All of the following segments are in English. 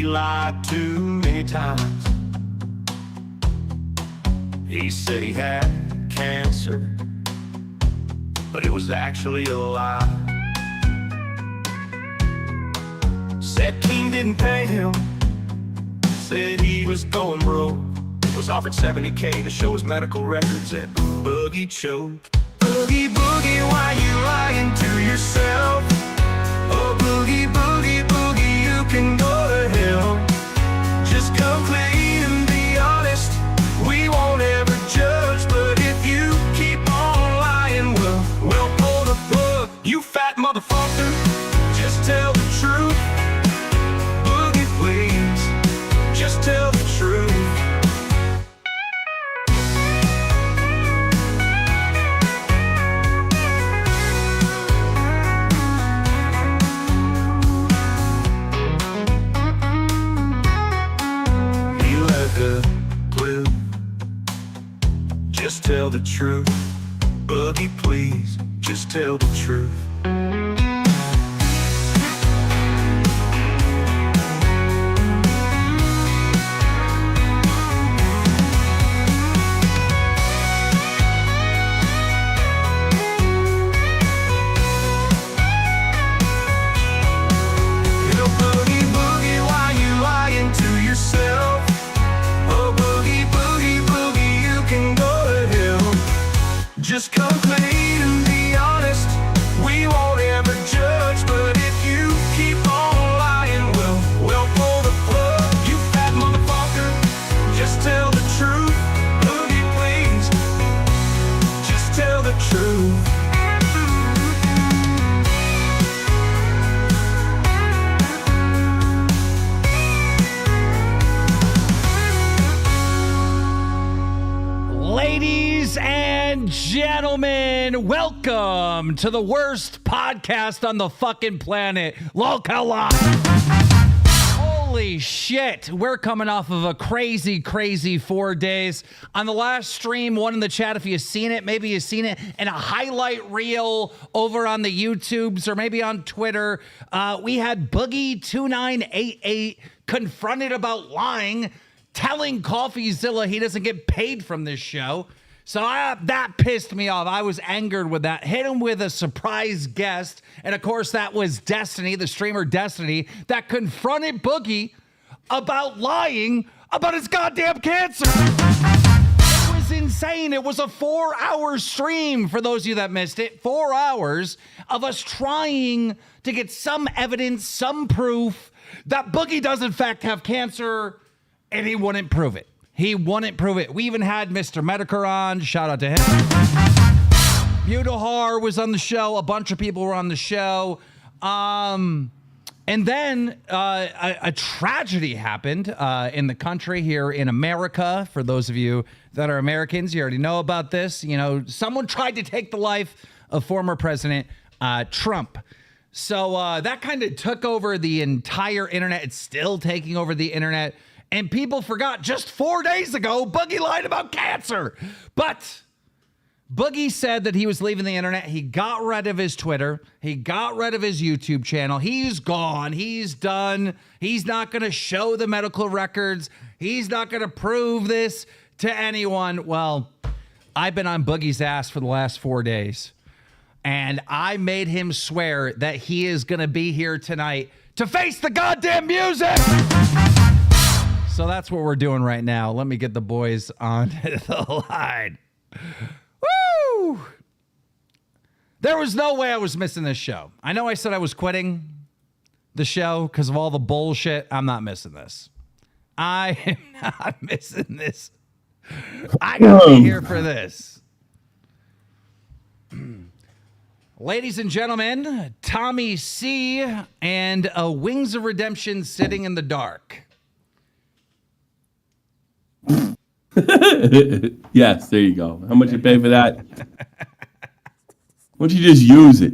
lied too many times. He said he had cancer, but it was actually a lie. Said Keem didn't pay him, said he was going broke. Was offered $70K to show his medical records at Boogie choked. Boogie, boogie, why you lying to yourself? Oh, boogie, boogie, boogie, you can go to hell. Just come clean and be honest, we won't ever judge. But if you keep on lying, we'll pull the plug. You fat motherfucker, just tell the truth. Boogie, please, just tell the truth. Just tell the truth, Boogie, please, just tell the truth. Just come clean and be honest, we won't ever judge. But if you keep on lying, we'll pull the plug. You fat motherfucker, just tell the truth. Boogie, please, just tell the truth. Ladies and gentlemen, welcome to the worst podcast on the fucking planet, Lolcow Live. Holy shit, we're coming off of a crazy 4 days. On the last stream, one in the chat, if you've seen it, maybe you've seen it in a highlight reel over on the YouTubes or maybe on Twitter. We had Boogie 2988 confronted about lying, telling CoffeeZilla he doesn't get paid from this show. So that pissed me off. I was angered with that. Hit him with a surprise guest. And of course, that was Destiny, the streamer Destiny, that confronted Boogie about lying about his goddamn cancer. It was insane. It was a 4-hour stream, for those of you that missed it. 4 hours of us trying to get some evidence, some proof that Boogie does in fact have cancer, and he wouldn't prove it. He wouldn't prove it. We even had Mr. Medicare on. Shout out to him. Mutahar was on the show. A bunch of people were on the show. And then a tragedy happened in the country here in America. For those of you that are Americans, you already know about this. You know, someone tried to take the life of former President Trump. So that kind of took over the entire internet. It's still taking over the internet. And people forgot just 4 days ago, Boogie lied about cancer. But Boogie said that he was leaving the internet. He got rid of his Twitter. He got rid of his YouTube channel. He's gone. He's done. He's not going to show the medical records. He's not going to prove this to anyone. Well, I've been on Boogie's ass for the last 4 days. And I made him swear that he is going to be here tonight to face the goddamn music. So that's what we're doing right now. Let me get the boys on the line. Woo! There was no way I was missing this show. I know I said I was quitting the show because of all the bullshit. I'm not missing this. I am not missing this. I gotta be here for this. Ladies and gentlemen, Tommy C and a Wings of Redemption Sitting in the Dark. Yes, there you go. How much you pay for that? Why don't you just use it?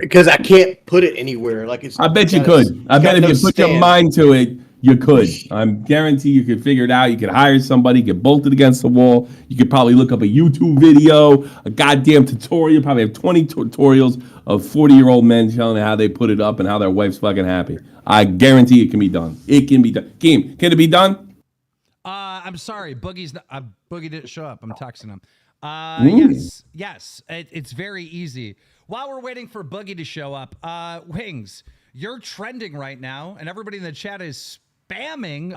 Because I can't put it anywhere. Like it's. I bet you could. I bet if you put your mind to it, You could. I'm guarantee you could figure it out. You could hire somebody, get bolted against the wall. You could probably look up a YouTube video, a goddamn tutorial. You probably have 20 tutorials of 40-year-old men telling you how they put it up and how their wife's fucking happy. I guarantee it can be done. It can be done. Keem, can it be done? I'm sorry, Boogie's not, Boogie didn't show up. I'm texting him. Yes, it's very easy. While we're waiting for Boogie to show up, Wings, you're trending right now, and everybody in the chat is spamming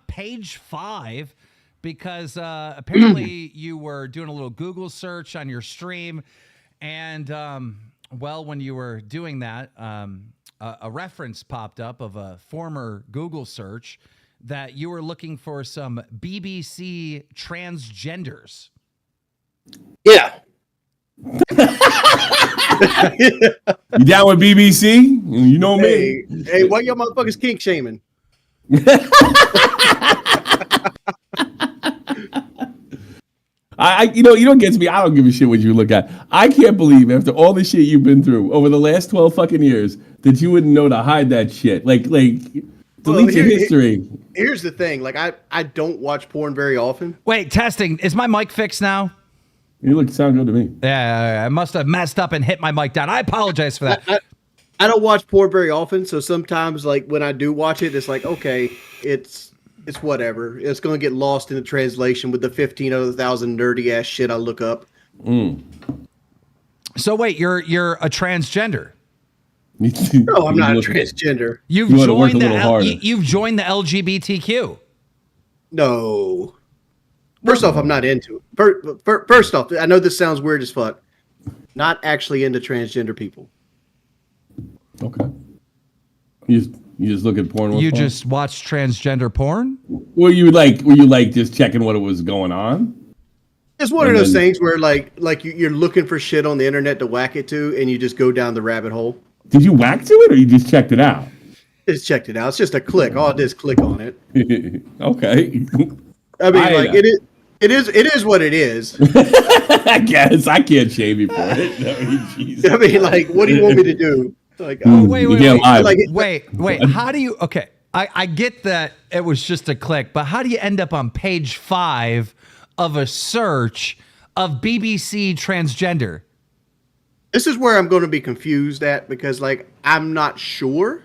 page 5 because apparently you were doing a little Google search on your stream, and well, when you were doing that, a reference popped up of a former Google search that you were looking for some BBC transgenders. Yeah. You down with BBC? You know me. Hey, why y'all motherfuckers kink shaming? You know what gets me? I don't give a shit what you look at. I can't believe after all the shit you've been through over the last 12 fucking years that you wouldn't know to hide that shit. Like delete your history. Here's the thing. Like, I don't watch porn very often. Wait, testing. Is my mic fixed now? You sound good to me. Yeah, I must have messed up and hit my mic down. I apologize for that. I don't watch porn very often, so sometimes, like, when I do watch it, it's like, okay, it's whatever. It's going to get lost in the translation with the 15 other thousand nerdy ass shit I look up. So wait, you're a transgender? No, I'm not a transgender. You've joined the LGBTQ. No. First off, I'm not into it. First off, I know this sounds weird as fuck. Not actually into transgender people. Okay. You just look at porn. You just watch transgender porn? Were you like just checking what was going on? It's one of those things where like you're looking for shit on the internet to whack it to, and you just go down the rabbit hole. Did you whack to it, or you just checked it out? Just checked it out. It's just a click. All it is, click on it. Okay. I mean, it is what it is. I guess I can't shame you for it. I mean, like, what do you want me to do? Like, wait. How do you? Okay, I get that it was just a click, but how do you end up on page 5 of a search of BBC transgender? This is where I'm going to be confused at, because like I'm not sure.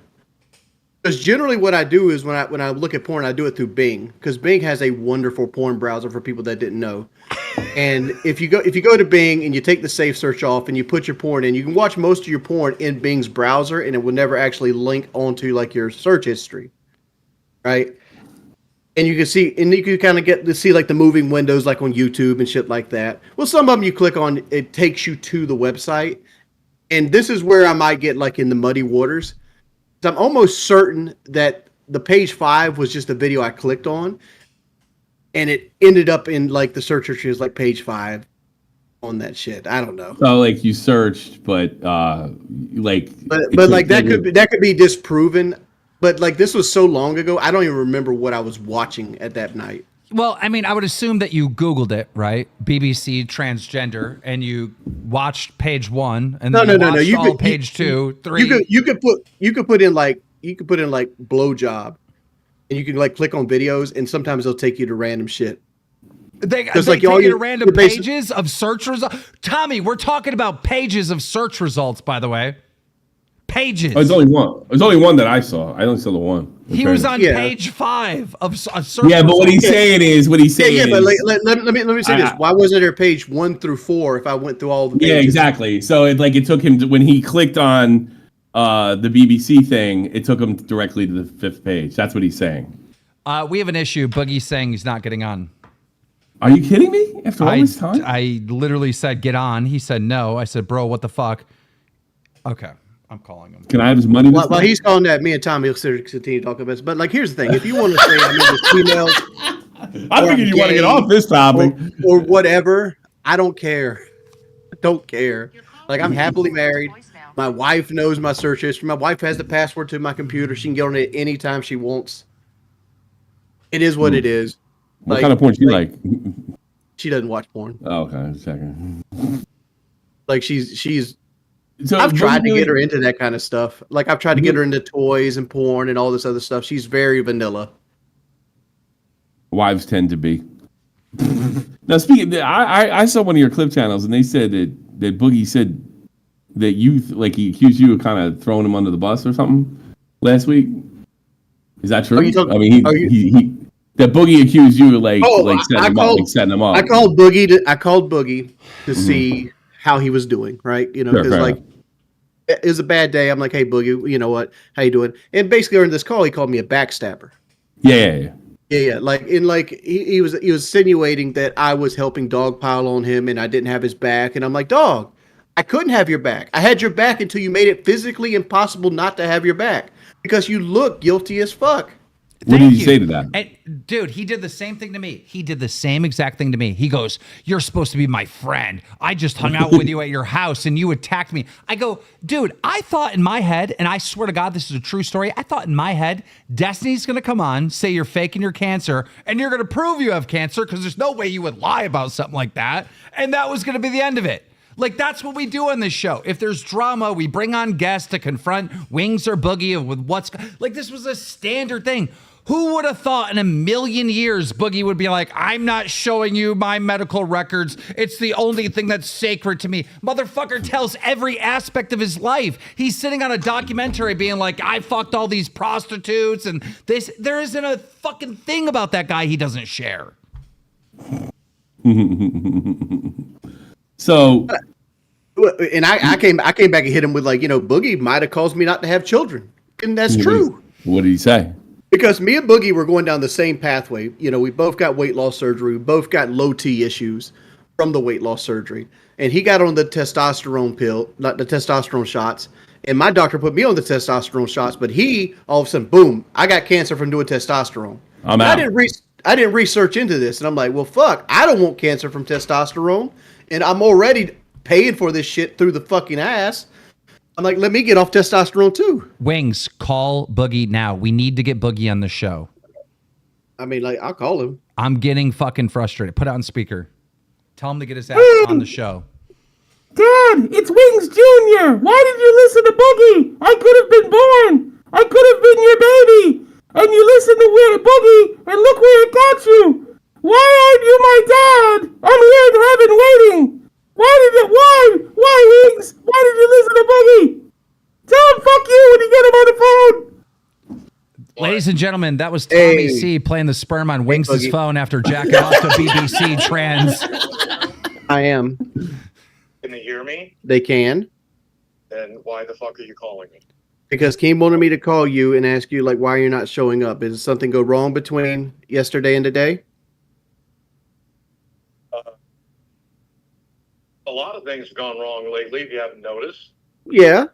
Because generally what I do is when I look at porn, I do it through Bing, because Bing has a wonderful porn browser for people that didn't know. And if you go to Bing and you take the safe search off and you put your porn in, you can watch most of your porn in Bing's browser, and it will never actually link onto like your search history, right? And you can see, and you can kind of get to see like the moving windows like on YouTube and shit like that. Well, some of them you click on, it takes you to the website. And this is where I might get like in the muddy waters. I'm almost certain that the page 5 was just a video I clicked on, and it ended up in like the search history is like page 5 on that shit. I don't know. So like you searched, but like that could be disproven. But like this was so long ago, I don't even remember what I was watching at that night. Well, I mean, I would assume that you Googled it, right? BBC transgender, and you watched page 1, and then no. You watched could page 2, 3. You could put in like blowjob, and you can like click on videos, and sometimes they'll take you to random shit. They take you to random pages of search results. Tommy, we're talking about pages of search results, by the way. Pages. Oh, it's only one. There's only one that I saw. I only saw the one. He was on page 5 of search. Yeah, but what he's saying is but let me say this. Why wasn't there page 1 through 4 if I went through all the pages? Yeah, exactly. So it took him when he clicked on the BBC thing, it took him directly to the 5th page. That's what he's saying. We have an issue. Boogie's saying he's not getting on. Are you kidding me? After all this time? I literally said get on. He said no. I said, bro, what the fuck? Okay. I'm calling him. Can I have his money? While he's calling that, me and Tommy will continue talking about this. But like, here's the thing: if you want to say I'm into females, I figured you want to get off this topic or whatever, I don't care. Don't care. Like, I'm happily married. My wife knows my search history. My wife has the password to my computer. She can get on it anytime she wants. It is what it is. What kind of porn she like? She doesn't watch porn. Oh, okay, just checking. Like she's So I've tried to Boogie- get her into that kind of stuff. Like I've tried to get her into toys and porn and all this other stuff. She's very vanilla. Wives tend to be. Now, speaking, I saw one of your clip channels, and they said that Boogie said that he accused you of kind of throwing him under the bus or something last week. Is that true? I mean, that Boogie accused you of setting him up. I called Boogie to see how he was doing, right? You know, because it was a bad day. I'm like, hey Boogie, you know what? How you doing? And basically during this call, he called me a backstabber. Yeah. Yeah. He was insinuating that I was helping dogpile on him and I didn't have his back. And I'm like, dog, I couldn't have your back. I had your back until you made it physically impossible not to have your back because you look guilty as fuck. What did he say to that? And, dude, he did the same thing to me. He did the same exact thing to me. He goes, "You're supposed to be my friend. I just hung out with you at your house and you attacked me." I go, dude, I thought in my head, and I swear to God, this is a true story. I thought in my head, Destiny's going to come on, say you're faking your cancer, and you're going to prove you have cancer because there's no way you would lie about something like that. And that was going to be the end of it. Like, that's what we do on this show. If there's drama, we bring on guests to confront Wings or Boogie with what's... Like, this was a standard thing. Who would have thought in a million years Boogie would be like, "I'm not showing you my medical records. It's the only thing that's sacred to me." Motherfucker tells every aspect of his life. He's sitting on a documentary being like, "I fucked all these prostitutes," and this. There isn't a fucking thing about that guy he doesn't share. So, and I came back and hit him with Boogie might have caused me not to have children, and that's true. What did he say? Because me and Boogie were going down the same pathway. You know, we both got weight loss surgery. We both got low T issues from the weight loss surgery, and he got on the testosterone pill, not the testosterone shots. And my doctor put me on the testosterone shots, but he all of a sudden, boom, I got cancer from doing testosterone. I'm out. I didn't research into this, and I'm like, well, fuck, I don't want cancer from testosterone, and I'm already paying for this shit through the fucking ass. I'm like, let me get off testosterone too. Wings, call Boogie now. We need to get Boogie on the show. I mean, I'll call him. I'm getting fucking frustrated. Put it on speaker. Tell him to get his ass on the show. Dad, it's Wings Jr. Why did you listen to Boogie? I could have been born. I could have been your baby. And you listened to Boogie, and look where it got you. Why aren't you my dad? I'm here in heaven waiting. Why, Wings? Why did you listen to Boogie? Tell him fuck you when you get him on the phone. Ladies and gentlemen, that was Tommy C playing the sperm on Wings' Boogie. phone after jacking off to BBC trans. I am. Can they hear me? They can. Then why the fuck are you calling me? Because Keem wanted me to call you and ask you why you're not showing up. Did something go wrong between yesterday and today? A lot of things have gone wrong lately, if you haven't noticed. Yeah.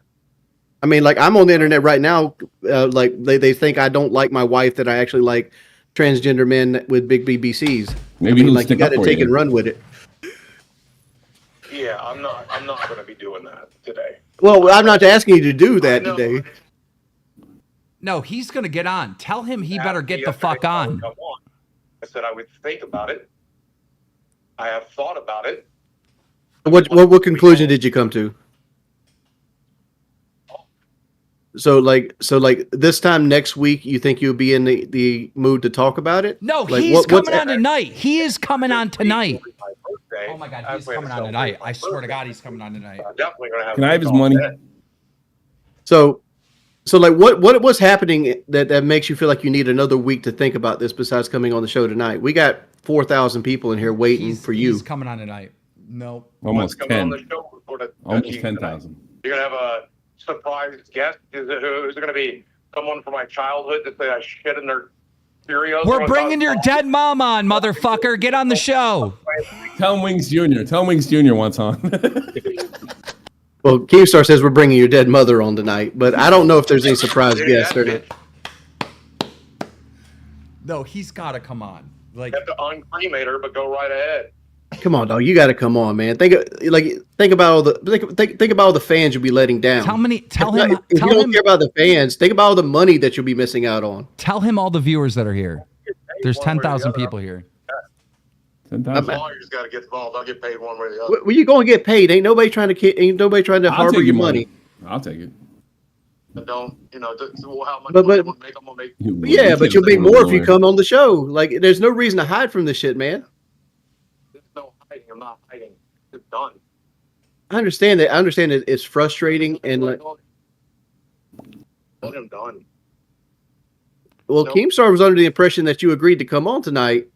I mean, I'm on the internet right now. They think I don't like my wife, that I actually like transgender men with big BBCs. Maybe he'll you stick got up to for take you. and run with it. Yeah, I'm not going to be doing that today. Well, I'm not asking you to do that I know. today. No, he's going to get on. Tell him he better get the Yesterday, fuck on. come on. I said I would think about it. I have thought about it. What conclusion did you come to? So this time next week, you think you'll be in the mood to talk about it? No, Like, he's what's coming on tonight. He is coming on tonight. My birthday, Oh my God, I he's plan to coming on celebrate tonight. my I swear to birthday. God, he's coming on tonight. I'm definitely going to have. Can I have his a talk money? then. So what's happening that makes you feel like you need another week to think about this besides coming on the show tonight? We got 4,000 people in here waiting for you. He's coming on tonight. No. Almost What's coming on 10. the show before the- Almost 10,000. You're going to have a surprise guest? Is it going to be someone from my childhood that say I shit in their Cheerios? We're bringing your dead mom on, motherfucker. Get on the show. Tell him Wings Jr. Tell him Wings Jr. wants on. Well, KEEMSTAR says we're bringing your dead mother on tonight, but I don't know if there's any surprise guests or not. No, he's got to come on. Like, You have to uncremate her, but go right ahead. Come on, dog. You got to come on, man. Think about all the fans you'll be letting down. tell him. If you don't care about the fans, think about all the money that you'll be missing out on. Tell him all the viewers that are here. There's One way or the 10,000 other. people here. Lawyers got to get involved. I'll get paid one way or the other. Well, you going to get paid. Ain't nobody trying to I'll harbor take your money. I'll take it. And don't, how much But- money I'm gonna make. Yeah, but you'll make more if you come on the show. Like, there's no reason to hide from this shit, man. There's no hiding. I'm not hiding. It's done. I understand that. I understand that it's frustrating and like. I'm done. Well, Nope. Keemstar was under the impression that you agreed to come on tonight.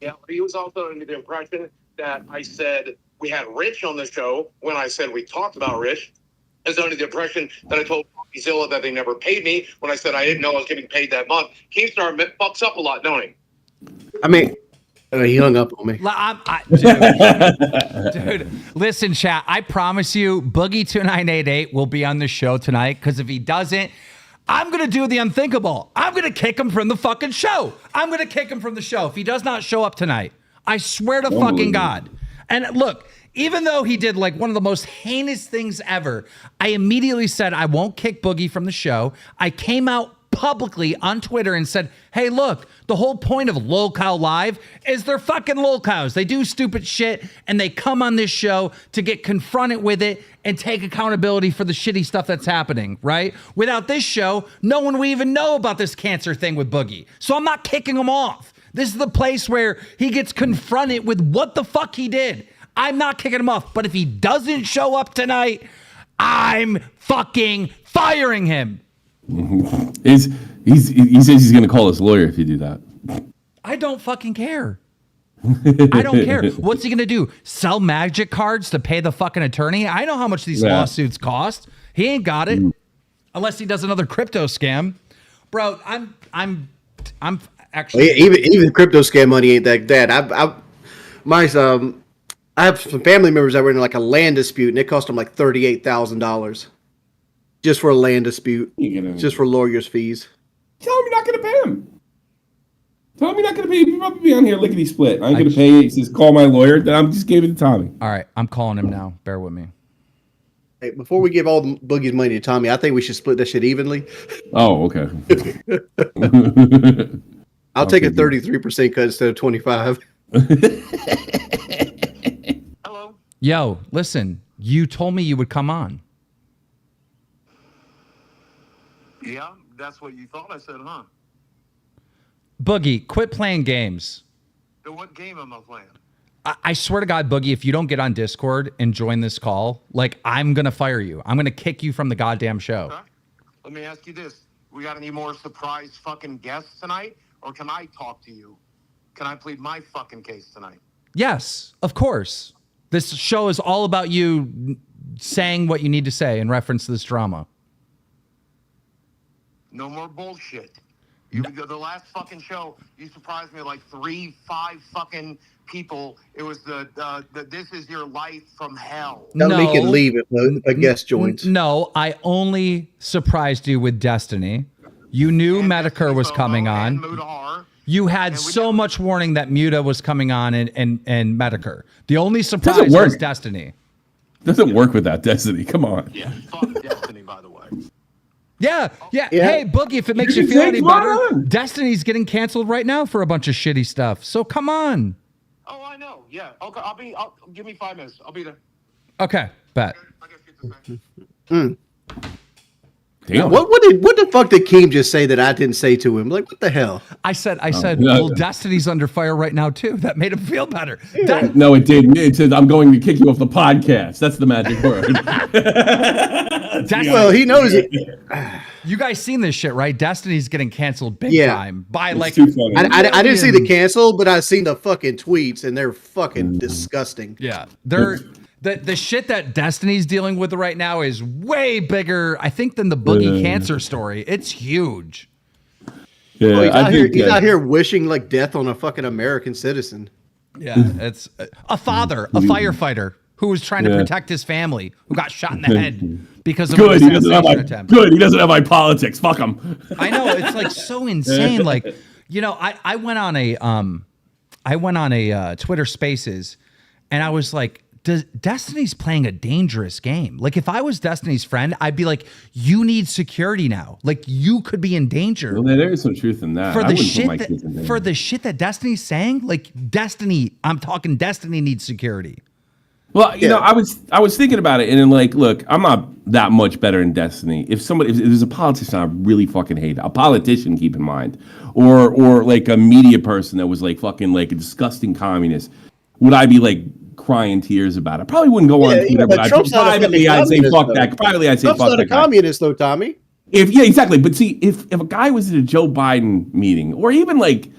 Yeah, but he was also under the impression that I said we had Rich on the show when I said we talked about Rich. I was under the impression that I told Zilla that they never paid me when I said I didn't know I was getting paid that month. Keemstar fucks up a lot, don't he? I mean, he hung up on me. Dude, listen, chat. I promise you, Boogie2988 will be on the show tonight. Because if he doesn't, I'm gonna do the unthinkable. I'm gonna kick him from the fucking show. I'm gonna kick him from the show if he does not show up tonight. I swear to fucking God. And look, even though he did like one of the most heinous things ever, I immediately said I won't kick Boogie from the show. I came out publicly on Twitter and said, hey, look, the whole point of Lolcow Live is they're fucking lolcows. They do stupid shit and they come on this show to get confronted with it and take accountability for the shitty stuff that's happening, right? Without this show, no one would even know about this cancer thing with Boogie. So I'm not kicking him off. This is the place where he gets confronted with what the fuck he did. I'm not kicking him off. But if he doesn't show up tonight, I'm fucking firing him. He says he's going to call his lawyer if you do that. I don't fucking care. I don't care. What's he going to do? Sell magic cards to pay the fucking attorney? I know how much these lawsuits cost. He ain't got it. Unless he does another crypto scam. Bro, I'm actually Even crypto scam money ain't that bad. I have some family members that were in like a land dispute, and it cost them like $38,000 just for a land dispute, just for lawyers' fees. Tell him you're not going to pay him. Tell him you're not going to pay him. You'll probably be on here lickety split. I ain't going to pay you. He says, call my lawyer. Then I'm just giving it to Tommy. All right, I'm calling him now. Bear with me. Hey, before we give all the Boogie's money to Tommy, I think we should split that shit evenly. Oh, okay. I'll take a 33% cut instead of 25. Hello. Yo, listen, you told me you would come on. Yeah, that's what you thought I said, huh? Boogie, quit playing games. So what game am I playing? I swear to God, Boogie, if you don't get on Discord and join this call, like, I'm going to fire you. I'm going to kick you from the goddamn show. Okay. Let me ask you this. We got any more surprise fucking guests tonight? Or can I talk to you? Can I plead my fucking case tonight? Yes, of course. This show is all about you saying what you need to say in reference to this drama. No more bullshit. The last fucking show, you surprised me like 3-5 fucking people. It was the This Is Your Life from Hell. Now we can leave if a guest joins. No, I only surprised you with Destiny. You knew Medicare was coming on. You had so much warning that Muta was coming on and Medicare. The only surprise was Destiny. Doesn't work without Destiny. Come on. Yeah, fuck Destiny, by the way. Yeah. Hey, Boogie, if it makes you feel any better, Destiny's getting canceled right now for a bunch of shitty stuff. So come on. Oh, I know. Yeah. Okay. Give me 5 minutes. I'll be there. Okay. Bet. I guess get the Damn. What the fuck did Keem just say that I didn't say to him? Like, what the hell? I said, well, Destiny's under fire right now too. That made him feel better. No, it didn't. It said, I'm going to kick you off the podcast. That's the magic word. Well, he knows it. You guys seen this shit, right? Destiny's getting canceled big time by It's like. too funny. I didn't see the cancel, but I seen the fucking tweets, and they're fucking disgusting. Yeah, they're the shit that Destiny's dealing with right now is way bigger, I think, than the Boogie cancer story. It's huge. Yeah, he's out here wishing like death on a fucking American citizen. Yeah, it's a father, a firefighter who was trying to protect his family, who got shot in the head because of an assassination attempt. Good, he doesn't have my politics. Fuck him. I know, it's like so insane. Like, you know, I went on a Twitter Spaces, and I was like, Destiny's playing a dangerous game. Like if I was Destiny's friend, I'd be like, you need security now. Like you could be in danger. Well, there is some truth in that. For the shit that Destiny's saying, like Destiny, I'm talking Destiny needs security. Well, you know, I was thinking about it, and then like, look, I'm not that much better in Destiny. If there's a politician I really fucking hate, a politician, keep in mind, or like a media person that was like fucking like a disgusting communist, would I be like crying tears about it? I probably wouldn't go on Twitter, but I'd say fuck that. Privately, I'd say fuck that. Trump's not a communist, though, Tommy. Yeah, exactly. But see, if a guy was at a Joe Biden meeting, or even like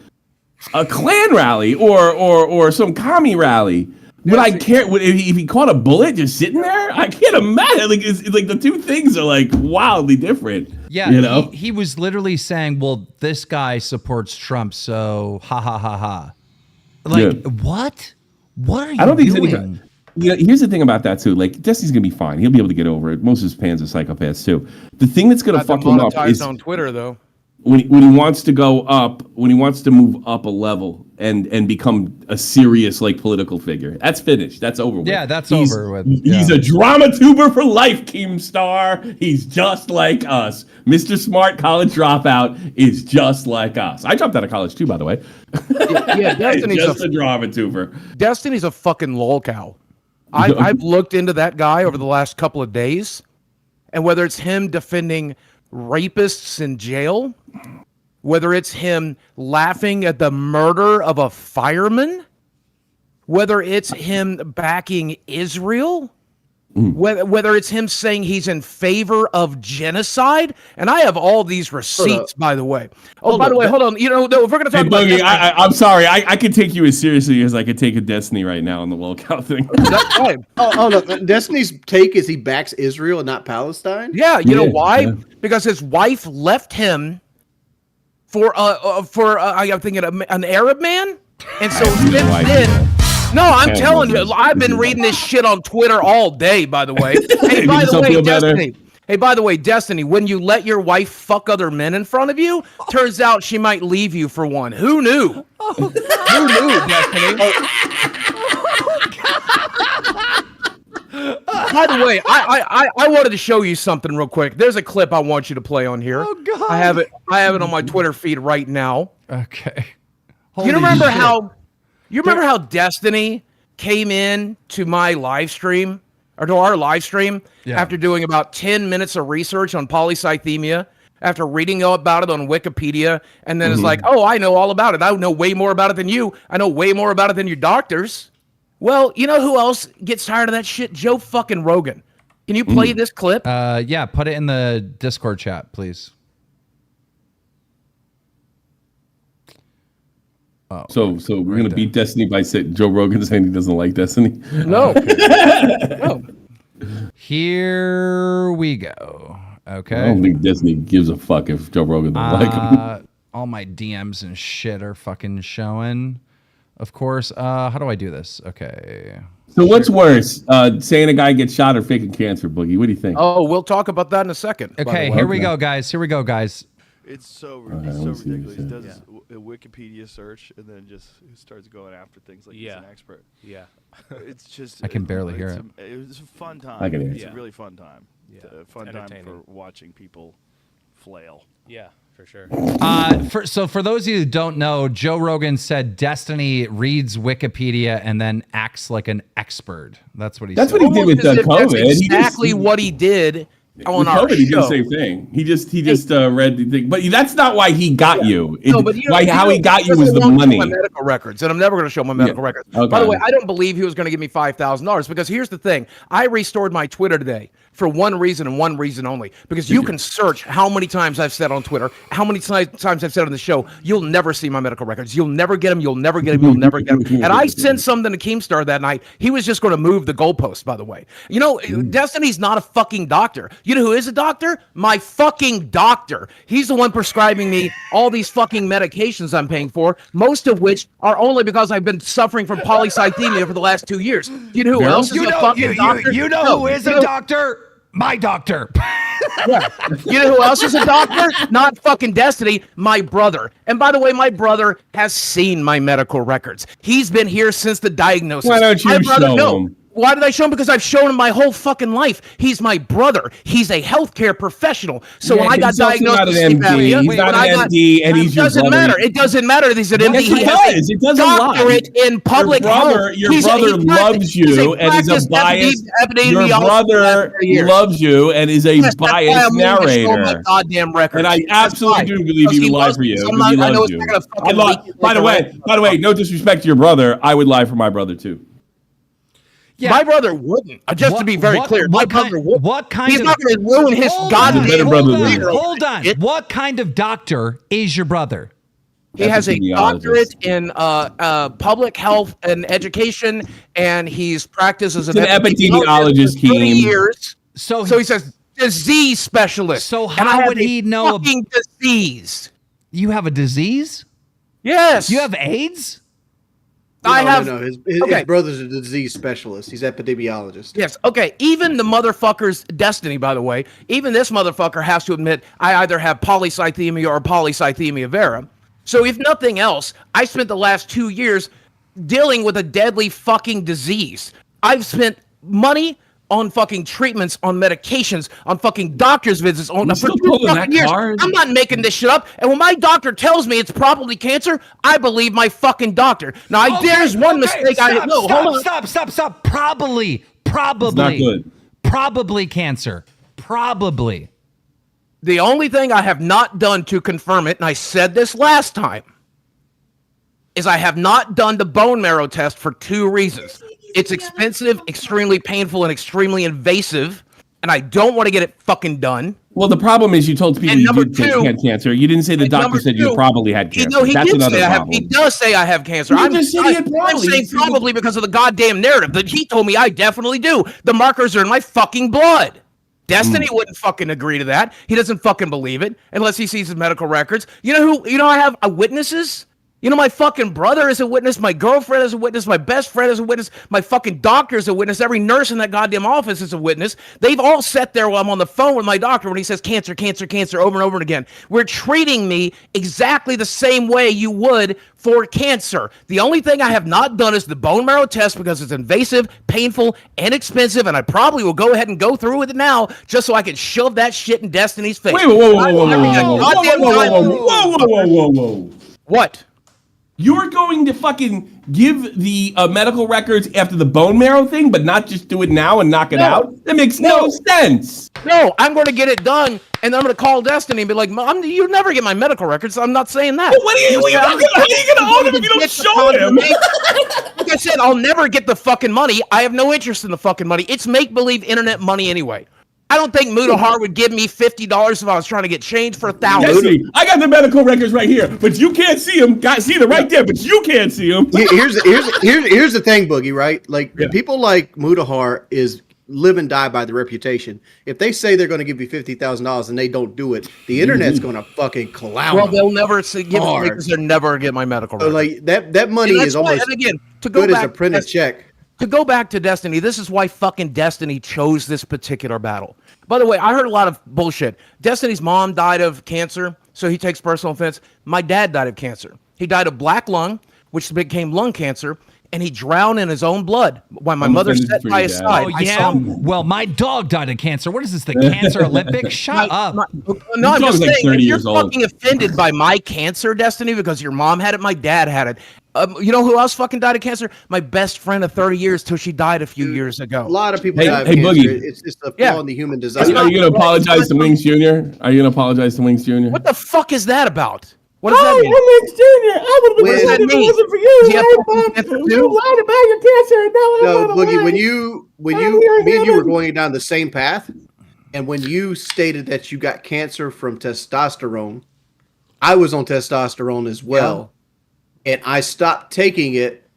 a Klan rally, or some commie rally. Would I care if he caught a bullet just sitting there? I can't imagine. Like, it's like the two things are like wildly different. Yeah, you know, he was literally saying, "Well, this guy supports Trump, so ha ha ha ha." Like, what? What are you doing? Here's the thing about that too. Like, Destiny's gonna be fine. He'll be able to get over it. Most of his fans are psychopaths too. The thing that's gonna fuck him up is on Twitter though. When he wants to go up, when he wants to move up a level and become a serious like political figure, that's finished. That's over with. Yeah, that's over with. He's a drama tuber for life, Keemstar. He's just like us. Mr. Smart college dropout is just like us. I dropped out of college too, by the way. Yeah, Destiny's just a drama tuber. Destiny's a fucking lolcow. I've looked into that guy over the last couple of days, and whether it's him defending rapists in jail, whether it's him laughing at the murder of a fireman, whether it's him backing Israel, whether it's him saying he's in favor of genocide, and I have all these receipts, by the way. Oh, by the way, hold on. You know, no, if we're gonna talk about Boogie, I'm sorry. I could take you as seriously as I could take a Destiny right now on the Lolcow thing. That's right. No. Destiny's take is he backs Israel and not Palestine. Yeah, you know why? Yeah. Because his wife left him for I'm thinking an Arab man, and so since then. No, I'm telling you, I've been reading this shit on Twitter all day, by the way. Hey, by the way, Destiny. Hey, by the way, Destiny, when you let your wife fuck other men in front of you, turns out she might leave you for one. Who knew? Who knew, Destiny? By the way, I wanted to show you something real quick. There's a clip I want you to play on here. Oh, God. I have it on my Twitter feed right now. Okay. You remember how Destiny came in to my live stream or to our live stream after doing about 10 minutes of research on polycythemia, after reading about it on Wikipedia, and then it's like, oh, I know all about it. I know way more about it than you. I know way more about it than your doctors. Well, you know who else gets tired of that shit? Joe fucking Rogan. Can you play this clip? Yeah, put it in the Discord chat, please. Oh, so we're gonna beat Destiny by Joe Rogan saying he doesn't like Destiny. No. No. Here we go. Okay. I don't think Destiny gives a fuck if Joe Rogan doesn't like him. All my DMs and shit are fucking showing. Of course. How do I do this? Okay. So what's worse, saying a guy gets shot or faking cancer, Boogie? What do you think? Oh, we'll talk about that in a second. Okay, here we go, guys. Here we go, guys. It's so ridiculous. He does a Wikipedia search and then just starts going after things like he's an expert. Yeah. It's just I can barely hear it. It was a fun time. I can hear it. It's a really fun time. Yeah. A fun time for watching people flail. Yeah, for sure. So for those of you who don't know, Joe Rogan said Destiny reads Wikipedia and then acts like an expert. That's what he said. That's what he did with COVID. That's exactly what he did. On our COVID, he did show. the same thing. He just read the thing, but that's not why he got you. No, but how he got you was the money. My medical records, and I'm never going to show my medical records. Okay. By the way, I don't believe he was going to give me $5,000 because here's the thing: I restored my Twitter today for one reason and one reason only. Because you can search how many times I've said on Twitter, how many times I've said on the show. You'll never see my medical records. You'll never get them. You'll never get them. You'll never get them. And I sent something to Keemstar that night. He was just going to move the goalpost. By the way, you know, Destiny's not a fucking doctor. You know who is a doctor? My fucking doctor. He's the one prescribing me all these fucking medications I'm paying for, most of which are only because I've been suffering from polycythemia for the last 2 years. You know who else is a fucking doctor? You know who is a doctor? My doctor. Yeah. You know who else is a doctor? Not fucking Destiny, my brother. And by the way, my brother has seen my medical records. He's been here since the diagnosis. Why don't you show him? Why did I show him? Because I've shown him my whole fucking life. He's my brother. He's a healthcare professional. So when I got diagnosed with sleep apnea, he's not an MD, and he's your brother. Doesn't matter. It doesn't matter that he's an MD. Yes, it does. It doesn't lie. Doctorate in public health. Your brother loves you and is a biased. Your brother loves you and is a biased narrator. Goddamn record. And I absolutely do believe he would lie for you. He loves you. By the way, no disrespect to your brother, I would lie for my brother too. Yeah. My brother wouldn't. Just to be very clear, my brother wouldn't. What kind He's of? not going to ruin his goddamn brother. Hold on. What kind of doctor is your brother? He has a doctorate in public health and education, and he's practiced as an epidemiologist for 30 years. So he says disease specialist. So how would he know fucking disease? You have a disease? Yes. You have AIDS? No. His brother's a disease specialist. He's epidemiologist. Yes. Okay. Even the motherfucker's destiny, by the way, even this motherfucker has to admit I either have polycythemia or polycythemia vera. So if nothing else, I spent the last 2 years dealing with a deadly fucking disease. I've spent money on fucking treatments, on medications, on fucking doctor's visits, for 2 fucking years. I'm not making this shit up. And when my doctor tells me it's probably cancer, I believe my fucking doctor. Now, there's one mistake I no, hold on. Stop. Probably. It's not good. Probably cancer. Probably. The only thing I have not done to confirm it, and I said this last time, is I have not done the bone marrow test for 2 reasons. It's expensive, extremely painful, and extremely invasive, and I don't want to get it fucking done. Well, the problem is you told people you had cancer. You didn't say the doctor said you probably had cancer. No, he did say I have. He does say I have cancer. I'm saying probably because of the goddamn narrative that he told me I definitely do. The markers are in my fucking blood. Destiny wouldn't fucking agree to that. He doesn't fucking believe it unless he sees his medical records. You know who? You know I have witnesses. You know, my fucking brother is a witness. My girlfriend is a witness. My best friend is a witness. My fucking doctor is a witness. Every nurse in that goddamn office is a witness. They've all sat there while I'm on the phone with my doctor when he says cancer, cancer, cancer over and over again. We're treating me exactly the same way you would for cancer. The only thing I have not done is the bone marrow test because it's invasive, painful, and expensive, and I probably will go ahead and go through with it now just so I can shove that shit in Destiny's face. Whoa. What? You're going to fucking give the medical records after the bone marrow thing, but not just do it now and knock it out? That makes no sense. No, I'm going to get it done, and I'm going to call Destiny and be like, Mom, you never get my medical records. I'm not saying that. Well, how are you going to own him if you don't show him? Like I said, I'll never get the fucking money. I have no interest in the fucking money. It's make-believe internet money anyway. I don't think Mudahar would give me $50 if I was trying to get change for $1,000. I got the medical records right here, but you can't see them. Guys, see them right there, but you can't see them. Here's the thing, Boogie. Right? Like people like Mudahar is live and die by the reputation. If they say they're going to give you $50,000 and they don't do it, the internet's going to fucking clown. Well, they'll never give it because they'll never get my medical records. So like that money is almost good as a printed check. To go back to Destiny, this is why fucking Destiny chose this particular battle. By the way, I heard a lot of bullshit. Destiny's mom died of cancer, so he takes personal offense. My dad died of cancer. He died of black lung, which became lung cancer, and he drowned in his own blood while my mother sat by his side. Oh, yeah? Well, my dog died of cancer. What is this, the Cancer Olympics? Shut up. No, I'm just saying, if you're fucking offended by my cancer, Destiny, because your mom had it, my dad had it. You know who else fucking died of cancer? My best friend of 30 years till she died a few years ago. A lot of people die of cancer. Boogie. It's just a flaw in the human design. Are you going to apologize to Wings Jr.? Are you going to apologize to Wings Jr.? What the fuck is that about? What does that mean? Wings Jr. I would have been if it wasn't for you. You lied about your cancer. No, Boogie, me and you were going down the same path, and when you stated that you got cancer from testosterone, I was on testosterone as well. And I stopped taking it.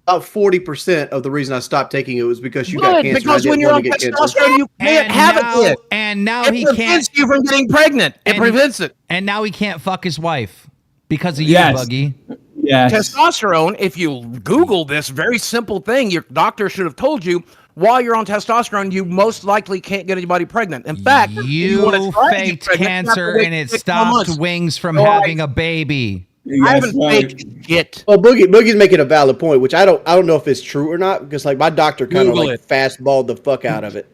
About 40% of the reason I stopped taking it was because you got cancer. Because when you're on testosterone, you can't have it yet. And now he can't. It prevents you from getting pregnant. It prevents it. And now he can't fuck his wife because of you, Buggy. Yes. Testosterone, if you Google this very simple thing, your doctor should have told you, while you're on testosterone, you most likely can't get anybody pregnant. In fact, you faked cancer and it stopped Wings from having a baby. I haven't faked shit. Well, Boogie's making a valid point, which I don't know if it's true or not, because like my doctor kind of Google like it. fastballed the fuck out of it.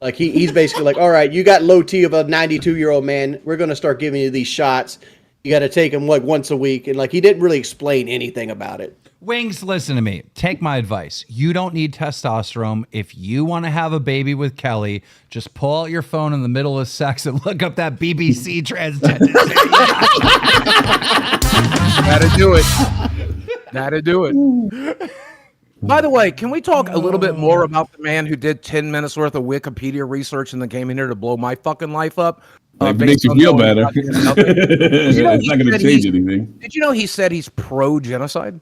Like he's basically like, all right, you got low T of a 92-year-old man. We're gonna start giving you these shots. You got to take them like once a week, and like he didn't really explain anything about it. Wings, listen to me. Take my advice. You don't need testosterone. If you want to have a baby with Kelly, just pull out your phone in the middle of sex and look up that BBC transgender. That'll do it. That'll do it. By the way, can we talk a little bit more about the man who did 10 minutes worth of Wikipedia research and then came in here to blow my fucking life up? If it makes you feel better. It's not going to change anything. Did you know he said he's pro-genocide?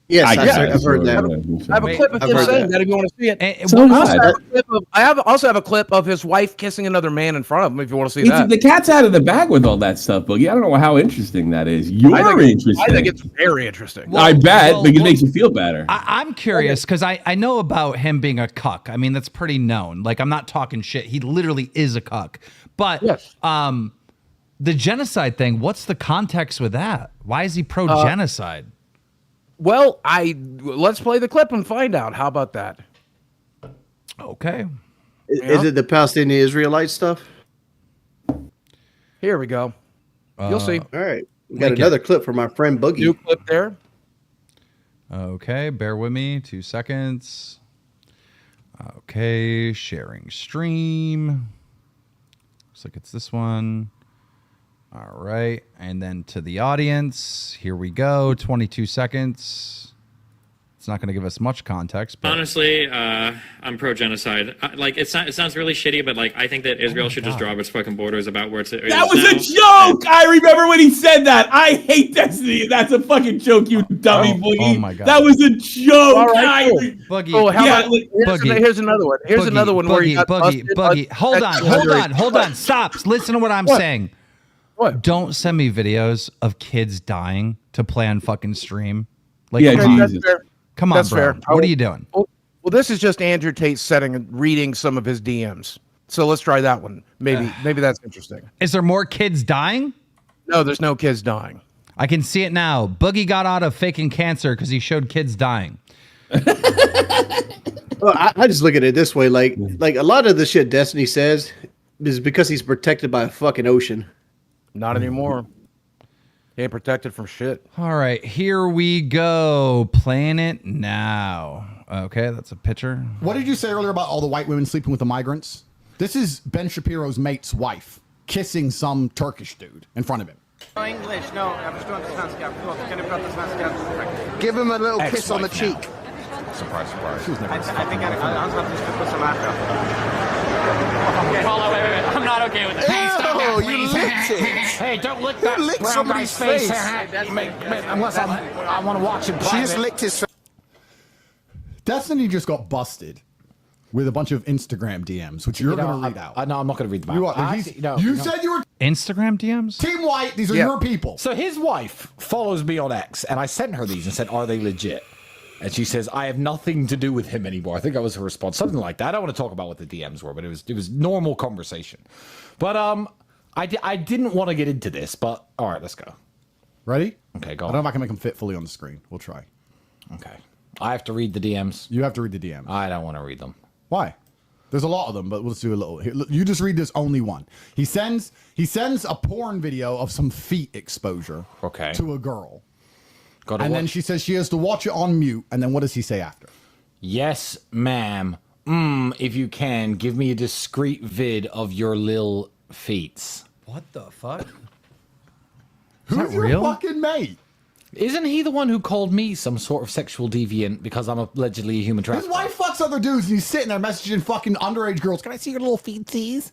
Yes, I I've heard that. I have a clip of him saying that if you want to see it. I also have a clip of his wife kissing another man in front of him if you want to see that. The cat's out of the bag with all that stuff, Boogie. I don't know how interesting that is. You're interesting. I think it's very interesting. I bet, but it makes you feel better. I'm curious because I know about him being a cuck. I mean, that's pretty known. Like, I'm not talking shit. He literally is a cuck. But yes. The genocide thing, what's the context with that? Why is he pro-genocide? Well, let's play the clip and find out. How about that? Okay. Is it the Palestinian Israelite stuff? Here we go. You'll see. All right. We got another clip from our friend Boogie. New clip there. Okay, bear with me 2 seconds. Okay, sharing stream. Looks like it's this one. All right, and then to the audience, here we go, 22 seconds. It's not going to give us much context. But honestly, I'm pro-genocide. Like, it sounds really shitty, but like, I think that Israel should just draw up its fucking borders about where it's. That was a joke. I remember when he said that. I hate Destiny. That's a fucking joke, you dummy, Boogie. Oh my god, that was a joke. All right, cool. Boogie. Oh, how about, Boogie. Here's another one. Here's another one where you got Boogie. Hold on. Stop. Listen to what I'm saying. What? Don't send me videos of kids dying to play on fucking stream. Like, yeah, Jesus. Come on, That's bro. fair. What are you doing? Well, this is just Andrew Tate reading some of his DMs. So let's try that one. Maybe that's interesting. Is there more kids dying? No, there's no kids dying. I can see it now. Boogie got out of faking cancer because he showed kids dying. Well, I just look at it this way. Like a lot of the shit Destiny says is because he's protected by a fucking ocean. Not anymore. He ain't protected from shit. All right, here we go. Playing it now. Okay, that's a picture. What did you say earlier about all the white women sleeping with the migrants? This is Ben Shapiro's mate's wife kissing some Turkish dude in front of him. English, no, jag förstår inte svenska. Förlåt, kan du prata svenska? Give him a little kiss on the cheek. Surprise, surprise. I think I'm supposed to put some after. Hold on, wait. I'm not okay with it. Hey, stop that, please. You licked it. Hey, don't lick that brown guy's face. Unless I want to watch him. She just licked his face. Destiny just got busted with a bunch of Instagram DMs, which you're going to read out. No, I'm not going to read them out. You are. You said you were Instagram DMs? Team White. These are your people. So his wife follows me on X, and I sent her these and said, are they legit? And she says, I have nothing to do with him anymore. I think that was her response. Something like that. I don't want to talk about what the DMs were, but it was normal conversation. But I didn't want to get into this, but all right, let's go. Ready? Okay, go I on. don't know if I can make them fit fully on the screen. We'll try. Okay. I have to read the DMs. You have to read the DMs. I don't want to read them. Why? There's a lot of them, but we'll just do a little. Here, you just read this only one. He sends a porn video of some feet exposure to a girl. Then she says she has to watch it on mute. And then what does he say after? Yes, ma'am. If you can, give me a discreet vid of your lil feets. What the fuck? Who's your real? fucking mate? Isn't he the one who called me some sort of sexual deviant because I'm allegedly a human His trafficker? wife fucks other dudes and he's sitting there messaging fucking underage girls. Can I see your little feetsies?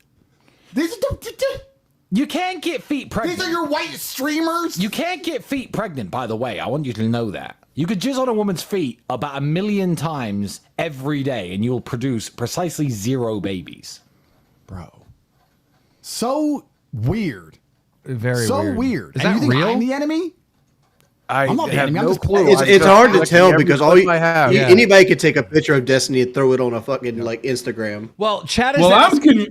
You can't get feet pregnant. These are your white streamers? You can't get feet pregnant, by the way. I want you to know that. You could jizz on a woman's feet about 1 million times every day and you'll produce precisely 0 babies. Bro. So weird. Very so weird. weird. Is and that you think real? I'm the enemy? I'm not the have enemy. I'm no just clue. It's hard to tell because I have. anybody could take a picture of Destiny and throw it on a fucking like Instagram. Well, Chad is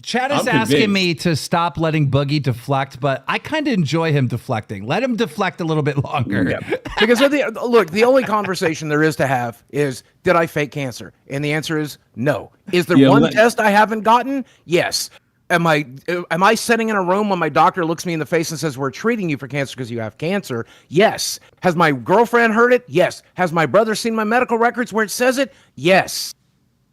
Chad is I'm asking convinced. me to stop letting Boogie deflect, but I kind of enjoy him deflecting. Let him deflect a little bit longer. Because the only conversation there is to have is, did I fake cancer? And the answer is no. Is there one test I haven't gotten? Yes. Am I sitting in a room when my doctor looks me in the face and says, we're treating you for cancer because you have cancer? Yes. Has my girlfriend heard it? Yes. Has my brother seen my medical records where it says it? Yes.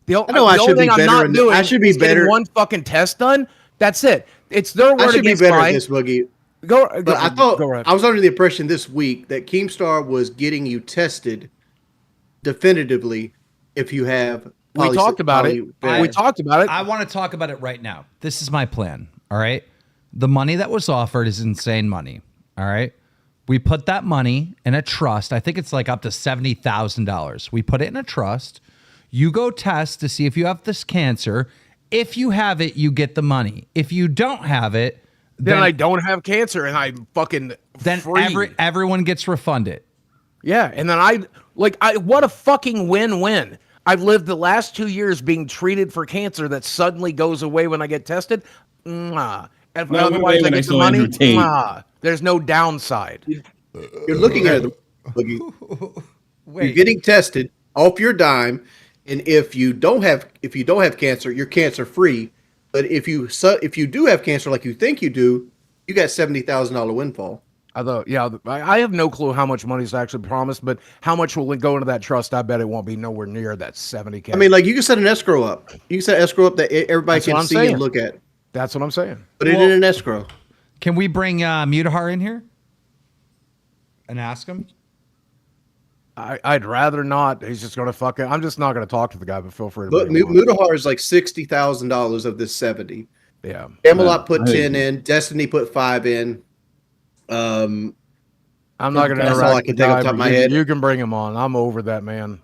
The only thing I'm not doing is getting one fucking test done. That's it. It's their word I should be against better at mine. this, Boogie. But I thought I was under the impression this week that KEEMSTAR was getting you tested definitively if you have. We talked about it. We talked about it. I want to talk about it right now. This is my plan. All right. The money that was offered is insane money. All right. We put that money in a trust. I think it's like up to $70,000. We put it in a trust. You go test to see if you have this cancer. If you have it, you get the money. If you don't have it, then I don't have cancer and I'm fucking free. Everyone gets refunded. Yeah, and then what a fucking win-win. I've lived the last 2 years being treated for cancer that suddenly goes away when I get tested. Mwah. And otherwise I get the money. Mwah. There's no downside. You're looking at it. You're getting tested off your dime. And if you don't have cancer, you're cancer free. But if you do have cancer, like you think you do, you got $70,000 windfall. I have no clue how much money is actually promised, but how much will go into that trust? I bet it won't be nowhere near that $70K. I mean, like you can set an escrow up. You can set escrow up that everybody can see and look at. That's what I'm saying. Put it in an escrow. Can we bring Mutahar in here and ask him? I'd rather not. He's just gonna fucking. I'm just not gonna talk to the guy. But feel free to. But Mutahar is like $60,000 of this 70. Yeah. Camelot put 10 in. Destiny put 5 in. I'm not gonna. That's all I can think off the top of my head. You can bring him on. I'm over that, man.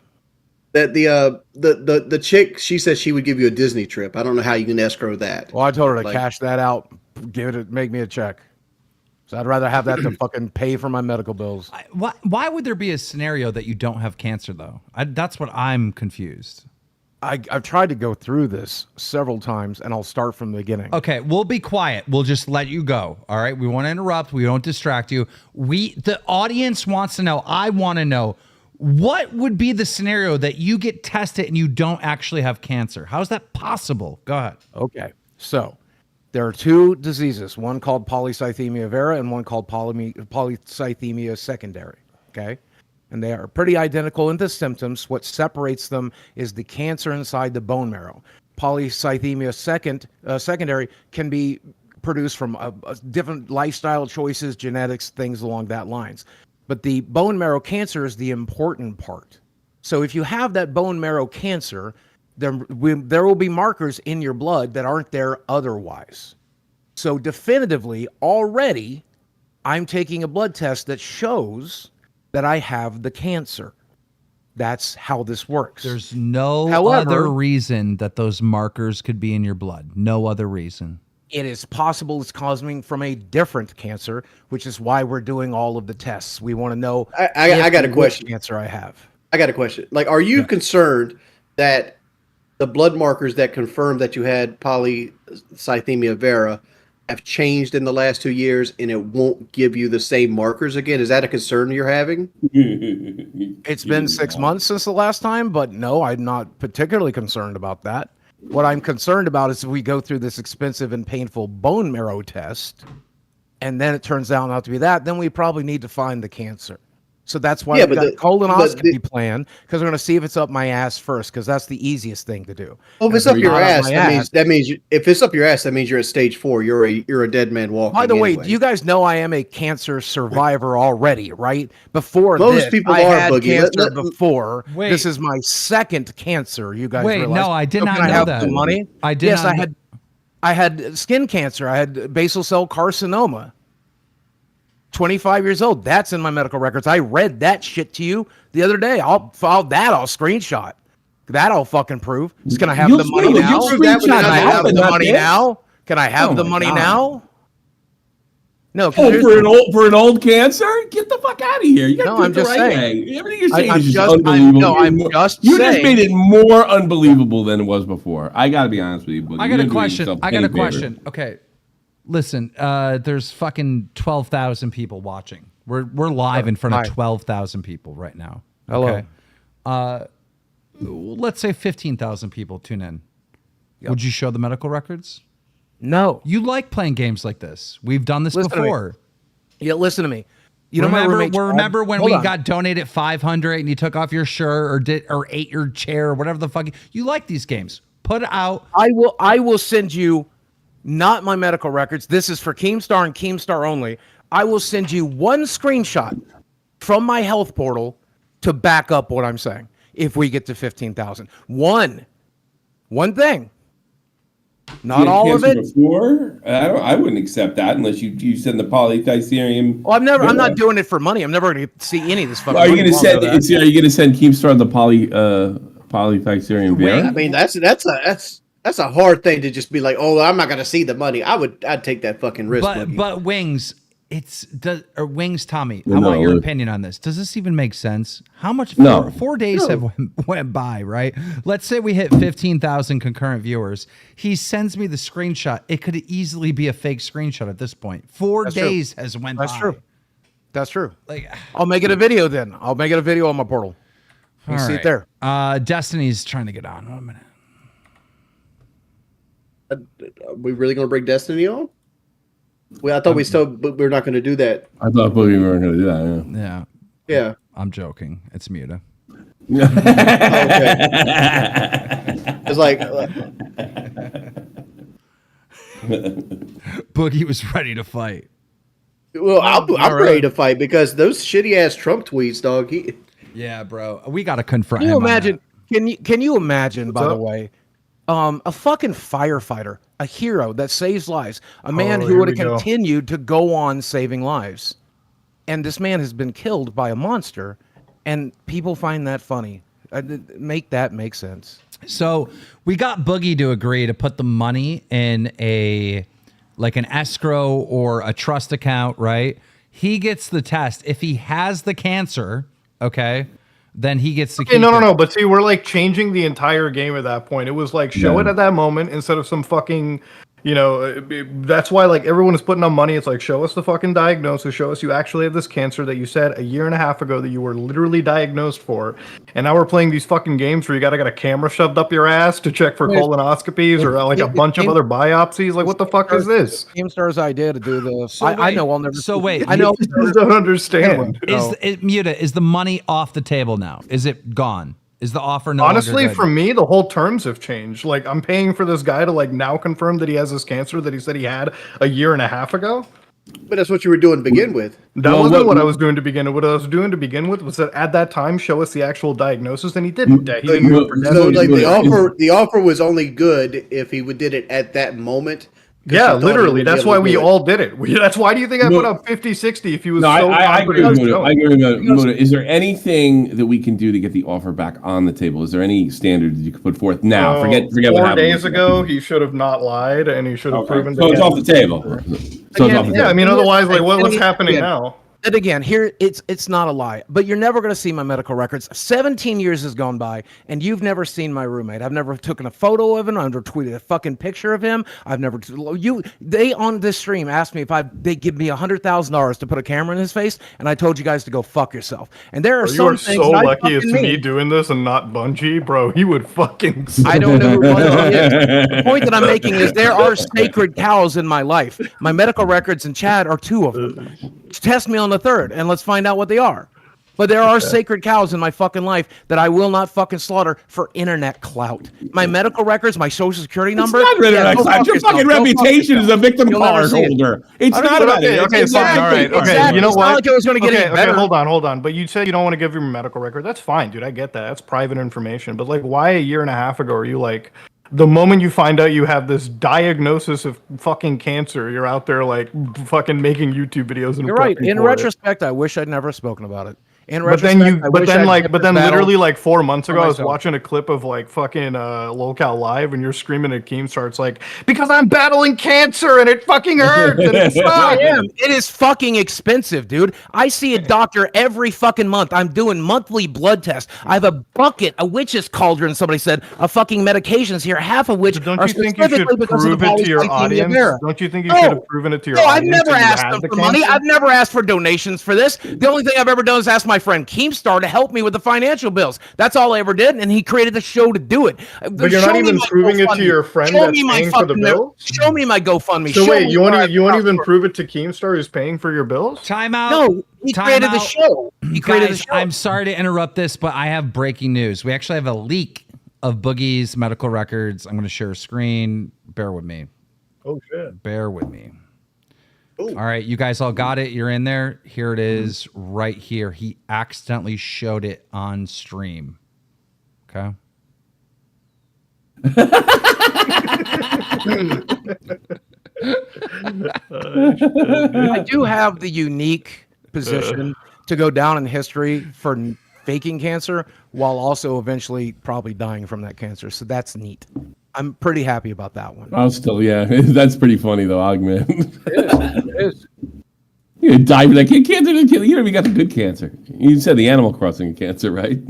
That the chick, she said she would give you a Disney trip. I don't know how you can escrow that. Well, I told her to cash that out. Make me a check. So I'd rather have that to fucking pay for my medical bills. Why would there be a scenario that you don't have cancer, though? That's what I'm confused. I've tried to go through this several times, and I'll start from the beginning. Okay, we'll be quiet. We'll just let you go. All right? We won't interrupt. We don't distract you. The audience wants to know. I want to know. What would be the scenario that you get tested and you don't actually have cancer? How is that possible? Go ahead. Okay, so there are two diseases, one called polycythemia vera and one called polycythemia secondary, okay? And they are pretty identical in the symptoms. What separates them is the cancer inside the bone marrow. Polycythemia secondary can be produced from different lifestyle choices, genetics, things along that lines. But the bone marrow cancer is the important part. So if you have that bone marrow cancer, there will be markers in your blood that aren't there otherwise. So definitively, already, I'm taking a blood test that shows that I have the cancer. That's how this works. There's no other reason that those markers could be in your blood. No other reason. It is possible it's causing from a different cancer, which is why we're doing all of the tests. We want to know. I got a question. Which cancer I have. I got a question. Like, are you concerned that the blood markers that confirm that you had polycythemia vera have changed in the last 2 years and it won't give you the same markers again? Is that a concern you're having? It's been 6 months since the last time, but no, I'm not particularly concerned about that. What I'm concerned about is if we go through this expensive and painful bone marrow test, and then it turns out not to be that, then we probably need to find the cancer. So that's why we got a colonoscopy plan, because we're going to see if it's up my ass first, because that's the easiest thing to do. Well, if it's up your ass, that means if it's up your ass, that means you're at stage 4. You're a dead man walking. By the way, do you guys know I am a cancer survivor already, right? Before most this, people I had Boogie. cancer before. Wait. This is my second cancer. You guys Wait, realize? no, I did not I know have that. the money? I did. Yes, not I had skin cancer. I had basal cell carcinoma. 25 years old. That's in my medical records. I read that shit to you the other day. I'll screenshot. That I'll fucking prove. Can I have the money now? Can I have the money now? Can I have the money now? No, for an old cancer? Get the fuck fuck out of here. You got to do it I'm the just right saying. way. Everything you're saying I'm is just just- unbelievable. I'm just You just saying. made it more unbelievable than it was before. I got to be honest with you. Boogie. I You got a didn't do question. yourself I got any a favor. question. Okay, listen. There's fucking 12,000 people watching. We're live in front of 12,000 people right now. Okay. Let's say 15,000 people tune in. Yep. Would you show the medical records? No. You like playing games like this. We've done this Listen to me. before. Yeah, listen to me. You know, remember when Hold we on. got donated 500 and you took off your shirt or ate your chair or whatever the fuck. You like these games. Put out. I will send you not my medical records. This is for Keemstar and Keemstar only. I will send you one screenshot from my health portal to back up what I'm saying. If we get to 15,000, one thing. Not all of it. Before? I wouldn't accept that unless you send the polythyserium. Well, I'm not doing it for money. I'm never going to see any of this fucking. Are you going to send? Are you going to send Keemstar the polythyserium? I mean, that's a hard thing to just be like, oh, I'm not going to see the money. I'd take that fucking risk. But Wings, Wings, Tommy. I want your opinion on this. Does this even make sense? How much? Four days have went by, right? Let's say we hit 15,000 concurrent viewers. He sends me the screenshot. It could easily be a fake screenshot at this point. 4 days has went by. That's true. Like, I'll make it a video then. I'll make it a video on my portal. You see it there. Destiny's trying to get on. 1 minute. Are we really going to bring Destiny on? Well, I thought but we're not going to do that. I thought we weren't going to do that. Yeah. Yeah. I'm joking. It's Muta. It's like Boogie was ready to fight. Well, I'm ready to fight because those shitty ass Trump tweets, dog. Yeah, bro. We got to confront Can you him on imagine? that. Can you imagine? By the way, a fucking firefighter, a hero that saves lives, a man who would have continued to go on saving lives, and this man has been killed by a monster, and people find that funny. Make that make sense. So we got Boogie to agree to put the money in an escrow or a trust account, right? He gets the test. If he has the cancer, okay, then he gets to keep No. But see, we're like changing the entire game at that point. It was like show it at that moment instead of some fucking, that's why like everyone is putting on money. It's like show us the fucking diagnosis, show us you actually have this cancer that you said a year and a half ago that you were literally diagnosed for. And now we're playing these fucking games where you got a camera shoved up your ass to check for colonoscopies or like a bunch of other biopsies. Like what the fuck is this? Keemstar's idea to do this. I know I'll never. So wait, I know. I don't understand. Is the money off the table now? Is it gone? Is the offer no Honestly, longer good? for me, the whole terms have changed. Like, I'm paying for this guy to like now confirm that he has this cancer that he said he had a year and a half ago. But that's what you were doing to begin with. That wasn't what I was doing to begin with. What I was doing to begin with was that at that time show us the actual diagnosis, and he didn't. He didn't do it for So like the offer was only good if he did it at that moment. Yeah, literally. That's why we all did it. That's why do you think I put up 50-60 if he was so I agree with confident? Muta. I agree with Muta. Is there anything that we can do to get the offer back on the table? Is there any standard that you could put forth now? Forget what 4 happened. days ago, he should have not lied, and he should have proven. So it's off the table. I mean, otherwise, like, what's happening now? And again, here it's not a lie, but you're never going to see my medical records. 17 years has gone by, and you've never seen my roommate. I've never taken a photo of him. I've never tweeted a fucking picture of him. I've never. They on this stream asked me if they give me $100,000 to put a camera in his face, and I told you guys to go fuck yourself. And there are some things. You are so lucky it's me doing this and not Bungie, bro. He would fucking. I don't know who Bungie is. The point that I'm making is there are sacred cows in my life. My medical records in Chad are 2 of them. Test me on the 3rd, and let's find out what they are. But there are sacred cows in my fucking life that I will not fucking slaughter for internet clout. My medical records, my social security number. It's not internet clout. Your fucking reputation as a victim card holder. It's not about it. Okay, fine. All right. Okay, you know what? Like it was going to get any better. Okay, hold on. But you said you don't want to give your medical record. That's fine, dude. I get that. That's private information. But like, why a year and a half ago are you like? The moment you find out you have this diagnosis of fucking cancer, you're out there like fucking making YouTube videos. And you're right. In retrospect, I wish I'd never spoken about it. In But then retrospect, I wish I'd never battled literally like 4 months ago, I was myself. watching a clip of like fucking Lolcow live, and you're screaming at KEEMSTAR. It's like, because I'm battling cancer and it fucking hurts and it I sucks. am. It is fucking expensive, dude. I see a doctor every fucking month. I'm doing monthly blood tests. I have a bucket, a witch's cauldron, somebody said, of fucking medications here, half of which Don't are you think you should specifically because of prove the it to your polycythemia audience? vera. Don't you think you should have proven it to your No, I've audience? never that you asked had them the for money. cancer? I've never asked for donations for this. The only thing I've ever done is ask my friend KEEMSTAR to help me with the financial bills. That's all I ever did, and he created the show to do it. But you're not even proving it to your friend that's paying for the bill? Show me my GoFundMe. So Show wait, me you where I won't found even for it. prove it to KEEMSTAR who's paying for your bills? Time out. No, he Time created the out. show. He created Guys, the show. I'm sorry to interrupt this, but I have breaking news. We actually have a leak of Boogie's medical records. I'm going to share a screen. Bear with me. Oh shit. Bear with me. All right, you guys all got it. You're in there. Here it is right here. He accidentally showed it on stream. Okay. I do have the unique position to go down in history for faking cancer while also eventually probably dying from that cancer. So that's neat. I'm pretty happy about that one. I'll still, yeah, that's pretty funny though, Augment. It is. You die from that cancer. You don't even got the good cancer. You said the Animal Crossing cancer, right?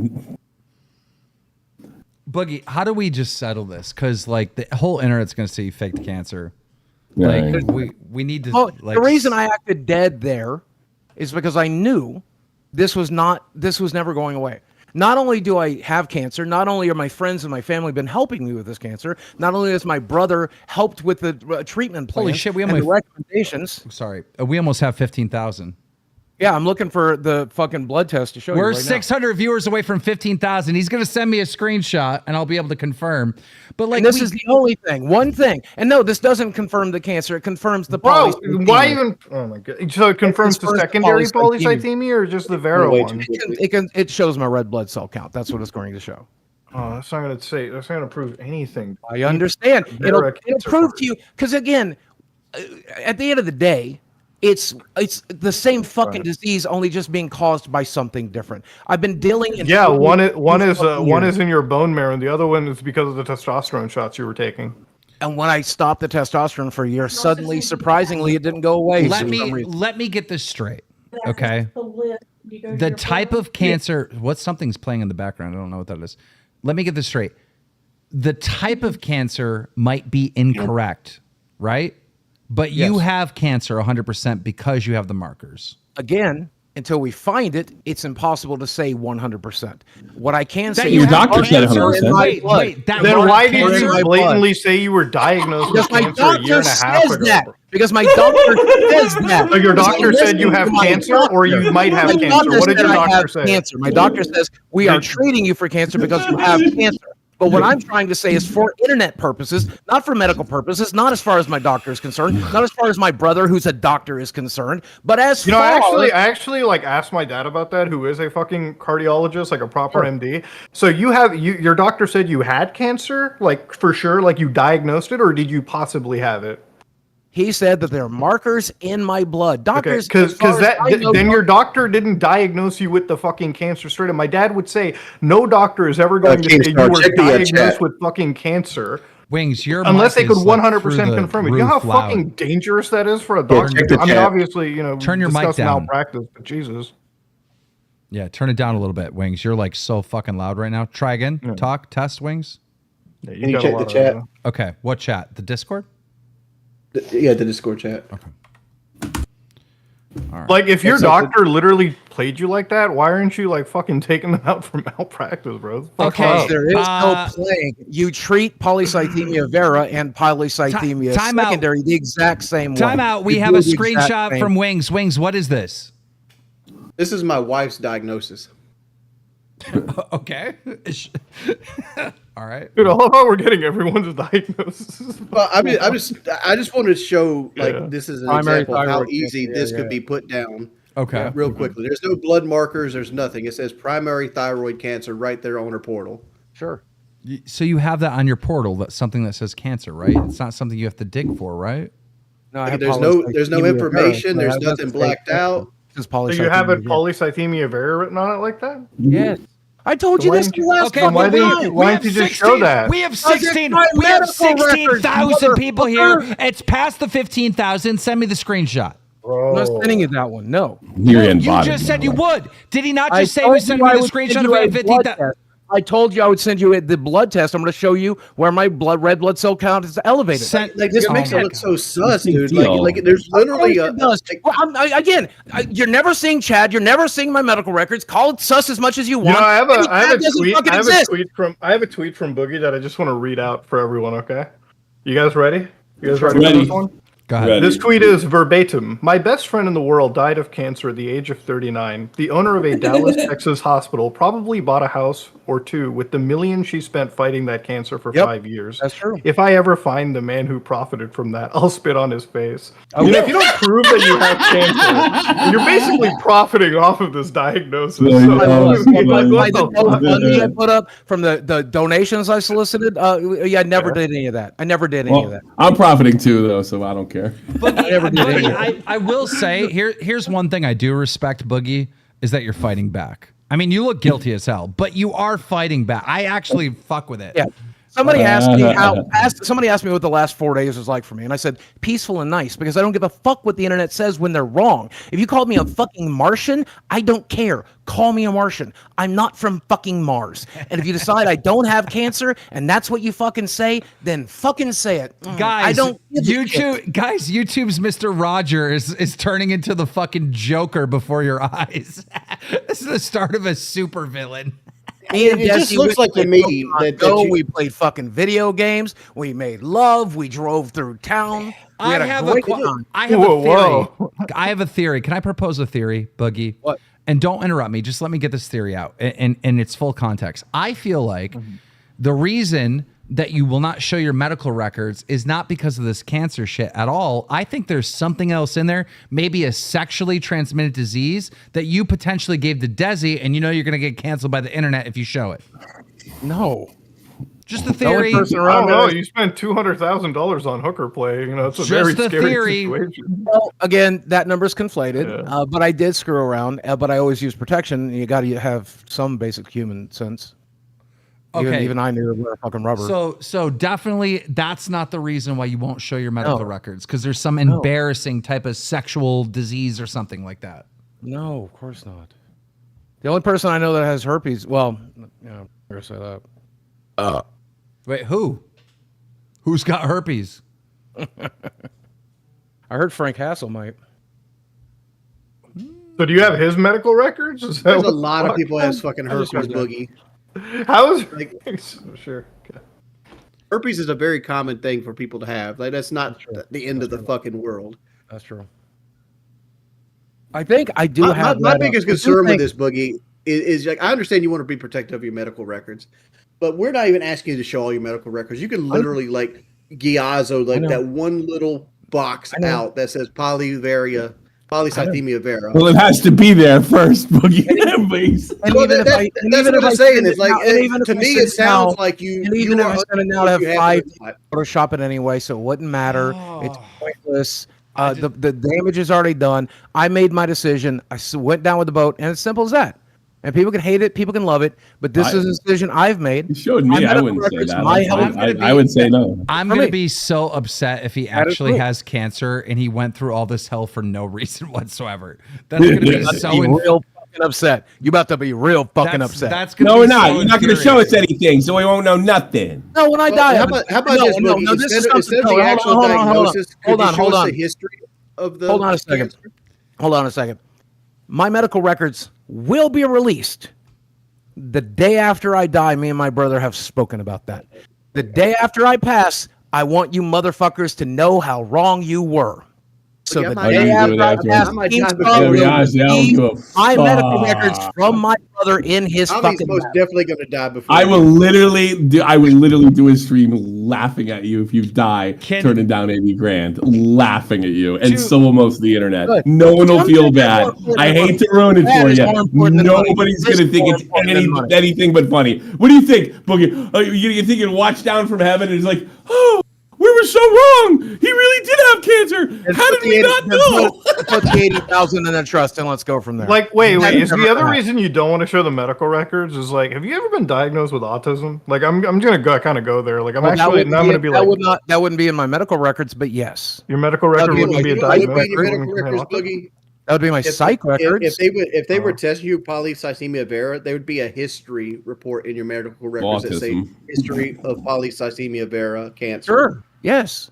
Boogie, how do we just settle this? Because like the whole internet's going to see faked cancer. Like we need to. Well, like, the reason I acted dead there is because I knew this was never going away. Not only do I have cancer, not only are my friends and my family been helping me with this cancer, not only has my brother helped with the treatment plan. Holy shit, we and the almost recommendations. Sorry, we almost have 15,000. Yeah, I'm looking for the fucking blood test to show you. We're right 600 viewers away from 15,000. He's going to send me a screenshot, and I'll be able to confirm. But like, and this is the only thing, one thing. And no, this doesn't confirm the cancer. It confirms the Bro, polycythemia. why even? Oh my god! So it confirms the secondary polycythemia or just the Vera one? It shows my red blood cell count. That's what it's going to show. Oh, that's not gonna say. That's not gonna prove anything. I understand. It'll Vera cancer prove to you because again, at the end of the day, it's the same fucking disease, only just being caused by something different. I've been dealing. Yeah, one is in your bone marrow, and the other one is because of the testosterone shots you were taking. And when I stopped the testosterone for a year, suddenly, surprisingly, it didn't go away. Let me get this straight, okay? The type of cancer. What something's playing in the background? I don't know what that is. Let me get this straight. The type of cancer might be incorrect, right? But you have cancer 100% because you have the markers. Again, until we find it, it's impossible to say 100%. What I can say your is doctor said 100%. Wait, then why did you blatantly say you were diagnosed with cancer a year and a half ago? Because my doctor says that. So your doctor said you have cancer, or you might have cancer. What did your doctor say? Cancer. My doctor says we are treating you for cancer because you have cancer. But what I'm trying to say is for internet purposes, not for medical purposes, not as far as my doctor is concerned, not as far as my brother, who's a doctor, is concerned, but as you know, far I actually like asked my dad about that, who is a fucking cardiologist, like a proper MD. So your doctor said you had cancer, like for sure, like you diagnosed it, or did you possibly have it? He said that there are markers in my blood. Doctors, because then your doctor didn't diagnose you with the fucking cancer straight up. My dad would say no doctor is ever going to say you were diagnosed with fucking cancer. Wings, unless they could 100% confirm it. You know how fucking dangerous that is for a doctor. I mean, obviously, you know, turn your mic down. Malpractice, but Jesus. Yeah, turn it down a little bit, Wings. You're like so fucking loud right now. Try again. Talk. Test, Wings. Yeah, Can you check the chat? Okay, what chat? The Discord? Yeah, the Discord chat. Okay. All right. Like, if your doctor literally played you like that, why aren't you like fucking taking them out for malpractice, bro? Okay, there is no playing. You treat polycythemia vera and polycythemia secondary the exact same way. Time out. We have a screenshot from Wings. Wings, what is this? This is my wife's diagnosis. Okay. All right. Dude, I love how we're getting everyone's diagnosis. Well, I just wanted to show this is an example of how easy this could be put down. Okay. Real quickly. There's no blood markers. There's nothing. It says primary thyroid cancer right there on her portal. Sure. So you have that on your portal. That's something that says cancer, right? It's not something you have to dig for, right? No, there's no information. There's nothing blacked out. So you have it polycythemia vera written on it like that? Yes. I told you this last Okay, time. why didn't you just show that? We have 16,000 people here. It's past the 15,000. Send me the screenshot. I'm not sending you that one. No. You just said you would. Did he not just say we send me the screenshot of 15,000? I told you I would send you the blood test. I'm going to show you where my red blood cell count is elevated. Like this makes it look so sus, dude. Like there's literally a. You're never seeing Chad. You're never seeing my medical records. Call it sus as much as you want. I have a tweet from Boogie that I just want to read out for everyone. Okay, you guys ready? You guys ready for this one? Go ahead. This tweet is verbatim. My best friend in the world died of cancer at the age of 39. The owner of a Dallas, Texas hospital probably bought a house or two with the millions she spent fighting that cancer for 5 years. That's true. If I ever find the man who profited from that, I'll spit on his face. If you don't prove that you have cancer, you're basically profiting off of this diagnosis. I put up from the donations I solicited. I never did any of that. I never did any of that. I'm profiting too, though, so I don't care. Boogie, I will say here's one thing I do respect, Boogie, is that you're fighting back. I mean, you look guilty as hell, but you are fighting back. I actually fuck with it. Yeah. Somebody asked me what the last 4 days was like for me, and I said peaceful and nice because I don't give a fuck what the internet says when they're wrong. If you called me a fucking Martian, I don't care. Call me a Martian. I'm not from fucking Mars. And if you decide I don't have cancer and that's what you fucking say, then fucking say it. Guys, I don't YouTube's Mr. Roger is turning into the fucking Joker before your eyes. This is the start of a super villain. It just looks like to me that we played fucking video games. We made love. We drove through town. I have a theory. Can I propose a theory, Boogie? What? And don't interrupt me. Just let me get this theory out in its full context. I feel like the reason that you will not show your medical records is not because of this cancer shit at all. I think there's something else in there, maybe a sexually transmitted disease that you potentially gave to Desi, and you know you're going to get canceled by the internet if you show it. No. Just the theory. No, you spent $200,000 on hooker play. You know, it's a very scary situation. Well, again, that number's conflated, but I did screw around, but I always use protection. You got to have some basic human sense. Okay. Even I knew to wear fucking rubber. So definitely that's not the reason why you won't show your medical records, because there's some embarrassing type of sexual disease or something like that. No, of course not. The only person I know that has herpes, well, I'm gonna say that. Wait, who? Who's got herpes? I heard Frank Hassel might. So do you have his medical records? There's a lot of people has fucking herpes, Boogie. How is sure? Okay. Herpes is a very common thing for people to have. Like that's not the end of the fucking world. That's true. I think I do have my biggest concern with this, Boogie, is like I understand you want to be protective of your medical records, but we're not even asking you to show all your medical records. You can literally like Giazzo, like that one little box out that says polycythemia vera. Well, it has to be there first, Boogie. That's what I'm saying. It's like to me, it sounds like you. Even if I send it now to have 5 Photoshop it anyway, so it wouldn't matter. It's pointless. The damage is already done. I made my decision. I went down with the boat, and it's simple as that. And people can hate it, people can love it, but this is a decision I've made. You showed me. I wouldn't say that. I would say no. I'm going to be so upset if he actually has cancer and he went through all this hell for no reason whatsoever. That's going to be so real fucking upset. You about to be real fucking upset. That's no, we're not. You're not going to show us anything, so we won't know nothing. No, when I die. How about this? Instead of the actual diagnosis, could you show us the history of the? Hold on a second. Hold on a second. My medical records will be released the day after I die. Me and my brother have spoken about that. The day after I pass, I want you motherfuckers to know how wrong you were. So the day after I pass, my medical records from my brother in his fucking most definitely going to die before. I will literally do a stream laughing at you if you die, turning down $80,000, laughing at you, and so will most of the internet. Good. No one will feel bad. I hate to ruin it for you. Nobody's going to think it's anything but funny. What do you think, Boogie? You think you watch down from heaven and it's like, oh, We were so wrong. He really did have cancer. How did we not know? Put the 80,000 in the trust and let's go from there. Like, wait, is the other Never- reason you don't want to show the medical records is like, have you ever been diagnosed with autism? Like, I'm gonna go kind of go there. Like, I'm Well, actually now I'm gonna be like, that wouldn't be in my medical records, but yes, your medical record That'd be wouldn't be a You know what would diagnosis. be in your medical records, Boogie? that would be my psych records. If they were testing you polycythemia vera, there would be a history report in your medical records that say Autism. history of polycythemia vera cancer. Sure. Yes.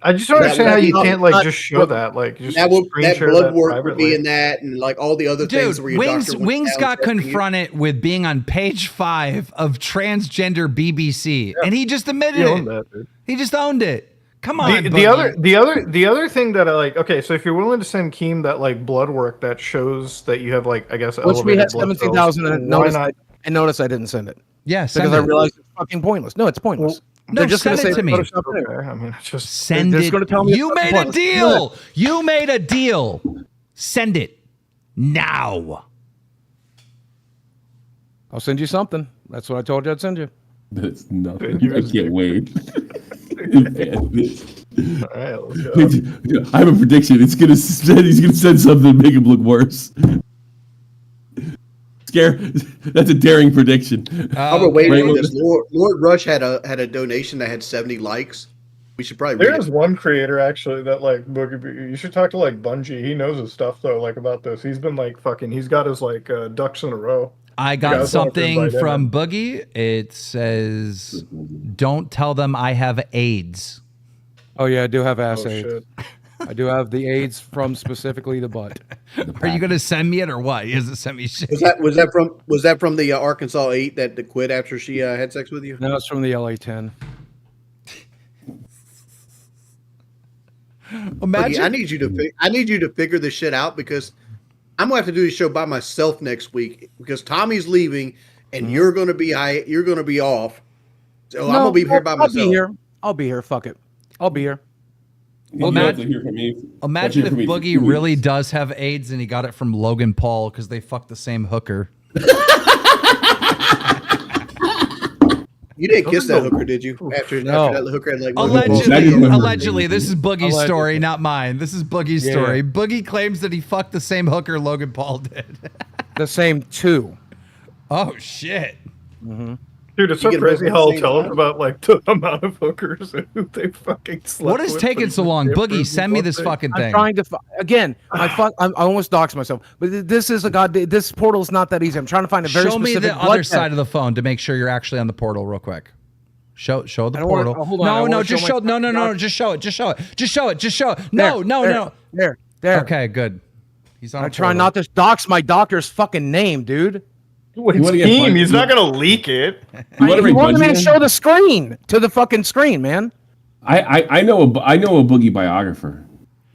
I just don't That understand how would you be- can't like just show that, like just That screen share blood that work would privately. be in that, and like all the other things Dude, where your Wings doctor went Wings down got testing you. confronted with being on page 5 of transgender BBC, and he just admitted He owned it. that, dude. He just owned it. Come on, The Boogie. other thing that I like, okay, so if you're willing to send Keem that like blood work that shows that you have like, I guess, Which we elevated had blood 17,000 cells, and why notice, not? and notice I didn't send it. Yeah, send Because I it. realized it's fucking pointless. No, it's pointless. No, They're just send gonna it say to me. Photoshop it. Okay, I mean, it's just Send They're it. just gonna tell me You it's made a pointless. deal. You made a deal. Send it now. I'll send you something. That's what I told you I'd send you. That's nothing. I can't wait. all right, let's go. I have a prediction. He's gonna send something to make him look worse. That's a daring prediction. While we're waiting on this, Lord Rush had a donation that had 70 likes. We should probably read There's it. one creator actually that like Boogie. You should talk to like Bungie. He knows his stuff though, like about this. He's been like fucking. He's got his like ducks in a row. I You got guys want to something invite him from in. Boogie. It says, "Don't tell them I have AIDS." Oh yeah, I do have ass Oh, AIDS. shit. I do have the AIDS from specifically the butt. Are you gonna send me it or what? He hasn't sent me shit. Was that from the Arkansas 8 that quit after she had sex with you? No, it's from the LA 10. Imagine. Boogie, I need you to figure this shit out because I'm gonna have to do this show by myself next week because Tommy's leaving and you're gonna be off. So I'm gonna be here by myself. I'll be here. I'll be here. Fuck it. I'll be here. Well, imagine hear from me. Imagine if Hear from me for Boogie 2 weeks. really does have AIDS and he got it from Logan Paul because they fucked the same hooker. You didn't kiss that hooker, did you? After No. that hooker had like Allegedly, this is Boogie's story, not mine. This is Boogie's Yeah. story. Boogie claims that he fucked the same hooker Logan Paul did. The same two. Oh shit. Dude, it's You so get crazy both how at I'll the tell same him about like the amount of hookers and who they fucking slept What is with, taking but so he long? just Boogie, proves send me one this thing. fucking I'm thing. trying to again. I almost doxed myself, but this is a this portal is not that easy. I'm trying to find a very Show me specific the blood other test. side of the phone to make sure you're actually on the portal real quick. Show the I don't wanna- portal. hold on, I no, wanna no, show just my show. No, no, no, doc- just show it. Just show it. Just show it. Just show it. No, There, no, there, no. There. Okay, good. He's on. I'm trying not to dox my doctor's fucking name, dude. Wait, You wanna get Keem, Bungie? he's not gonna leak it. You want to You bring want me Bungie to in? show the screen to the fucking screen, man. I know a Boogie biographer.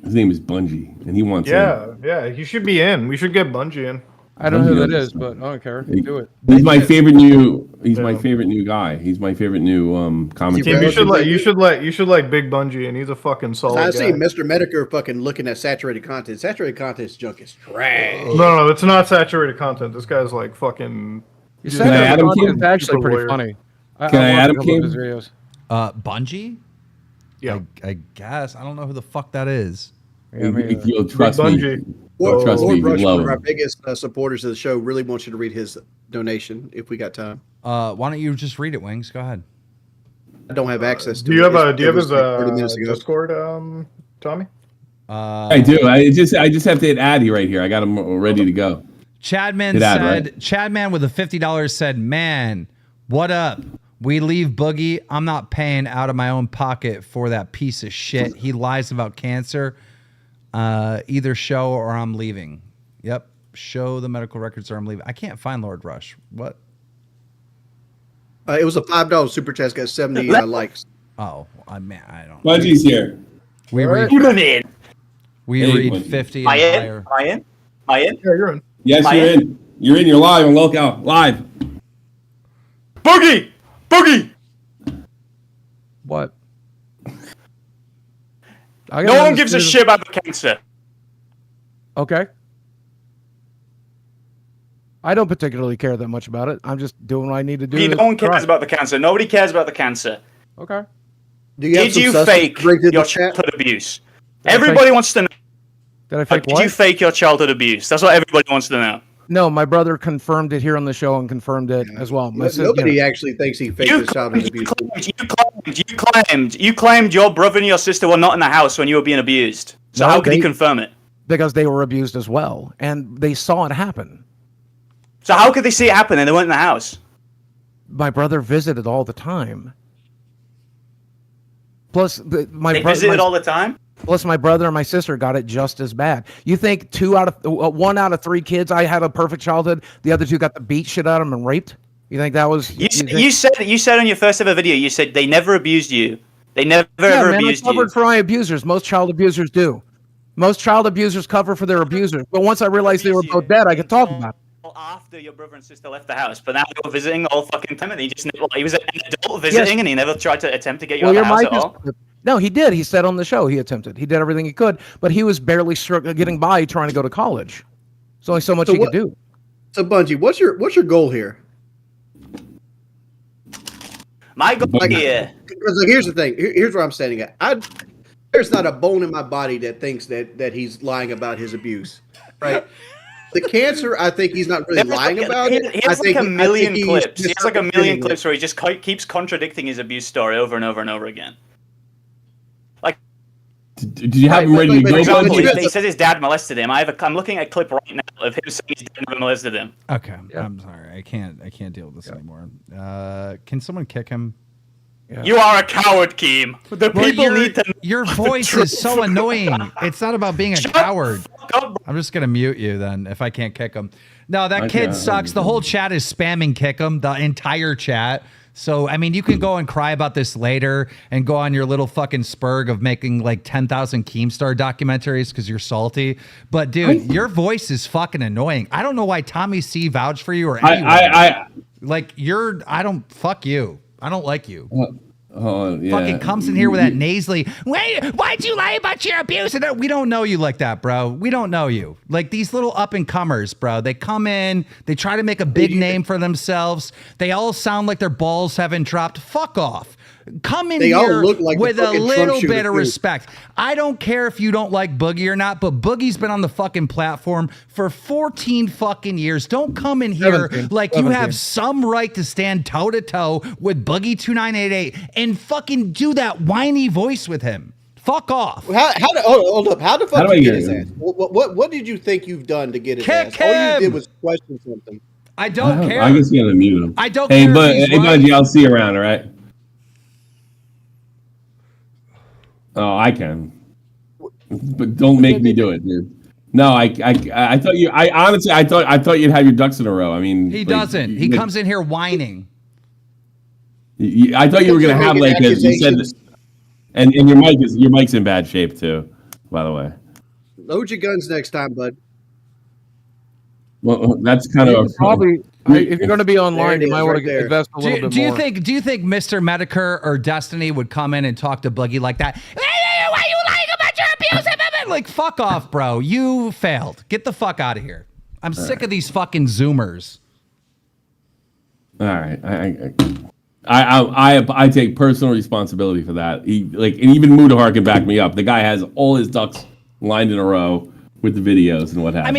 His name is Bungie, and he wants Yeah, he should be in. We should get Bungie in. I don't know who that Bungie is, but I don't care. Do it. He's my favorite new. He's my favorite new guy. He's my favorite new Keem, commentator. you should like Big Bungie, and he's a fucking solid I see guy. Mr. Medicare fucking looking at saturated content. Saturated content junk is trash. No, it's not saturated content. This guy's like fucking. You Can said I that add him, content Kim? is actually Super pretty weird. funny. Can I add him, watched a couple of Kim? his videos. Bungie? Yeah. I guess. I don't know who the fuck that is. Yeah, me If you'll Big trust me, Bungie. you'll trust me, Lord you Rush, love one of our him. biggest supporters of the show, really wants you to read his donation if we got time. Why don't you just read it, Wings? Go ahead. I don't have access to Do you it. have It was his like 30 minutes ago. Discord, Tommy? I do. I just have to hit Addy right here. I got him ready to go. Chadman Good ad, said, right? Chadman with the $50 said, man, what up? We leave Boogie. I'm not paying out of my own pocket for that piece of shit. He lies about cancer. Either show or I'm leaving. Yep. Show the medical records or I'm leaving. I can't find Lord Rush. What? It was a $5 super chat. Got 70 likes. Oh, I don't. Bungie's here. We read, we Hey, read Bungie. 50 Am I and in? higher. Am I in? Am I in? Yeah, you're in. Yes, Am I you're in? in. You're in. You're live on Lolcow. Live. Boogie! Boogie! What? No one gives a shit about the cancer. Okay. I don't particularly care that much about it. I'm just doing what I need to do. No one cares about the cancer. Nobody cares about the cancer. Okay. Did you fake your childhood abuse? Everybody wants to know. Did I fake Did what? you fake your childhood abuse? That's what everybody wants to know. No, my brother confirmed it here on the show and confirmed it as well. Nobody actually thinks he faked his childhood abuse. You claimed your brother and your sister were not in the house when you were being abused. So No, how can you confirm it? Because they were abused as well, and they saw it happen. So how could they see it happen and they weren't in the house? My brother visited all the time. Plus, They visited all the time? Plus, my brother and my sister got it just as bad. You think 1 out of 3 kids I had a perfect childhood, the other 2 got the beat shit out of them and raped? You think that was? You said on your first ever video, you said they never abused you. They never ever abused I covered for my abusers. Most child abusers do. Most child abusers cover for their abusers. But once I realized they were both dead, I could talk about it. After your brother and sister left the house, but now they were visiting all fucking time, and he was an adult visiting, and he never tried to attempt to get you out of the house at all. No, he did. He said on the show he attempted. He did everything he could, but he was barely getting by trying to go to college. There's only so much he could do. So, Bungie, what's your goal here? My goal here. Because here's the thing. Here's where I'm standing at. There's not a bone in my body that thinks that he's lying about his abuse, right? The cancer, I think he's not really lying about it. He has like a million clips. He has like a million clips where he just keeps contradicting his abuse story over and over and over again. Like, did you have him ready to go? For example, he says his dad molested him. I'm looking at a clip right now of him saying his dad never molested him. Okay, I'm sorry. I can't deal with this anymore. Can someone kick him? Yeah. You are a coward, Keem. The people need to know your voice is so annoying. It's not about being a coward. I'm just gonna mute you then if I can't kick him. No, that kid sucks. The whole chat is spamming kick him. The entire chat. So I mean, you can go and cry about this later and go on your little fucking spurg of making like 10,000 Keemstar documentaries because you're salty. But dude, your voice is fucking annoying. I don't know why Tommy C vouched for you or anyone. I don't fuck you. I don't like you. Yeah. Fucking comes in here with that nasally. Wait, why'd you lie about your abuse? And we don't know you like that, bro. We don't know you. Like these little up and comers, bro. They come in, they try to make a big name for themselves. They all sound like their balls haven't dropped. Fuck off. Come in here with a little bit of respect. I don't care if you don't like Boogie or not, but Boogie's been on the fucking platform for 14 fucking years. Don't come in here like you have some right to stand toe to toe with Boogie 2988 and fucking do that whiny voice with him. Fuck off. Hold up. How the fuck did you get his ass? What did you think you've done to get his ass? All you did was question something. I don't care. I guess you gotta mute him. I don't care. Hey, Bungie, I'll see you around, all right? Oh, I can, but don't make me do it, dude. No, I thought you. I honestly, I thought you'd have your ducks in a row. I mean, he doesn't. He comes in here whining. I thought you were gonna have like you said, and your mic's in bad shape too. By the way, load your guns next time, bud. Well, that's kind of probably. If you're going to be online, you might want to invest a little bit more. Do you think Mr. Medicare or Destiny would come in and talk to Boogie like that? Why are you lying about your abuse? Like, fuck off, bro. You failed. Get the fuck out of here. I'm sick of these fucking Zoomers. All right, I take personal responsibility for that. And even Mudahar can back me up. The guy has all his ducks lined in a row with the videos and what have you. I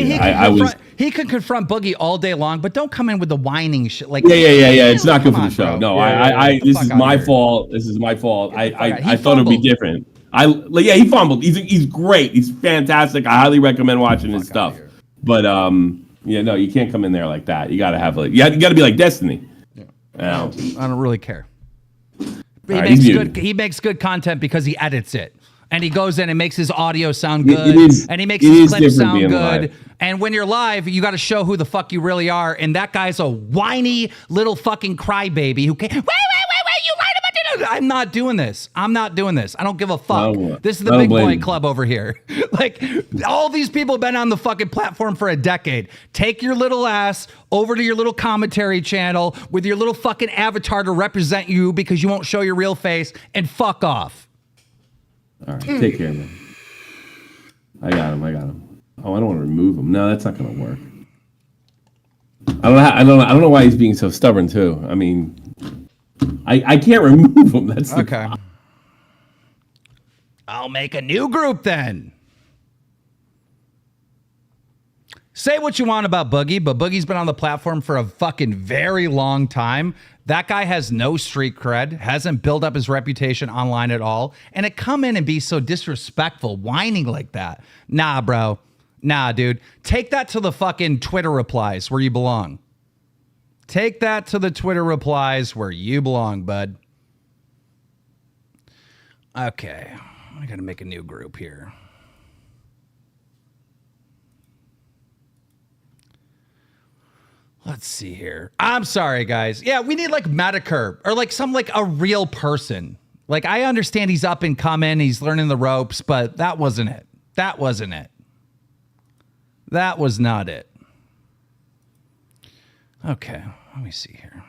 mean, he could confront Boogie all day long, but don't come in with the whining shit. Like, yeah. It's not good for the show. No, this is my fault. This is my fault. I thought it would be different. He fumbled. He's great. He's fantastic. I highly recommend watching his stuff. But no, you can't come in there like that. You got to have you got to be like Destiny. I don't really care. He makes good content because he edits it. And he goes in and makes his audio sound good. And he makes his clips sound good. Live. And when you're live, you got to show who the fuck you really are. And that guy's a whiny little fucking crybaby who can't. Wait, you lied about it. I'm not doing this. I don't give a fuck. This is the big boy club over here. Like, all these people have been on the fucking platform for a decade. Take your little ass over to your little commentary channel with your little fucking avatar to represent you because you won't show your real face and fuck off. All right, take care, man. I got him. Oh, I don't want to remove him. No, that's not going to work. I don't know why he's being so stubborn too. I mean, I can't remove him. That's okay. I'll make a new group then. Say what you want about Boogie, but Boogie's been on the platform for a fucking very long time. That guy has no street cred, hasn't built up his reputation online at all. And to come in and be so disrespectful, whining like that. Nah, bro. Nah, dude. Take that to the fucking Twitter replies where you belong. Take that to the Twitter replies where you belong, bud. Okay. I gotta make a new group here. Let's see here. I'm sorry, guys. Yeah, we need like Medicurb or like some like a real person. Like I understand he's up and coming, he's learning the ropes, but that wasn't it. That wasn't it. That was not it. Okay, let me see here.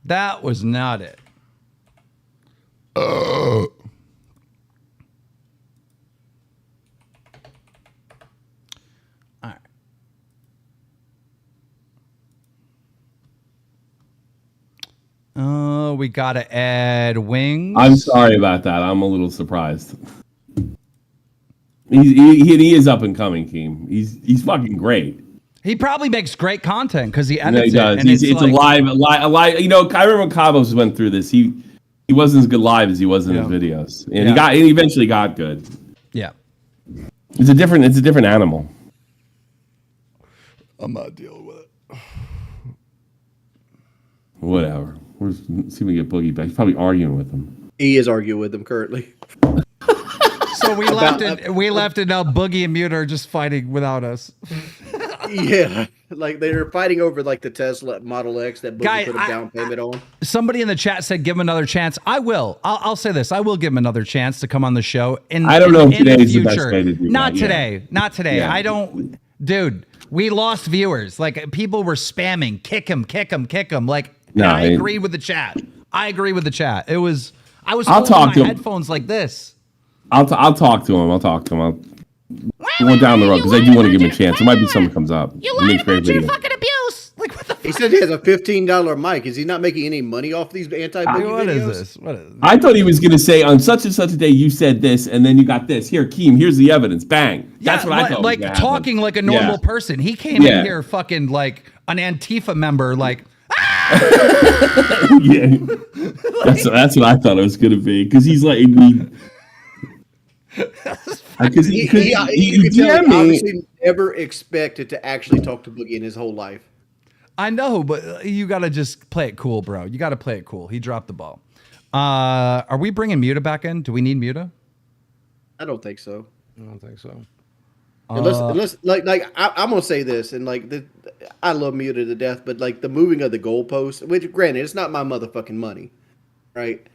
That was not it. Oh, we gotta add wings. I'm sorry about that. I'm a little surprised. He is up and coming, Keem. He's fucking great. He probably makes great content because he Yeah, edits he does. it. And It's like, a live. You know, I remember when Cabos went through this. He wasn't as good live as he was in his videos, and he eventually got good. Yeah, it's a different animal. I'm not dealing with it. Whatever. We'll see if we get Boogie back. He's probably arguing with him. He is arguing with them currently. So we left it. Now Boogie and Mute are just fighting without us. Yeah, like they're fighting over like the Tesla Model X that Boogie put a down payment on. Somebody in the chat said give him another chance. I will. I'll say this. I will give him another chance to come on the show. I don't know if today is the best day to do Not that. today. Not today. Yeah. I don't. Dude, we lost viewers. Like people were spamming. Kick him. Kick him. Kick him. Like I agreed with the chat. I agree with the chat. It was. I was holding my headphones like this. I'll talk to him. I'll go down the road because I do want to give him a chance. It might be something comes up. You lied about your fucking abuse. Like what the fuck? He said he has a $15 mic. Is he not making any money off these anti-Boogie videos? What is this? What is this? I thought he was going to say on such and such a day you said this, and then you got this. Here, Keem, here's the evidence. Bang. That's what I thought. Like talking like a normal person. He came in here fucking like an Antifa member. Like. Yeah, that's what I thought it was going to be because he's like. Because he obviously never expected to actually talk to Boogie in his whole life. I know, but you got to just play it cool, bro. You got to play it cool. He dropped the ball. Are we bringing Muta back in? Do we need Muta? I don't think so. I don't think so. Unless I'm gonna say this, and I love Muta to death, but like the moving of the goalpost, which granted it's not my motherfucking money, right?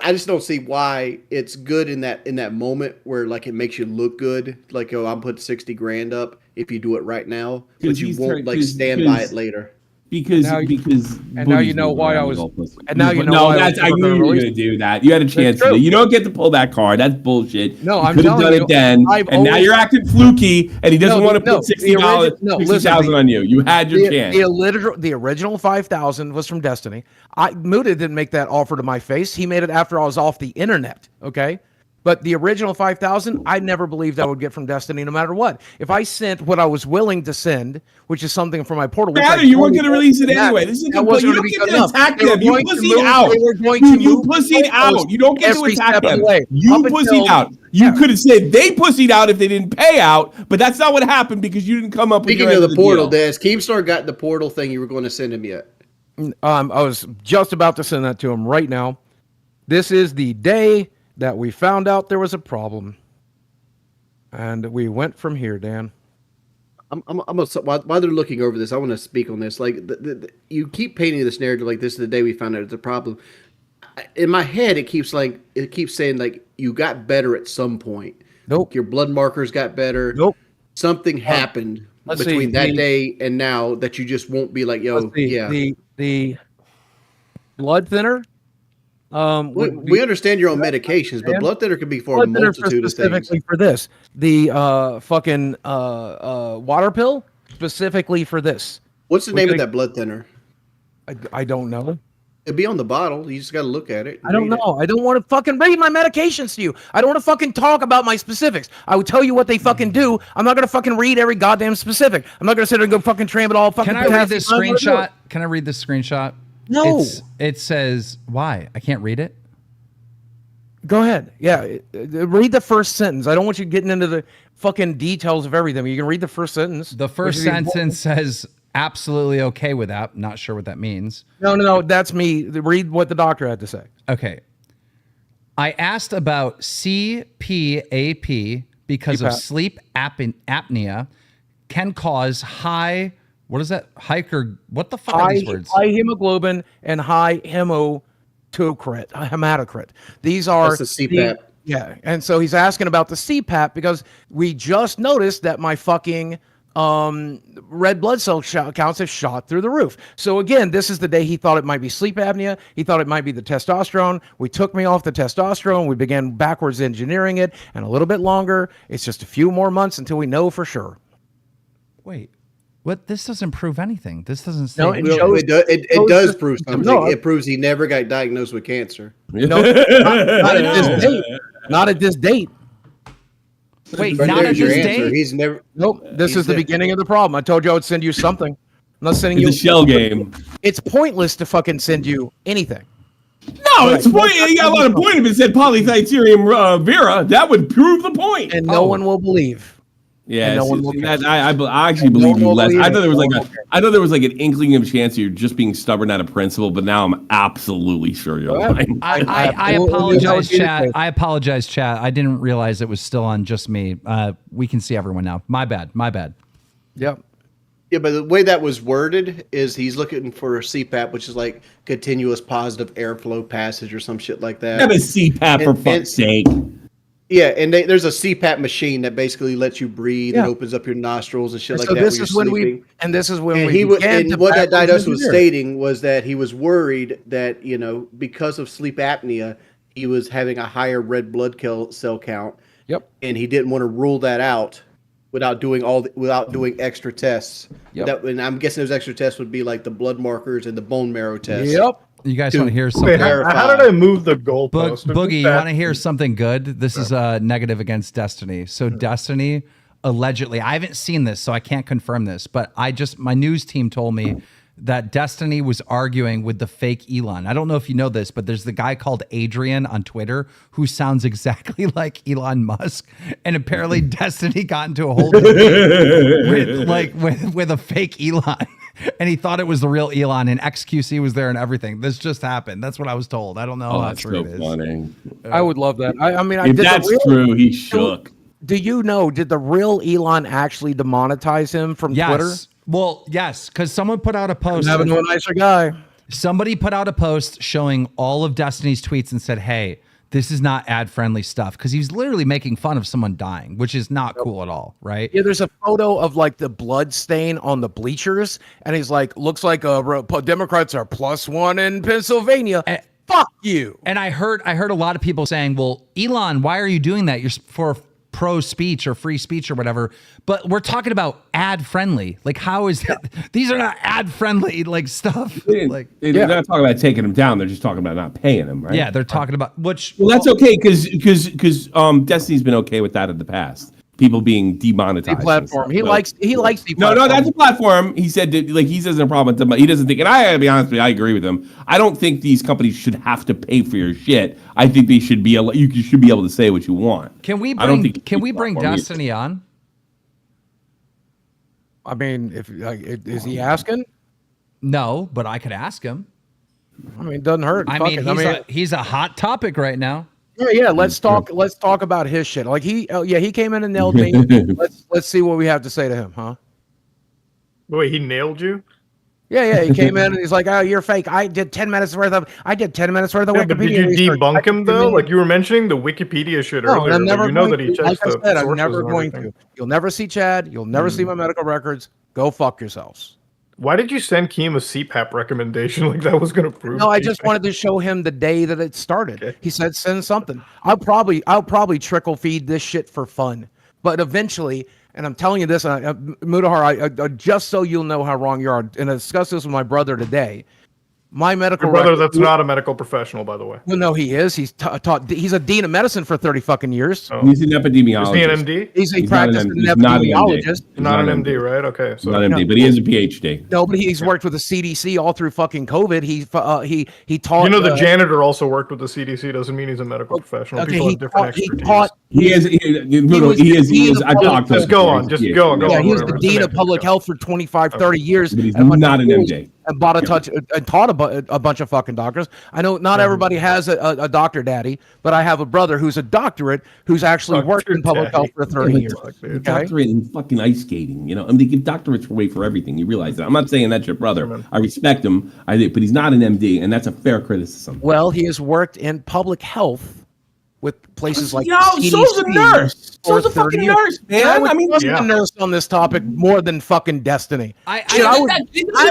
I just don't see why it's good in that moment where like it makes you look good. Like, oh, I'm putting 60 grand up if you do it right now, but you won't stand by it later. Because now you know why I was. And now you know no, why that's I knew you were going to do that. You had a chance to do. You don't get to pull that card. That's bullshit. No, you I'm could have done it then, and now you're acting fluky, and he doesn't want to put $60,000 on you. You had your chance. The original 5,000 was from Destiny. Muta didn't make that offer to my face. He made it after I was off the internet. Okay. But the original 5,000, I never believed I would get from Destiny, no matter what. If I sent what I was willing to send, which is something from my portal, you weren't going to release it anyway. This is you don't get to attack them. You pussied out. You pussied out. You don't get to attack them. You pussied out. You could have said they pussied out if they didn't pay out, but that's not what happened because you didn't come up with Speaking of the portal, Des, Keemstar got the portal thing you were going to send him yet? I was just about to send that to him right now. This is the day that we found out there was a problem, and we went from here, Dan. While they're looking over this, I want to speak on this. Like, you keep painting this narrative like this is the day we found out it's a problem. In my head, it keeps saying like you got better at some point. Nope. Your blood markers got better. Nope. Something happened between that day and now that you just won't be like, yo, the blood thinner. We understand you're on medications, but blood thinner could be for a multitude of things. Specifically for this, the fucking water pill specifically for this. What's the name of that blood thinner? I don't know. It'd be on the bottle. You just got to look at it. I don't know. I don't want to fucking read my medications to you. I don't want to fucking talk about my specifics. I would tell you what they fucking do. I'm not gonna fucking read every goddamn specific. I'm not gonna sit there and go fucking tram it all. Fucking. Can I read this screenshot? Can I read this screenshot? No. It says why? I can't read it. Go ahead. Yeah, read the first sentence. I don't want you getting into the fucking details of everything. You can read the first sentence. The first sentence says absolutely okay with that. Not sure what that means. No, that's me. Read what the doctor had to say. Okay. I asked about CPAP because of sleep apnea can cause high, what is that? What the fuck are these words? High hemoglobin and high hematocrit. These are That's the CPAP. Yeah, and so he's asking about the CPAP because we just noticed that my fucking red blood cell counts have shot through the roof. So again, this is the day he thought it might be sleep apnea. He thought it might be the testosterone. We took me off the testosterone. We began backwards engineering it, and a little bit longer. It's just a few more months until we know for sure. Wait, what? This doesn't prove anything. This doesn't say. No, it does prove something. No, it proves he never got diagnosed with cancer. No, not at this date. Not at this date. Wait, But not at there's your this answer. date? He's never. Nope. This is the beginning of the problem. I told you I would send you something. I'm not sending you The shell game. It's pointless to fucking send you anything. No, it's point. You got a lot of point if it said polythyterium vera. That would prove the point. And no one will believe. Yeah, no one will I actually believe you less. I thought there was like an inkling of chance you're just being stubborn out of principle, but now I'm absolutely sure you're lying. I apologize, chat. I apologize, chat. I didn't realize it was still on just me. We can see everyone now. My bad. Yep. Yeah, but the way that was worded is he's looking for a CPAP, which is like continuous positive airflow passage or some shit like that. Have a CPAP for fuck's sake. Yeah, and there's a CPAP machine that basically lets you breathe and opens up your nostrils and shit like that. This is when we what that diagnosis was stating was that he was worried that because of sleep apnea, he was having a higher red blood cell count. Yep. And he didn't want to rule that out without doing extra tests. Yep. And I'm guessing those extra tests would be like the blood markers and the bone marrow test. Yep. You guys want to hear something? How did I move the goalpost? Boogie, you want to hear something good? This is negative against Destiny. So Destiny allegedly, I haven't seen this, so I can't confirm this, but my news team told me that Destiny was arguing with the fake Elon. I don't know if you know this, but there's the guy called Adrian on Twitter who sounds exactly like Elon Musk, and apparently Destiny got into a whole debate with a fake Elon. And he thought it was the real Elon, and XQC was there and everything. This just happened. That's what I was told. I don't know how true it is. Funny. I would love that. I mean, if that's true, he shook. Do you know? Did the real Elon actually demonetize him from Twitter? Well, yes, because someone put out a post. Having a nicer guy. Somebody put out a post showing all of Destiny's tweets and said, "Hey, this is not ad-friendly stuff," because he's literally making fun of someone dying, which is not cool at all, right? Yeah, there's a photo of like the blood stain on the bleachers, and he's like, "Looks like Democrats are +1 in Pennsylvania." Fuck you. And I heard a lot of people saying, "Well, Elon, why are you doing that? You're for pro speech or free speech or whatever." But we're talking about ad friendly. Like, how is that? These are not ad friendly stuff. They're not talking about taking them down. They're just talking about not paying them, right? Yeah, they're talking about which. Well, that's okay because Destiny's been okay with that in the past. People being demonetized. Platform. He likes the No, that's a platform. He said that, he says no problem. He doesn't think, and I gotta be honest with you, I agree with him. I don't think these companies should have to pay for your shit. I think they should be you should be able to say what you want. Can we bring Destiny on? I mean, is he asking? No, but I could ask him. I mean, it doesn't hurt. He's a hot topic right now. Yeah. Let's talk about his shit. Like he came in and nailed me. let's see what we have to say to him, huh? Wait, he nailed you? Yeah. He came in and he's like, "Oh, you're fake. I did 10 minutes worth of Wikipedia." But did you debunk him though? Like you were mentioning the Wikipedia shit earlier. I'm never that he checks the said, I'm never sources going to. You'll never see Chad. You'll never see my medical records. Go fuck yourselves. Why did you send Keem a CPAP recommendation like that was going to prove? No, I just wanted to show him the day that it started. Okay. He said, "Send something." I'll probably trickle feed this shit for fun, but eventually, and I'm telling you this, Mudahar, just so you'll know how wrong you are, and I discussed this with my brother today. My medical Your brother, record- that's not a medical professional, by the way. Well, no, he is. He's taught. He's a dean of medicine for 30 fucking years. He's an epidemiologist. Is he an MD? He's a He's not an practicing M- he's not an MD. epidemiologist. He's Not an MD, right? Okay. So Not MD, but he is a PhD. No, but he's worked with the CDC all through fucking COVID. He taught. You know, the janitor also worked with the CDC. Doesn't mean he's a medical professional. Okay, People he have different taught- he expertise. taught- He is. He is. I've talked to him. Just go on. Just go on. Yeah, he was whatever. the dean of public health for 25, 30 years. But he's at a bunch not of an schools MD. And bought a touch and taught a bunch of fucking doctors. I know not everybody has a doctor daddy, but I have a brother who's a doctorate who's actually worked in public health for 30 years. A doctorate in fucking ice skating. You know, I mean, they give doctorates away for everything. You realize that. I'm not saying that's your brother. I respect him. But he's not an MD, and that's a fair criticism. Well, he has worked in public health with places like CDC so's a nurse. for So's a 30 fucking years. nurse, man. I I mean, trust a nurse on this topic more than fucking Destiny. I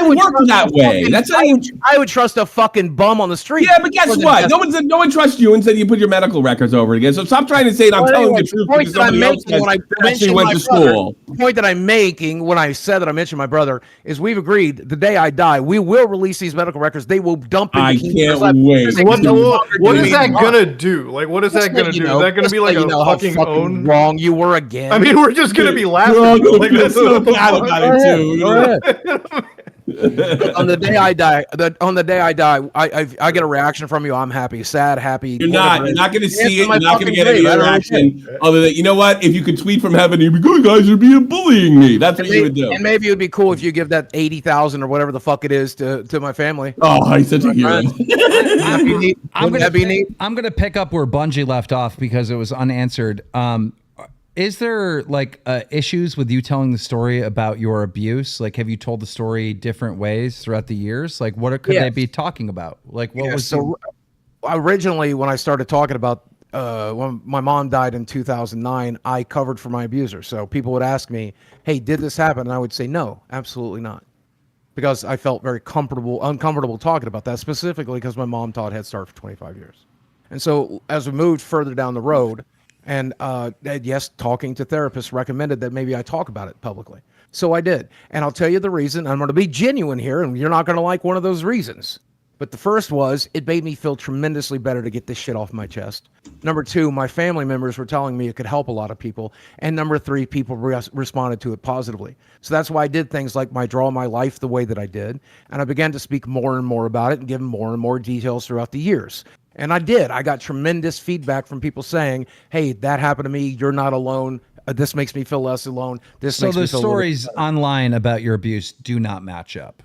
would work that way. That's how you. I would trust a fucking bum on the street. Yeah, but guess more than what? Destiny. No one trusts you and said you put your medical records over again. So stop trying to say that I'm Well, telling anyway, the truth point because that I'm somebody else making when I actually mentioned went my to brother- school. The point that I'm making when I said that I mentioned my brother is we've agreed the day I die, we will release these medical records. They will dump into I KEEMSTAR. can't wait. What is that gonna do? Like, what is that gonna do? Is that gonna be like a fucking own? Wrong you were again. I mean, we're just gonna be laughing. You're all gonna Like, feel that's so what the bad fuck. about it too. Go ahead. On the day I die, I get a reaction from you. I'm happy, sad, happy. You're not going to see it. my You're not going to fucking get any grave. I don't interaction other than, you know what? If you could tweet from heaven, you'd be good. Guys are being bullying me. That's what you would do. And maybe it would be cool if you give that 80,000 or whatever the fuck it is to my family. Oh, he's such a hero. I'm gonna pick up where Bungie left off because it was unanswered. Is there like issues with you telling the story about your abuse? Like, have you told the story different ways throughout the years? Like, what could they be talking about? Like, what was so? Originally, when I started talking about when my mom died in 2009, I covered for my abuser. So people would ask me, "Hey, did this happen?" And I would say, "No, absolutely not," because I felt very uncomfortable talking about that, specifically because my mom taught Head Start for 25 years. And so as we moved further down the road, and yes, talking to therapists recommended that maybe I talk about it publicly. So I did. And I'll tell you the reason. I'm going to be genuine here, and you're not going to like one of those reasons. But the first was, it made me feel tremendously better to get this shit off my chest. Number two, my family members were telling me it could help a lot of people. And number three, people responded to it positively. So that's why I did things like my Draw My Life the way that I did. And I began to speak more and more about it and give more and more details throughout the years. And I did. I got tremendous feedback from people saying, "Hey, that happened to me. You're not alone. This makes me feel less alone." so the stories online about your abuse do not match up.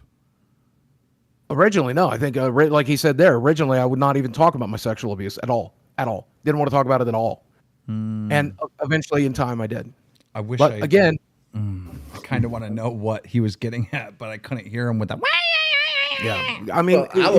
Originally, no. I think, like he said there, originally I would not even talk about my sexual abuse at all. Didn't want to talk about it at all. And eventually, in time, I did. I wish. But again, I kind of want to know what he was getting at, but I couldn't hear him with that. Yeah, I mean, I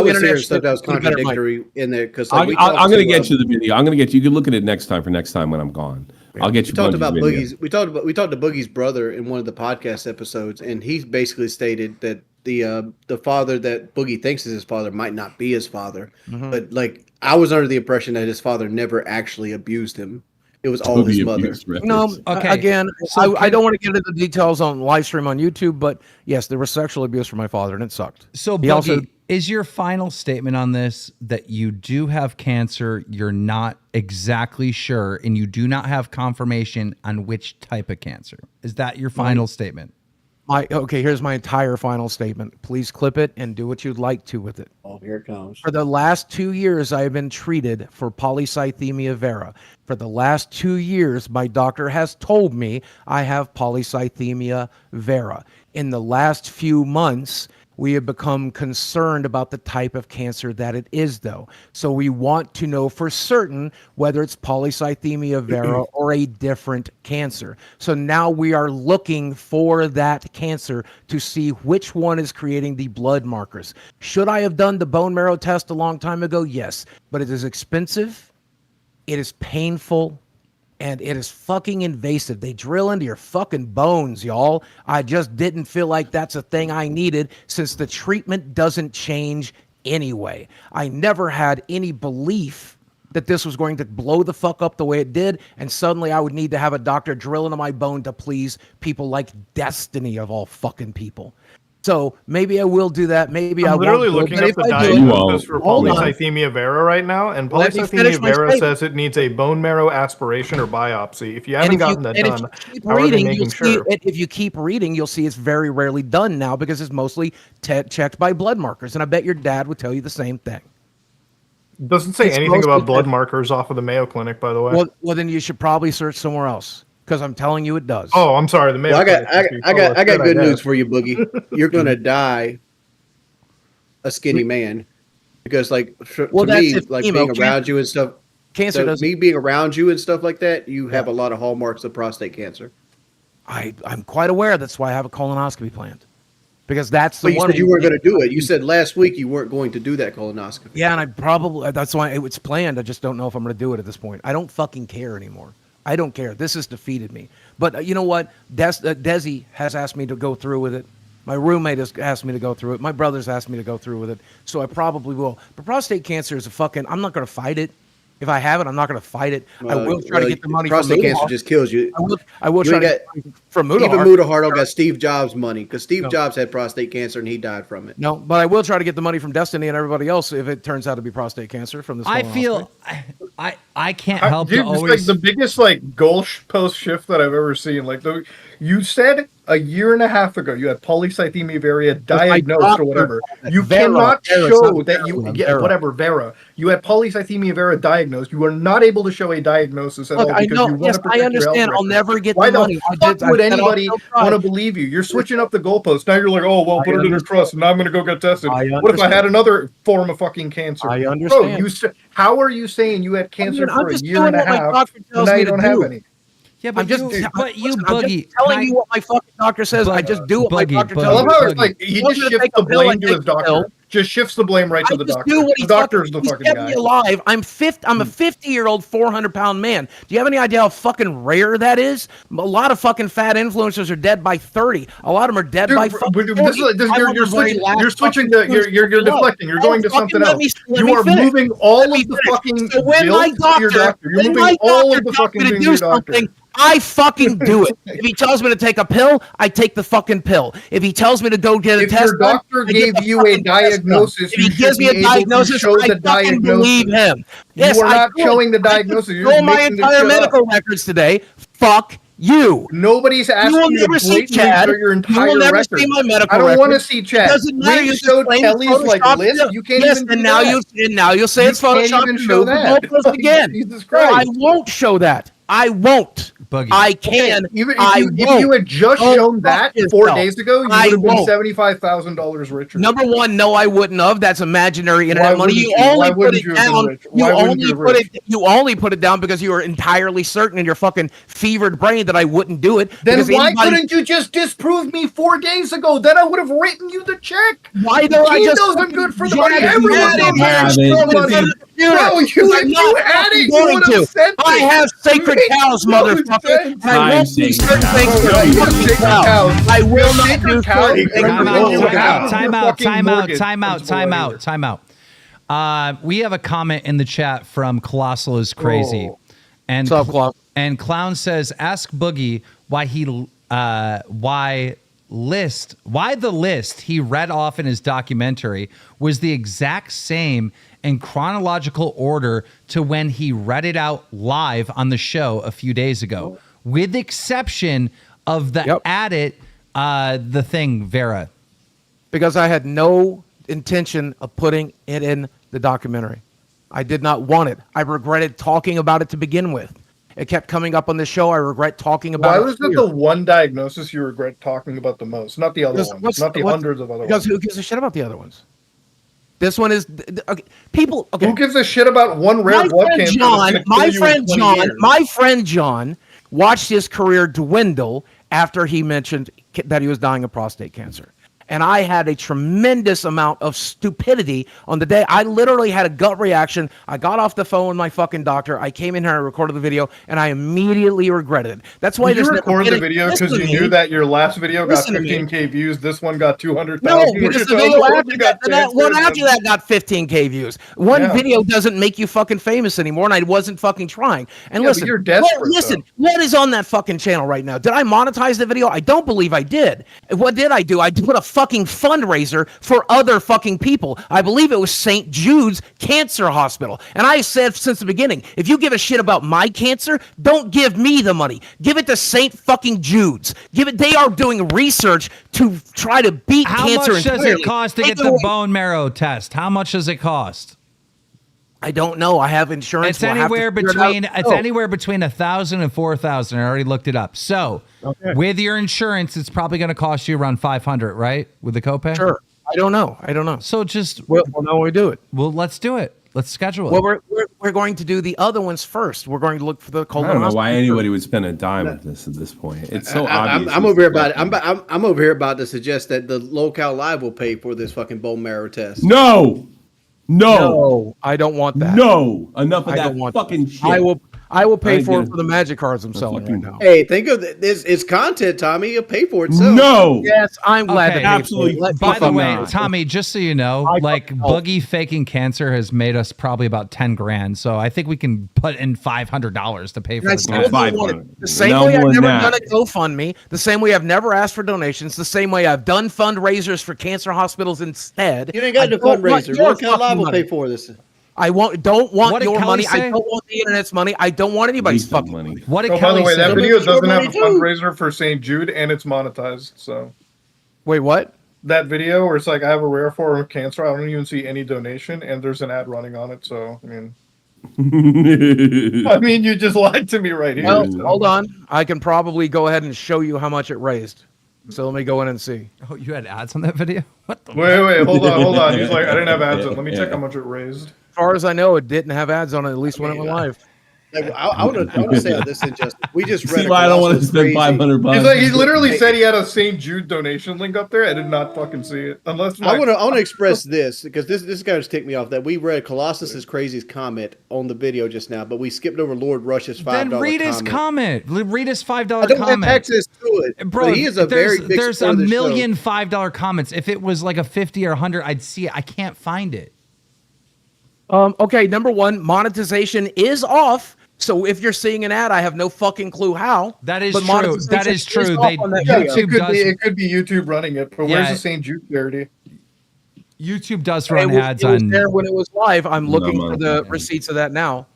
would say stuff that was contradictory in there because I'm going to get you the video. I'm going to get you. You can look at it next time when I'm gone. I'll get you. We talked about Boogie's. We talked to Boogie's brother in one of the podcast episodes, and he basically stated that the father that Boogie thinks is his father might not be his father, but like I was under the impression that his father never actually abused him. It was all his mother. No, okay. Again, so I don't want to get into the details on live stream on YouTube, but yes, there was sexual abuse from my father, and it sucked. So, Boogie, is your final statement on this that you do have cancer, you're not exactly sure, and you do not have confirmation on which type of cancer? Is that your final statement? Okay, here's my entire final statement. Please clip it and do what you'd like to with it. Oh, here it comes. For the last 2 years, I have been treated for polycythemia vera. For the last 2 years, my doctor has told me I have polycythemia vera. In the last few months, we have become concerned about the type of cancer that it is, though. So we want to know for certain whether it's polycythemia vera or a different cancer. So now we are looking for that cancer to see which one is creating the blood markers. Should I have done the bone marrow test a long time ago? Yes, but it is expensive, it is painful, and it is fucking invasive. They drill into your fucking bones, y'all. I just didn't feel like that's a thing I needed since the treatment doesn't change anyway. I never had any belief that this was going to blow the fuck up the way it did, and suddenly I would need to have a doctor drill into my bone to please people like Destiny of all fucking people. So maybe I will do that. Maybe I I'm won't. literally do it. looking But up if the I do it- diagnosis for Hold on. polycythemia vera right now, and Let me finish polycythemia my vera statement. says it needs a bone marrow aspiration or biopsy. If you And haven't if you, gotten that and if done, you keep how are they reading, making you'll see. sure? If you keep reading, you'll see it's very rarely done now because it's mostly checked by blood markers. And I bet your dad would tell you the same thing. It doesn't say It's anything mostly about blood checked. markers off of the Mayo Clinic, by the way. Well, then you should probably search somewhere else because I'm telling you it does. Oh, I'm sorry. The Mayo Well, Clinic. I got good news for you, Boogie. You're gonna die a skinny man because, like, to me, like being around you and stuff. Cancer does. Me being around you and stuff like that, you have a lot of hallmarks of prostate cancer. I'm quite aware. That's why I have a colonoscopy planned. Because that's the But you one. said you weren't going to do it. You said last week you weren't going to do that colonoscopy. Yeah, and that's why it's planned. I just don't know if I'm going to do it at this point. I don't fucking care anymore. I don't care. This has defeated me. But you know what? Desi has asked me to go through with it. My roommate has asked me to go through it. My brother's asked me to go through with it. So I probably will. But prostate cancer is I'm not going to fight it. If I have it, I'm not going to fight it. I will try to get the money. Prostate cancer just kills you. I will try to get from Mudahar. Even Mudahar got Steve Jobs money because Steve Jobs had prostate cancer and he died from it. No, but I will try to get the money from Destiny and everybody else if it turns out to be prostate cancer from this. I feel I can't help Dude, to it's always. like the biggest like goal post shift that I've ever seen. Like you said a year and a half ago you had polycythemia vera diagnosed or whatever. You cannot show that you get whatever Vera. You had polycythemia vera diagnosed. You are not able to show a diagnosis at all because you want to protect I understand. your health I'll never get Why the money. the fuck would anybody want to believe you? You're switching up the goalposts. Now you're like, oh well, put it in a trust, and now I'm going to go get tested. What if I had another form of fucking cancer? I understand. Bro, how are you saying you had cancer for a year and a half? tells Now me you to don't do. have any. Yeah, but I'm Boogie, telling you what my fucking doctor says. I just do what my doctor I tells love me. how it's like he just shifts the blame to his doctor. Just shifts the blame right to the doctor. Do what The he doctor's the he's fucking kept guy. me alive. I'm a 50-year-old, 400-pound man. Do you have any idea how fucking rare that is? A lot of fucking fat influencers are dead by 30. A lot of them are dead by fucking 40. You're switching. You're deflecting. You're going to something else. You are moving all of the fucking So when my guilt to your doctor. You're moving all of the fucking thing to your doctor. I fucking do it. If he tells me to take a pill, I take the fucking pill. If he tells me to go get a test, If your doctor gave you a diagnosis, if he gives me a diagnosis, I fucking believe him. Yes, you are I not do. showing the diagnosis. You're Show just my making this entire shit medical up. records today. Fuck you. Nobody's asking will you never to see blatantly Chad. show your You entire will never record. see my medical I don't want to records. see It Chad. doesn't matter. We You showed just claim Kelly's like Photoshop list. it. You can't yes, even and do now that. you'll say it's You can't Photoshop even and show move the that. goalpost again. Jesus No, I Christ. won't show that. I won't. Boogie. I can. Even if if you had just shown that 4 days ago, you would have been $75,000 richer. Number one, no, I wouldn't have. That's imaginary internet Why money. wouldn't You you? only Why put wouldn't it you have been down. rich? You Why wouldn't only you have put rich? it. You only put it down because you were entirely certain in your fucking fevered brain that I wouldn't do it. Then because why anybody- couldn't you just disprove me 4 days ago? Then I would have written you the check. Why don't I He just knows I'm fucking good for the jab money. it? Everyone Jab knows it, I'm man. good Show for it the money. to the computer. Bro, if you had it, you going would have to. sent I it. have sacred Makes cows, no motherfucker. sense. And I won't do certain things to Right, you have fucking sacred cows. cows. I will You have not sacred do cows, certain and things. I'm Time going to out, have time your out, fucking time out, mortgage time out, principal time right out, here. time out. We have a comment in the chat from Colossal is Crazy. And What's up, Clown? And Clown says, ask Boogie why the list he read off in his documentary was the exact same in chronological order to when he read it out live on the show a few days ago, with exception of the the thing, Vera. Because I had no intention of putting it in the documentary. I did not want it. I regretted talking about it to begin with. It kept coming up on the show. I regret talking about it. Why was it the one diagnosis you regret talking about the most? Not the other ones. Not the hundreds of other ones. Because who gives a shit about the other ones? This one is okay, people. Okay. Who gives a shit about one rare blood cancer? My friend John watched his career dwindle after he mentioned that he was dying of prostate cancer. And I had a tremendous amount of stupidity on the day. I literally had a gut reaction. I got off the phone with my fucking doctor. I came in here, I recorded the video, and I immediately regretted it. That's why Did you record the video because you knew that your last video got 15K views, this one got 200,000? No, because the video after that, one after that got 15K views. One video doesn't make you fucking famous anymore, and I wasn't fucking trying. And listen, but you're desperate. Listen, what is on that fucking channel right now? Did I monetize the video? I don't believe I did. What did I do? I put a fucking fundraiser for other fucking people. I believe it was St. Jude's Cancer Hospital. And I said since the beginning, if you give a shit about my cancer, don't give me the money. Give it to St. fucking Jude's. Give it. They are doing research to try to beat cancer. How much does it cost to get the bone marrow test? How much does it cost? I don't know. I have insurance. It's anywhere between $1,000 and $4,000. I already looked it up. So with your insurance, it's probably going to cost you around $500, right? With the copay. Sure. I don't know. So just well, now we do it. Well, let's do it. Let's schedule it. Well, we're going to do the other ones first. We're going to look for the I don't know why anybody would spend a dime at this point. It's so obvious. I'm over here about it. I'm over here about to suggest that the Lolcow Live will pay for this fucking bone marrow test. No, I don't want that. No, enough of that fucking shit. I will pay for it for the magic cards I'm selling right now. Hey, think of this. It's content, Tommy. You'll pay for it. So. No. Yes, I'm glad to pay absolutely. for it. By the way, Tommy, just so you know, like Boogie faking cancer has made us probably about 10 grand. So I think we can put in $500 to pay for this. The same way I've never done a GoFundMe, the same way I've never asked for donations, the same way I've done fundraisers for cancer hospitals instead. You ain't got to fundraiser. Lolcow Live will pay for this. I don't want your money. I don't want the internet's money. I don't want anybody's fucking money. What did by the way, that say? video doesn't have a fundraiser for St. Jude, and it's monetized. So, wait, what? That video where it's like I have a rare form of cancer. I don't even see any donation, and there's an ad running on it. So, I mean, you just lied to me right here. Well, hold on. I can probably go ahead and show you how much it raised. So let me go in and see. Oh, you had ads on that video? What the Wait, hold on. He's like, I didn't have ads on. Let me check how much it raised. As far as I know, it didn't have ads on it, at least when it went live. I want to say this injustice. We just read. See why I don't want to spend $500. He's like, he literally said he had a St. Jude donation link up there. I did not fucking see it. Unless I want to express this because this guy just ticked me off that we read Colossus is Crazy's comment on the video just now, but we skipped over Lord Rush's $5 comment. Then read his comment. Read his $5 I don't comment. have access to it, Bro. He is a very big there's supporter a of the million show. $5 comments. If it was like a 50 or 100, I'd see it. I can't find it. Okay, number one, monetization is off. So if you're seeing an ad, I have no fucking clue how. That is but true. That is true. It could be YouTube running it, but where's the St. Jude charity? YouTube does run ads it was on there when it was live. I'm looking for the receipts of that now.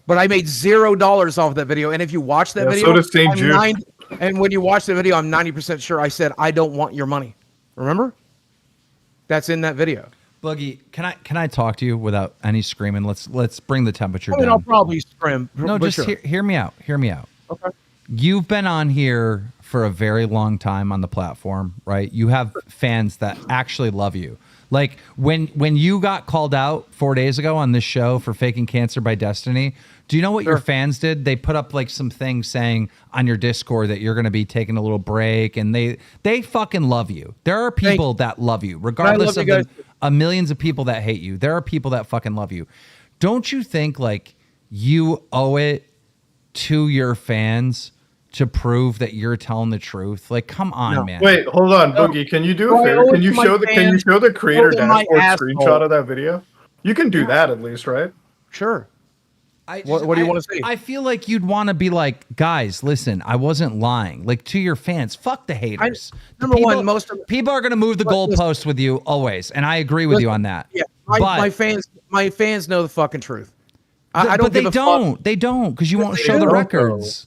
But I made $0 off that video, and if you watch that video, so does St. Jude. And when you watch the video, I'm 90% sure I said I don't want your money. Remember? That's in that video. Boogie, can I talk to you without any screaming? Let's bring the temperature down. I'll probably scream. No, just hear me out. Hear me out. Okay. You've been on here for a very long time on the platform, right? You have fans that actually love you. Like when you got called out 4 days ago on this show for faking cancer by Destiny, do you know what your fans did? They put up like some things saying on your Discord that you're going to be taking a little break, and they fucking love you. There are people that love you, regardless of the millions of people that hate you. There are people that fucking love you. Don't you think like you owe it to your fans to prove that you're telling the truth? Like, come on, man. Wait, hold on, Boogie. Can you do a favor? Can you show the creator dashboard screenshot of that video? You can do that at least, right? Sure. What do you want to say? I feel like you'd want to be like, guys, listen, I wasn't lying. Like to your fans, fuck the haters. People are going to move the goalpost with you always, and I agree with you on that. Yeah, my fans know the fucking truth. I don't. But they don't. They don't because you won't show the records.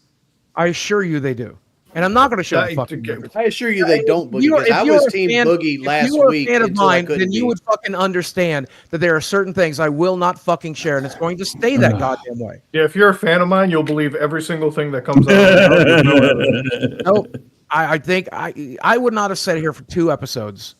I assure you they do. And I'm not going to show the fucking records. I assure you they don't, Boogie, because I was Team Boogie last week. If you were a fan of mine, then you would fucking understand that there are certain things I will not fucking share, and it's going to stay that goddamn way. Yeah, if you're a fan of mine, you'll believe every single thing that comes out. Nope. I think I would not have sat here for 2 episodes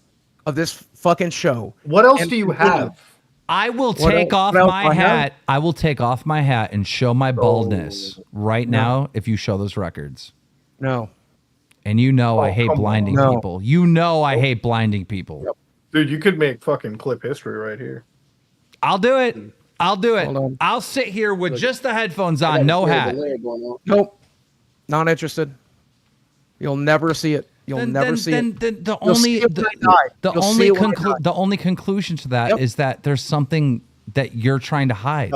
of this fucking show. What else do you have? I will take off my hat. I will take off my hat and show my baldness right now if you show those records. No. And you know I hate blinding people. You know I hate blinding people. Yep. Dude, you could make fucking clip history right here. I'll do it. I'll do it. I'll sit here with just the headphones on, no hat. Nope. Not interested. You'll never see it. You'll never see it. The only conclusion to that is that there's something that you're trying to hide.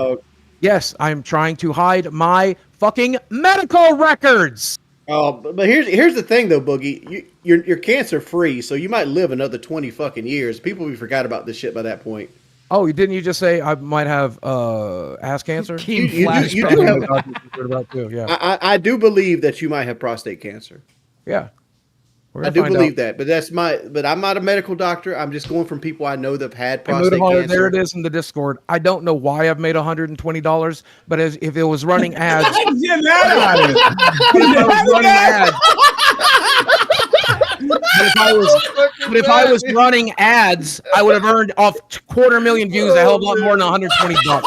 Yes, I'm trying to hide my fucking medical records. Oh, but here's the thing though, Boogie. You're cancer free, so you might live another 20 fucking years. People will forgot about this shit by that point. Oh, didn't you just say I might have ass cancer? You do have. Yeah. I do believe that you might have prostate cancer. Yeah. I do believe that, but but I'm not a medical doctor. I'm just going from people I know that've had prostate cancer. There it is in the Discord. I don't know why I've made $120, but if it was running ads, Get out of here. But if I was running ads, I would have earned off 250,000 views a hell of a lot more than $120.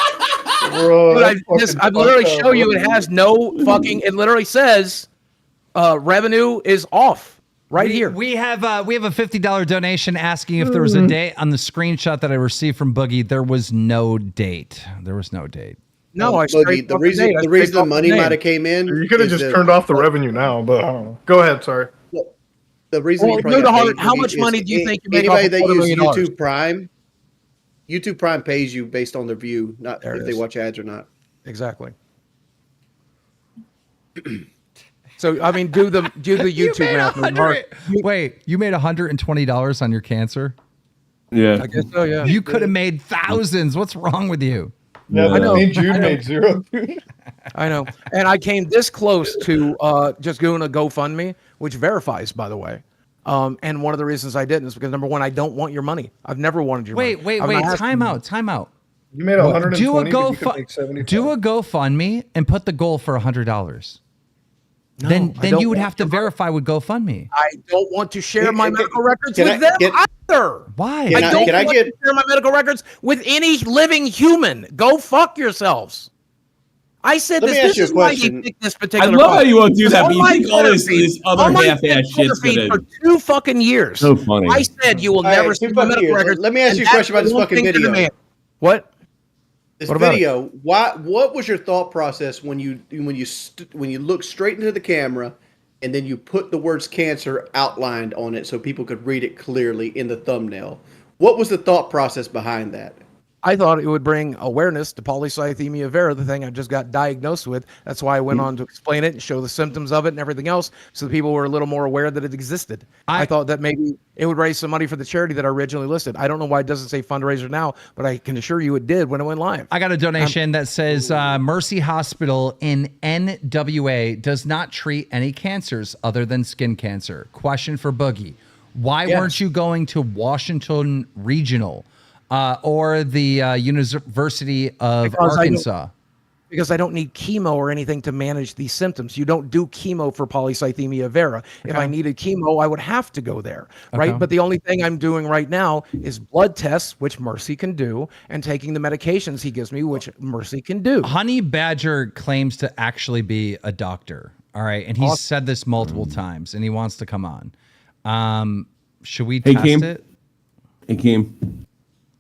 Bro, But I literally show you it has no fucking. It literally says revenue is off. Right here. We have a $50 donation asking if there was a date on the screenshot that I received from Boogie. There was no date. No, I Boogie, the reason the money might have came in. You could have just turned off the revenue now, but I don't know. Go ahead, sorry. The reason how much money do you think you make anybody off that $250 uses million? YouTube Prime pays you based on their view, not if they watch ads or not. Exactly. So I mean, do the YouTube math. Wait, you made $120 on your cancer? Yeah, I guess so. Yeah, you could have made thousands. What's wrong with you? Yeah, I know. Me and Jude made zero. I know, and I came this close to just doing a GoFundMe, which verifies, by the way. And one of the reasons I didn't is because number one, I don't want your money. I've never wanted your money. Wait. Time out. You made 120. Do a GoFundMe. GoFundMe and put the goal for $100. No, then you would have to verify with GoFundMe. I don't want to share my medical records with them either. Why? I don't want to share my medical records with any living human. Go fuck yourselves. I said this is why you picked this particular. I love how you won't do that, but you think all this other half-ass shit's gonna. For 2 fucking years. So funny. I said you will never see my medical records. Let me ask you a question about this fucking video. What? This video. What was your thought process when you look straight into the camera, and then you put the words "cancer" outlined on it so people could read it clearly in the thumbnail? What was the thought process behind that? I thought it would bring awareness to polycythemia vera, the thing I just got diagnosed with. That's why I went on to explain it and show the symptoms of it and everything else, so the people were a little more aware that it existed. I thought that maybe it would raise some money for the charity that I originally listed. I don't know why it doesn't say fundraiser now, but I can assure you it did when it went live. I got a donation that says Mercy Hospital in NWA does not treat any cancers other than skin cancer. Question for Boogie. Why weren't you going to Washington Regional? Or the University of Arkansas? Because I don't need chemo or anything to manage these symptoms. You don't do chemo for polycythemia vera. Okay. If I needed chemo, I would have to go there, right? Okay. But the only thing I'm doing right now is blood tests, which Mercy can do, and taking the medications he gives me, which Mercy can do. Honey Badger claims to actually be a doctor, all right? And he's said this multiple times, and he wants to come on. Should we test it? Hey, Keem.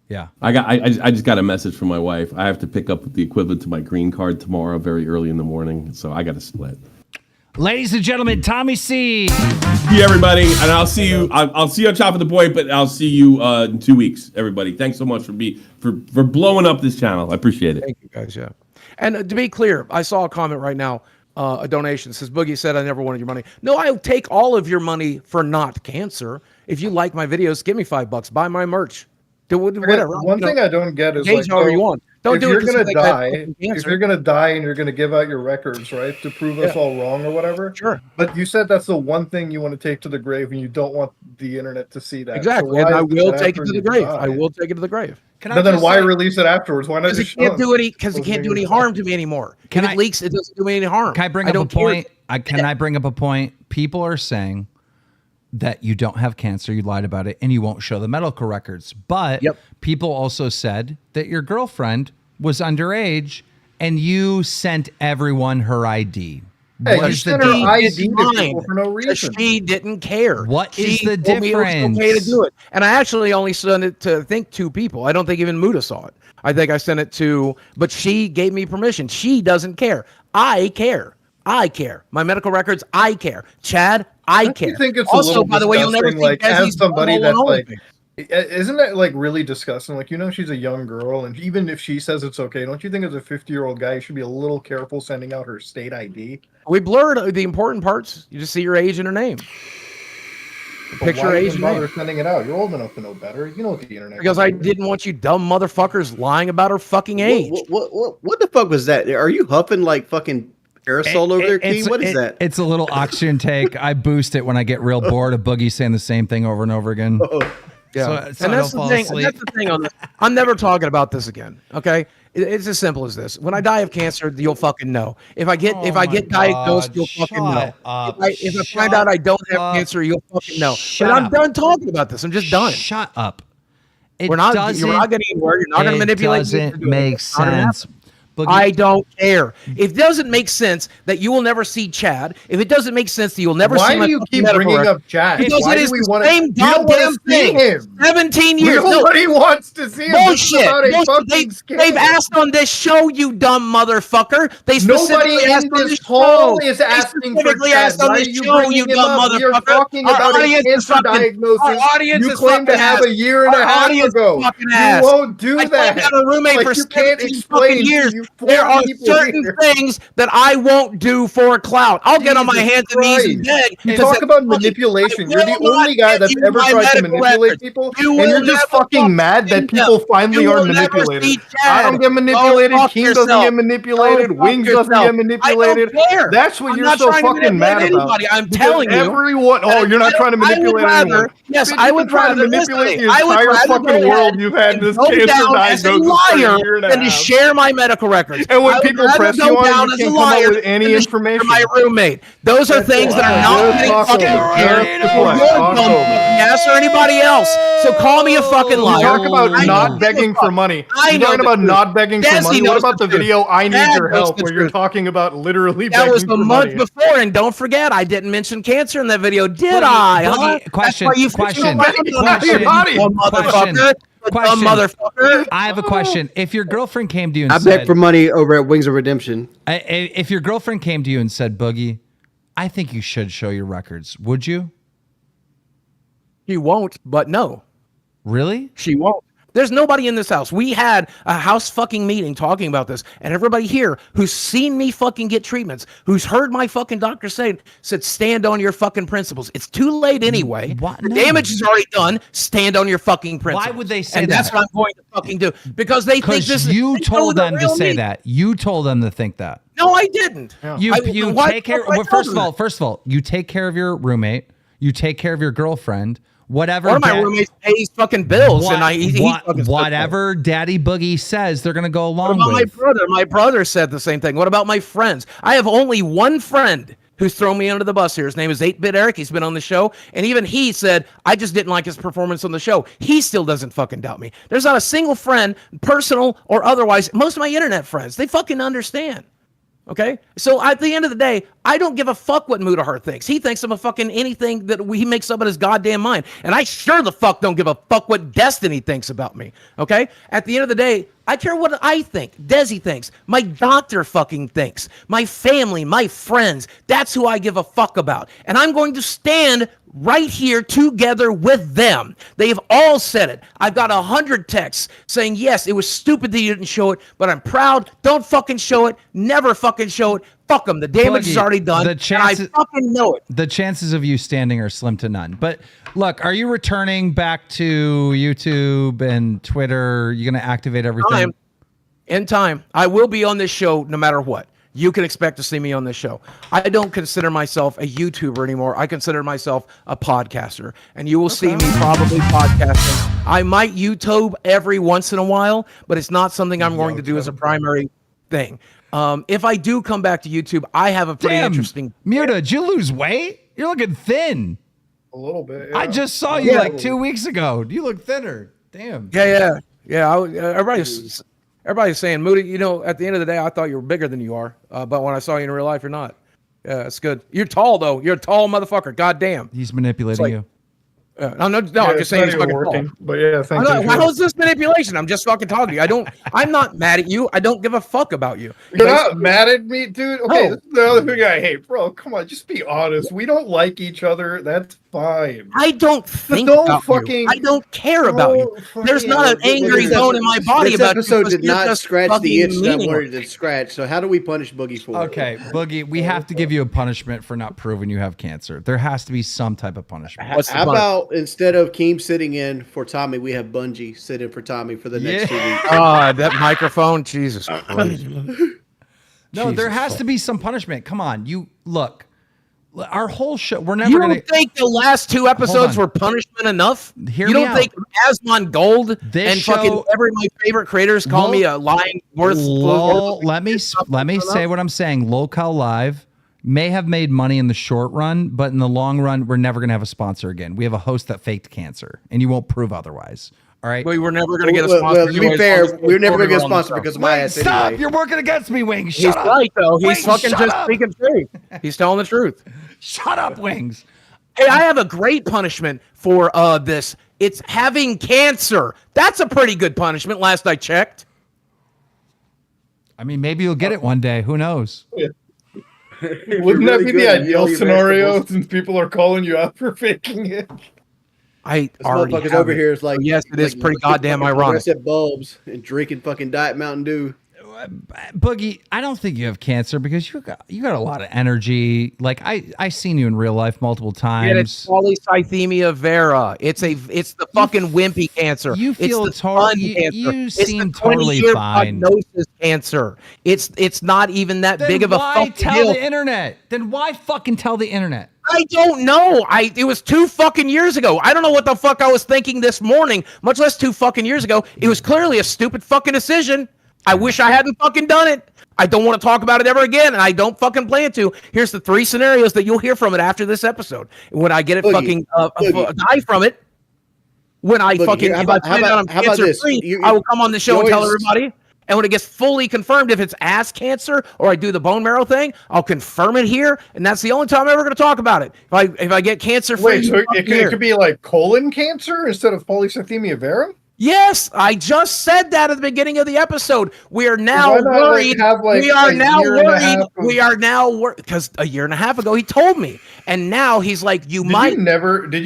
Yeah, I just got a message from my wife. I have to pick up the equivalent to my green card tomorrow, very early in the morning. So I got to split. Ladies and gentlemen, Tommy C. See everybody, and I'll see you. I'll see you on Top of the Point, but I'll see you in 2 weeks. Everybody, thanks so much for blowing up this channel. I appreciate it. Thank you guys. Yeah, and to be clear, I saw a comment right now. A donation says Boogie said I never wanted your money. No, I'll take all of your money for not cancer. If you like my videos, give me $5. Buy my merch. Do whatever. One thing I don't get is like, however you want. Don't do it. If you're gonna die and you're gonna give out your records, right, to prove us all wrong or whatever. Sure. But you said that's the one thing you want to take to the grave, and you don't want the internet to see that. Exactly. So and I will take it to the grave. I will take it to the grave. But then why release it afterwards? Why not just show it? Because it can't do any harm to me anymore. If it leaks, it doesn't do me any harm. Can I bring up a point? Can I bring up a point? People are saying that you don't have cancer, you lied about it, and you won't show the medical records. But people also said that your girlfriend was underage and you sent everyone her ID. Hey, what is the difference? For no reason. She didn't care. What is the difference? It was okay to do it. And I actually only sent it to, I think, 2 people. I don't think even Muda saw it. I think I sent it to, but she gave me permission. She doesn't care. I care. I care. My medical records, I care. Chad, I care. I think it's also, by the way, you'll never think as somebody that's like Isn't that like really disgusting? Like, she's a young girl, and even if she says it's okay, don't you think as a 50-year-old guy, you should be a little careful sending out her state ID? We blurred the important parts. You just see your age and her name. Picture age and bother name. sending it out. You're old enough to know better. You know what the internet. Because I didn't want you dumb motherfuckers lying about her fucking age. What the fuck was that? Are you huffing like fucking aerosol over there, King? What is that? It's a little oxygen take. I boost it when I get real bored of Boogie saying the same thing over and over again. Yeah, So and I that's don't the fall thing. asleep. That's the thing on this. I'm never talking about this again. Okay, it's as simple as this. When I die of cancer, you'll fucking know. If I get diagnosed, you'll fucking know. If I find out I don't have cancer, you'll fucking know. But I'm done talking about this. I'm just done. Shut up. We're not getting anywhere. You're not going to manipulate. It doesn't make sense. I don't care. It doesn't make sense that you will never see Chad. If it doesn't make sense that you'll never see. Why do you keep bringing up Chad? Because Why it do is we the wanna- same we don't wanna goddamn see thing. him. 17 years. Nobody wants to see him. This is Bullshit. about a fucking They've asked on this show, you dumb motherfucker. They specifically Nobody asked in on this this call show. is They asking for specifically Chad. asked on Why this are you show, bringing you him dumb up? We are motherfucker. talking Our about a audience is cancer fucking- diagnosis our audience you is claim to fucking have ass. a year and Our a half audience is ago. fucking You ass. won't do I that. told you I had a roommate Like, for you can't 17 explain fucking to years. you There four are people certain here. things that I won't do for clout. I'll get on my Jesus hands and knees and Christ. beg. You because talk it's about funny. manipulation. I You're the will not only guy give that's you ever my tried to medical manipulate records. people, You and will you're just never fucking mad that people finally You are will never manipulated. see I don't Chad. get manipulated. Go fuck Keem doesn't yourself. get manipulated. Go fuck Wings doesn't yourself. get manipulated. I don't care. That's what I'm you're not so trying to fucking manipulate mad about. anybody. I'm Because telling you. everyone. Oh, you're not trying to manipulate anyone. Yes, Bitch, I you've would been trying rather to manipulate the I would entire rather fucking go world. ahead You've had and this go cancer down as a diagnosis for liar a year and a than to half. share my medical records. And when I would people rather press go you on it, down you as a can't come up liar with any than to share information. my roommate. Those are things that are not Just getting talk fucking over. shared Just for play. your Talk dumb over. fucking ass or anybody else. So call me a fucking You liar. talk about I not don't give a begging fuck. for money. I You're know talking the about truth. not begging for Desi money. What knows about the truth. video I Need Dad Your knows Help the where you're truth. talking about literally That was begging the for month money? before, and don't forget, I didn't mention cancer in that video, did I? Boogie, Huh? question, That's why you question, dumb motherfucker. I have a question. If your girlfriend came to you and I said, beg for money over at Wings of Redemption. if your girlfriend came to you and said, Boogie, I think you should show your records, would you? She won't, but no. Really? She won't. There's nobody in this house. We had a house fucking meeting talking about this, and everybody here who's seen me fucking get treatments, who's heard my fucking doctor say, said, stand on your fucking principles. It's too late anyway. What? The No. damage is already done. Stand on your fucking principles. Why would they say and that? That's what I'm going to fucking do. Because they think this Because is... you they know told the them to real say me. that. You told them to think that. No, I didn't. You Why take care. the fuck would I Well, tell first them of all, you take care of your roommate. You take care of your girlfriend. Whatever. One of my roommates pays fucking bills, and he fucking says whatever Daddy Boogie says, they're gonna go along What about with. my brother? My brother said the same thing. What about my friends? I have only one friend who's thrown me under the bus here. His name is 8-Bit Eric. He's been on the show. And even he said, I just didn't like his performance on the show. He still doesn't fucking doubt me. There's not a single friend, personal or otherwise. Most of my internet friends, they fucking understand. Okay? So at the end of the day, I don't give a fuck what Mudahar thinks. He thinks I'm a fucking anything that he makes up in his goddamn mind. And I sure the fuck don't give a fuck what Destiny thinks about me. Okay? At the end of the day, I care what I think. Desi thinks. My doctor fucking thinks. My family, my friends. That's who I give a fuck about. And I'm going to stand right here together with them. They've all said it. I've got 100 texts saying, yes, it was stupid that you didn't show it, but I'm proud. Don't fucking show it. Never fucking show it. Fuck them. The damage is Boogie, already done. the chances- and I fucking know it. The chances of you standing are slim to none. But look, are you returning back to YouTube and Twitter? You going to activate everything? In time. I will be on this show no matter what. You can expect to see me on this show. I don't consider myself a YouTuber anymore. I consider myself a podcaster. And you will see me probably podcasting. I might YouTube every once in a while, but it's not something I'm going to do as a primary thing. If I do come back to YouTube, I have a pretty interesting... Muta, did you lose weight? You're looking thin. A little bit. I just saw you like 2 weeks ago. You look thinner. Damn. Yeah. Everybody's saying, Moody, you know, at the end of the day, I thought you were bigger than you are. But when I saw you in real life, you're not. Yeah, it's good. You're tall, though. You're a tall motherfucker. God damn. He's manipulating you. No, I'm just saying it's fucking working. false. But yeah, thank you. How is this manipulation? I'm just fucking talking to you. I'm not mad at you. I don't give a fuck about you. You're not mad at me, dude? Okay, No. this is the other thing I hate. Bro, come on, just be honest. We don't like each other. That's fine. I don't think don't about fucking- you. I don't care about you. There's not an angry bone in my body This about you. episode because did you're not just scratch the fucking itch that I meaningless. wanted to scratch. So how do we punish Boogie for it? Okay, Boogie, we have to give you a punishment for not proving you have cancer. There has to be some type of punishment. How about instead of Keem sitting in for Tommy, we have Bungie sit in for Tommy for the next 2 weeks? God, that microphone, Jesus Christ. No, there has to be some punishment. Come on, you look. Our whole show, we're never You gonna. don't think the last 2 episodes were punishment enough? Hear you me don't out. think Asmon Gold This and show- fucking every my favorite creators call me a lying Let me say what I'm saying. Lolcow Live may have made money in the short run, but in the long run, we're never gonna have a sponsor again. We have a host that faked cancer, and you won't prove otherwise. All right. We were never going to get a sponsor. Well, to be fair, we're never going to get a sponsor because of my ass Stop! anyway. You're working against me, Wings. He's Shut up. right, though. He's Wings, fucking shut just up. speaking truth. He's telling the truth. Shut up, Wings. Hey, I have a great punishment for this. It's having cancer. That's a pretty good punishment, last I checked. I mean, maybe you'll get it one day. Who knows? Wouldn't that be the ideal scenario since people are calling you out for faking it? I This already motherfucker's have over it. here is like, yes, it is like pretty looking goddamn fucking ironic. fluorescent bulbs and drinking fucking Diet Mountain Dew. Boogie, I don't think you have cancer because you got a lot of energy. Like I seen you in real life multiple And it's times. polycythemia vera. It's the fucking wimpy cancer. You feel it's the fun you cancer. seem it's the totally 20-year fine. prognosis cancer. It's not even that Then big of a why fucking tell deal. the internet? Then why fucking tell the internet? I don't know. It was 2 fucking years ago. I don't know what the fuck I was thinking this morning, much less 2 fucking years ago. It was clearly a stupid fucking decision. I wish I hadn't fucking done it. I don't want to talk about it ever again, and I don't fucking plan to. Here's the 3 scenarios that you'll hear from it after this episode. When I get it Boogie, die from it, when I Boogie, fucking, here, if I find out I'm how about this? cancer-free, I will come on the show and tell always- everybody. And when it gets fully confirmed, if it's ass cancer or I do the bone marrow thing, I'll confirm it here, and that's the only time I'm ever going to talk about it. If I get cancer free, Wait, so it could be like colon cancer instead of polycythemia vera? Yes, I just said that at the beginning of the episode. We are now Why not, like, worried. have, like, we are a now year and a worried. half of- We are now worried because a year and a half ago he told me, and now he's like, "You Did might." you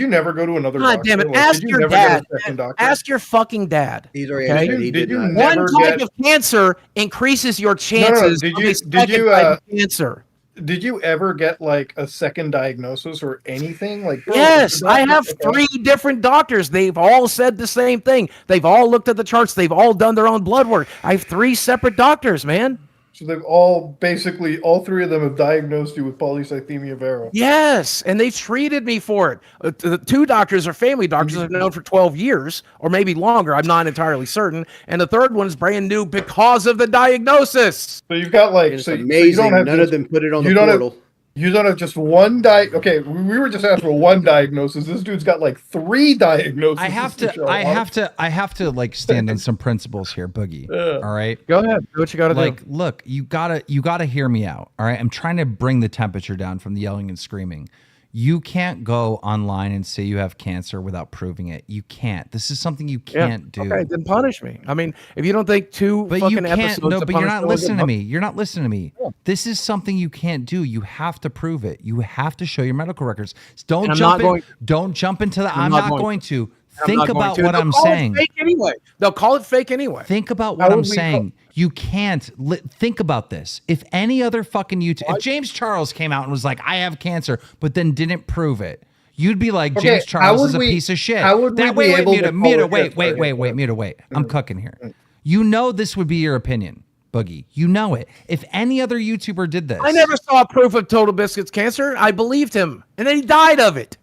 never go to another God doctor? damn it! Like, Ask did you your never get a dad. second doctor? Ask your fucking dad. He's already Okay? answered. He Did did you not. never One type get- of cancer increases your chances Did of you- a did second you, type of cancer. Did you ever get like a second diagnosis or anything? Like, bro, Yes, the I doctor- have okay. 3 different doctors. They've all said the same thing. They've all looked at the charts. They've all done their own blood work. I have 3 separate doctors, man. So they've all basically all 3 of them have diagnosed you with polycythemia vera. Yes, and they've treated me for it. The 2 doctors are family doctors I've known for 12 years, or maybe longer. I'm not entirely certain. And the third one is brand new because of the diagnosis. So you've got like It's so you amazing. don't have None just- of them put it on you the don't have- portal. You don't have just one Okay, we were just asking for one diagnosis. This dude's got like 3 diagnoses. I have show to up. like stand on some principles here, Boogie. All right. Go ahead. Do what you got to Like, do. look, you gotta hear me out. All right. I'm trying to bring the temperature down from the yelling and screaming. You can't go online and say you have cancer without proving it. You can't. This is something you can't do. Okay, then punish me. I mean, if you don't think 2 But fucking you can't. episodes No, of but you're not punishment was listening to enough- me. You're not listening to me. Yeah. This is something you can't do. You have to prove it. You have to show your medical records. Don't And I'm jump not in. going- Don't jump into the. I'm not not going going to. I'm Think not going about to. what They'll I'm call it saying. Fake anyway. They'll call it fake anyway. Think about How what I'm would we saying. You can't think about this. If any other fucking YouTube, if James Charles came out and was like, "I have cancer," but then didn't prove it, you'd be like, Okay, James how Charles would is a we- piece of shit. how would we be wait, able mute to it, call mute it it, wait, yes, wait, right? wait, wait, mute it, wait. I'm cooking here. You know this would be your opinion, Boogie. You know it. If any other YouTuber did this, I never saw proof of Total Biscuit's cancer. I believed him, and then he died of it.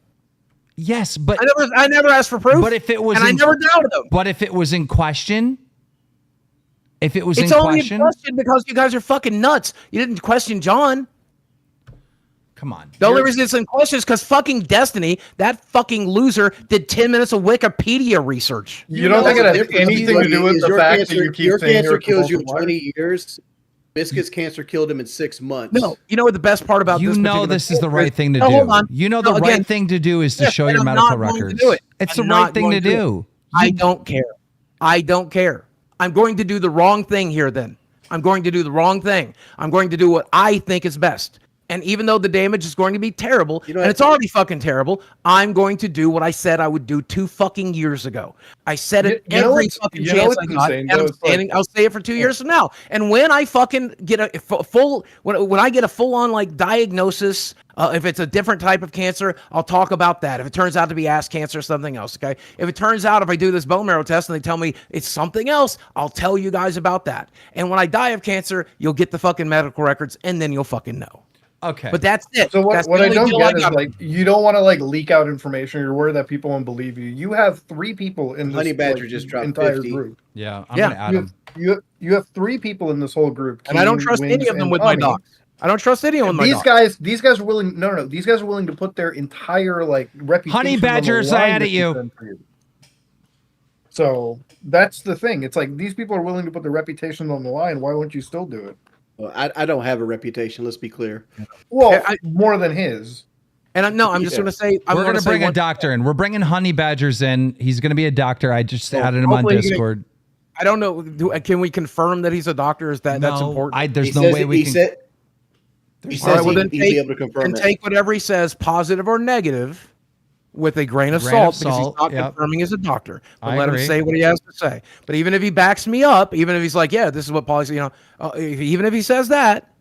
Yes, but I never asked for proof. But if it was, and I never doubted him. But if it was in question, if it was It's in only question, in question because you guys are fucking nuts. You didn't question John. come on. The only reason it's in question is because fucking Destiny, that fucking loser, did 10 minutes of Wikipedia research. You don't think it has anything to do with the fact that you keep your saying cancer you're kills you in compulsive liar? 20 years. Biscuits cancer killed him in 6 months. No, you know what the best part about You this? know particular this is the right thing to No, do. hold on. You know No, the again, right thing to do is to yes, show and your I'm medical not going to records. do it. It's I'm the right not thing to going do. I don't care. I don't care. I'm going to do the wrong thing here then. I'm going to do the wrong thing. I'm going to do what I think is best. And even though the damage is going to be terrible, and it's already fucking terrible, I'm going to do what I said I would do 2 fucking years ago. I said it every fucking chance I got, and I'll say it for 2 years from now. And when I fucking get a full, when I get a full-on like diagnosis, if it's a different type of cancer, I'll talk about that. If it turns out to be ass cancer or something else, okay? If it turns out if I do this bone marrow test and they tell me it's something else, I'll tell you guys about that. And when I die of cancer, you'll get the fucking medical records, and then you'll fucking know. Okay. But that's it. So That's what the I only don't deal get is got. like you don't want to like leak out information. You're worried that people won't believe you. You have 3 people in this Honey Badger just dropped entire 50. group. Yeah, I'm gonna add them. You have 3 people in this whole group, And I don't trust any of them with my docs. I don't trust any of them with my docs. These guys are willing. No. These guys are willing to put their entire like reputation. Honey Badgers, on the I line added to you. defend for you. So that's the thing. It's like these people are willing to put their reputation on the line. Why won't you still do it? Well, I don't have a reputation. Let's be clear. Well, more than his. And I'm just going to say, we're going to bring a doctor in. We're bringing Honey Badgers in. He's going to be a doctor. I just added him on Discord. I don't know. Can we confirm that he's a doctor? Is that that's important? There's no way we can. He says then he'd be able to confirm it. Take whatever he says, positive or negative, with a grain of salt, because he's not confirming as a doctor. But let him say what he has to say. But even if he backs me up, even if he's like, yeah, this is what policy, even if he says that,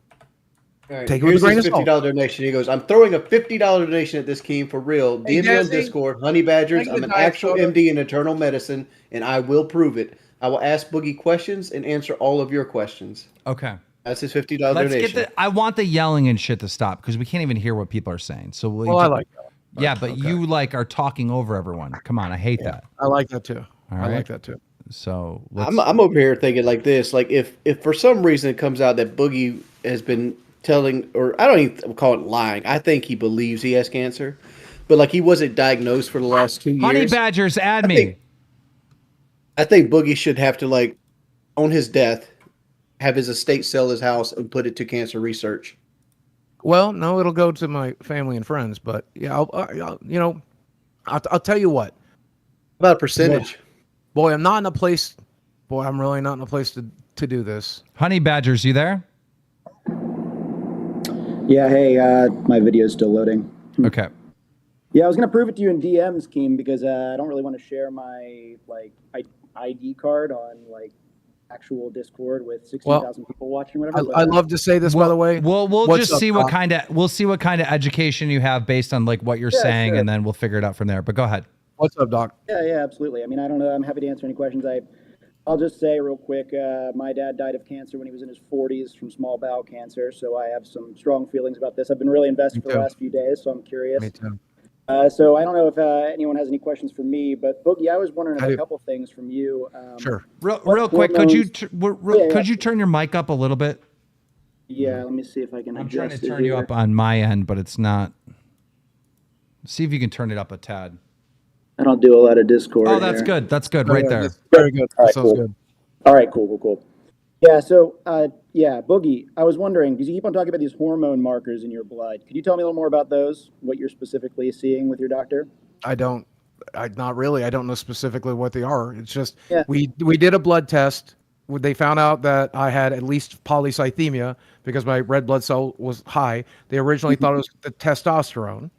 take it with a grain of salt. $50 donation. He goes, I'm throwing a $50 donation at this Keem for real. Hey, DM me on Desi, Discord. Honey Badgers, I'm an actual MD in internal medicine, and I will prove it. I will ask Boogie questions and answer all of your questions. Okay. That's his $50 donation. I want the yelling and shit to stop because we can't even hear what people are saying. So I like that. Yeah, but you like are talking over everyone. Come on, I hate that. I like that too. All right? I like that too. So I'm over here thinking like this. Like if for some reason it comes out that Boogie has been telling, or I don't even call it lying. I think he believes he has cancer, but like he wasn't diagnosed for the last 2 years. Honey Badgers, add me. I think Boogie should have to like, on his death, have his estate sell his house and put it to cancer research. Well, no, it'll go to my family and friends. But yeah, I'll tell you what. About a percentage. Boy, I'm not in a place. Boy, I'm really not in a place to do this. Honey Badgers, you there? Yeah. Hey, my video is still loading. Okay. Yeah, I was gonna prove it to you in DMs, Keem, because I don't really want to share my ID card on actual Discord with 16,000 people watching, whatever. I love to say this, by the way. We'll just see what kind of education you have based on what you're saying, sure. and then we'll figure it out from there. But go ahead. What's up, Doc? Yeah, absolutely. I mean, I don't know. I'm happy to answer any questions. I'll just say real quick, my dad died of cancer when he was in his 40s from small bowel cancer, so I have some strong feelings about this. I've been really invested for the last few days, so I'm curious. Me too. So I don't know if anyone has any questions for me, but Boogie, I was wondering a couple things from you. Sure. Real quick, could you turn your mic up a little bit? Yeah, let me see if I can. I'm trying to turn you up on my end, but it's not. See if you can turn it up a tad. I don't do a lot of Discord. Oh, that's good. That's good, right there. Very good. All right, Sounds good. All right, cool. Yeah, so, Boogie, I was wondering, because you keep on talking about these hormone markers in your blood. Could you tell me a little more about those, what you're specifically seeing with your doctor? Not really. I don't know specifically what they are. It's just, we did a blood test. They found out that I had at least polycythemia because my red blood cell was high. They originally thought it was the testosterone.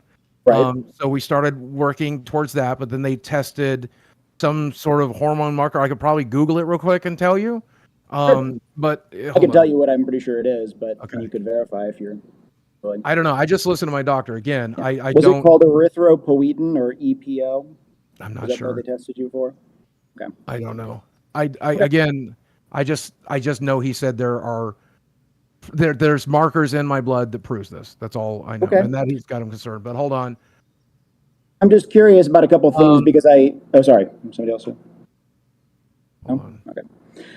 Right. So we started working towards that, but then they tested some sort of hormone marker. I could probably Google it real quick and tell you. But I can tell you what I'm pretty sure it is, but you could verify if you're willing. I don't know. I just listened to my doctor again. I Was don't. it called erythropoietin or EPO? I'm not Is that sure. what they tested you for? Okay. I don't know. I just know he said there's markers in my blood that proves this. That's all I know, and that he's got him concerned. But hold on. I'm just curious about a couple of things because oh, sorry, somebody else. No? Okay.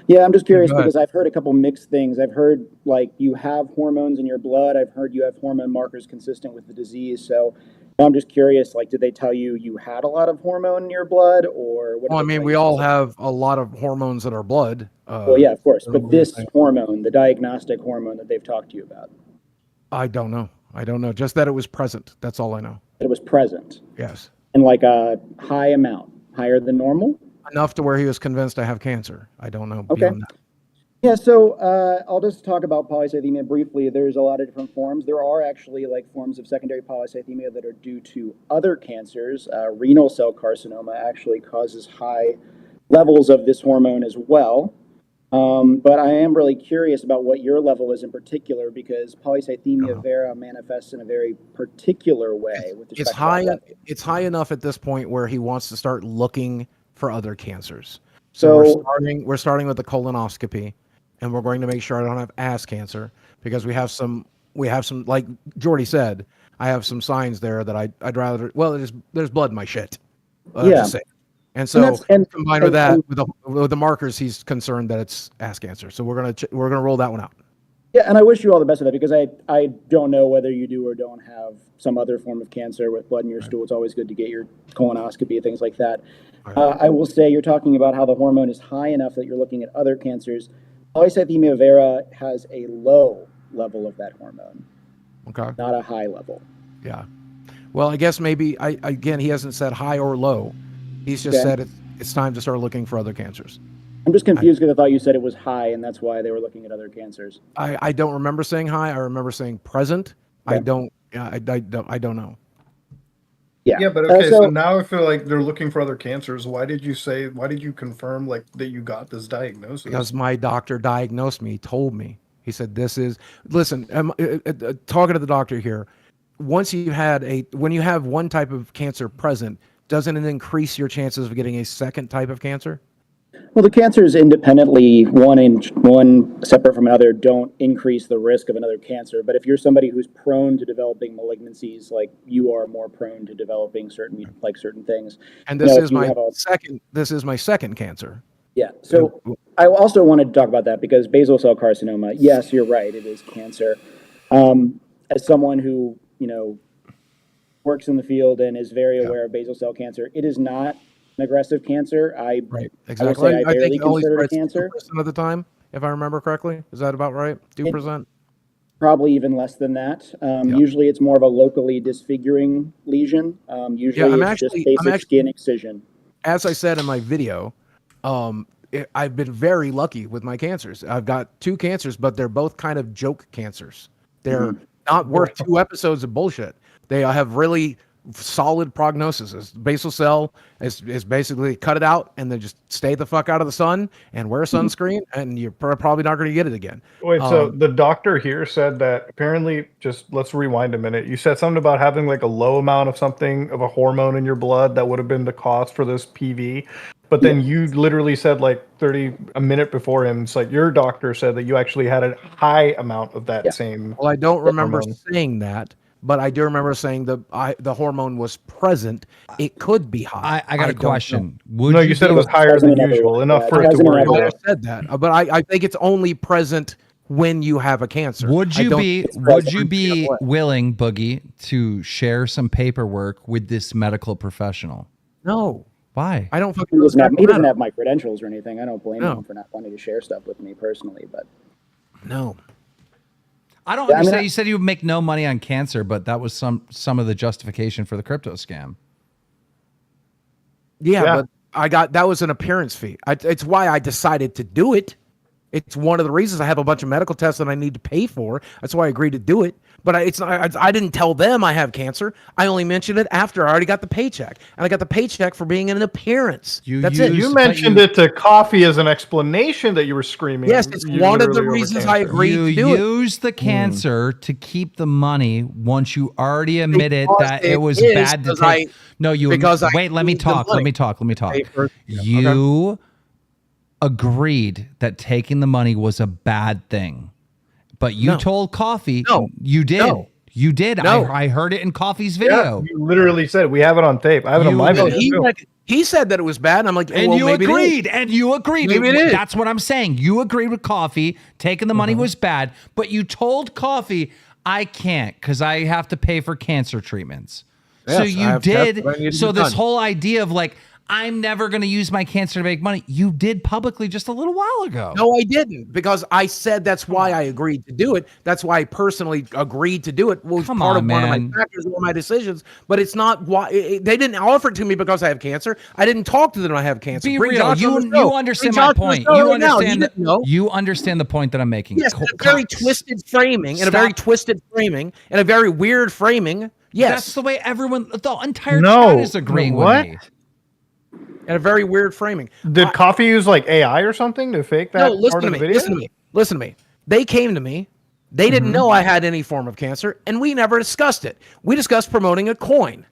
Yeah, I'm just curious Go ahead. because I've heard a couple mixed things. I've heard like you have hormones in your blood. I've heard you have hormone markers consistent with the disease. So I'm just curious, like, did they tell you you had a lot of hormone in your blood, or what? Well, I did they mean, tell we you all specifically? have a lot of hormones in our blood. Well, yeah, of course. But this thing. hormone, the diagnostic hormone that they've talked to you about, I don't know. I don't know. Just that it was present. That's all I know. that it was present Yes. in like a high amount, higher than normal. Enough to where he was convinced I have cancer. I don't know. Okay. Beyond that. Yeah, so I'll just talk about polycythemia briefly. There's a lot of different forms. There are actually like forms of secondary polycythemia that are due to other cancers. Renal cell carcinoma actually causes high levels of this hormone as well. But I am really curious about what your level is in particular because polycythemia vera manifests in a very particular way. With respect It's to high. that. It's high enough at this point where he wants to start looking for other cancers. So we're starting with the colonoscopy, and we're going to make sure I don't have ass cancer because we have some like Jordy said, I have some signs there that I'd rather. Well, there's blood in my shit. Yeah. Just say. And so combined with that, and- with the markers, he's concerned that it's ass cancer. So we're gonna roll that one out. Yeah, and I wish you all the best of that because I don't know whether you do or don't have some other form of cancer with blood in your stool. It's always good to get your colonoscopy, things like that. I will say you're talking about how the hormone is high enough that you're looking at other cancers. Polycythemia vera has a low level of that hormone. Okay. Not a high level. Yeah. Well, I guess maybe he hasn't said high or low. He's just said it's time to start looking for other cancers. I'm just confused because I thought you said it was high and that's why they were looking at other cancers. I don't remember saying high. I remember saying present. Okay. I don't know. Yeah, but okay, so now I feel like they're looking for other cancers. Why did you confirm like that you got this diagnosis? Because my doctor diagnosed me, told me. He said, listen, talking to the doctor here, when you have one type of cancer present, doesn't it increase your chances of getting a second type of cancer? Well, the cancers independently, one separate from another, don't increase the risk of another cancer. But if you're somebody who's prone to developing malignancies, like you are more prone to developing certain things. And this is my second cancer. Yeah. So I also wanted to talk about that because basal cell carcinoma, yes, you're right, it is cancer. As someone who, works in the field and is very aware of basal cell cancer, it is not an aggressive cancer. Right, exactly. I barely consider it cancer. 2% of the time, if I remember correctly. Is that about right? 2%? Probably even less than that. Usually it's more of a locally disfiguring lesion. Usually it's just basic skin excision. As I said in my video, I've been very lucky with my cancers. I've got 2 cancers, but they're both kind of joke cancers. They're not worth 2 episodes of bullshit. They have really solid prognosis. Basal cell is basically cut it out and then just stay the fuck out of the sun and wear sunscreen, and you're probably not going to get it again. Wait, so the doctor here said that apparently, just let's rewind a minute. You said something about having like a low amount of something of a hormone in your blood that would have been the cause for this PV. But then you literally said like a minute before him, it's like your doctor said that you actually had a high amount of that same. Well, I don't remember saying that. But I do remember saying the hormone was present. It could be high. I got a question. You said it was higher than usual, enough for it to worry about. I said that, but I think it's only present when you have a cancer. Would you be willing, Boogie, to share some paperwork with this medical professional? No. Why? I don't. He doesn't have my credentials or anything. I don't blame him for not wanting to share stuff with me personally, but no. I don't understand. You said you would make no money on cancer, but that was some of the justification for the crypto scam. Yeah, but that was an appearance fee. It's why I decided to do it. It's one of the reasons I have a bunch of medical tests that I need to pay for. That's why I agreed to do it. But I didn't tell them I have cancer. I only mentioned it after I already got the paycheck. And I got the paycheck for being in an appearance. That's it. You mentioned it to Coffee as an explanation that you were screaming. Yes, it's one of the reasons I agreed to do it. You used the cancer to keep the money once you already admitted that it was bad to take. Wait, let me talk. You agreed that taking the money was a bad thing. But you told Coffee, you did. You did. No. I heard it in Coffee's video. Yeah, you literally said it. We have it on tape. I have it on my video. He said that it was bad, and I'm like, and well, you maybe agreed, and you agreed. Maybe it is. That's what I'm saying. You agreed with Coffee. Taking the money was bad, but you told Coffee, I can't because I have to pay for cancer treatments. Yes, so I you have did. to So be this done. whole idea of like, I'm never going to use my cancer to make money. You did publicly just a little while ago. No, I didn't, because I said that's why I agreed to do it. That's why I personally agreed to do it. Well, Come part on, of one of my man. factors, one of my decisions. But it's not why they didn't offer it to me because I have cancer. I didn't talk to them. I have cancer. Be Bring real. Josh on the You show. understand Bring my Josh on the point. show You right now. He understand. didn't know. You understand the point that I'm making. Yes, in a very twisted framing, and a very twisted framing, and a very weird framing. Yes, That's the way everyone, the entire No. chat is agreeing What? with me. and a very weird framing. Did Coffee use like AI or something to fake that No, listen part to of me. the video? Listen to me. Listen to me. They came to me. They didn't know I had any form of cancer, and we never discussed it. We discussed promoting a coin.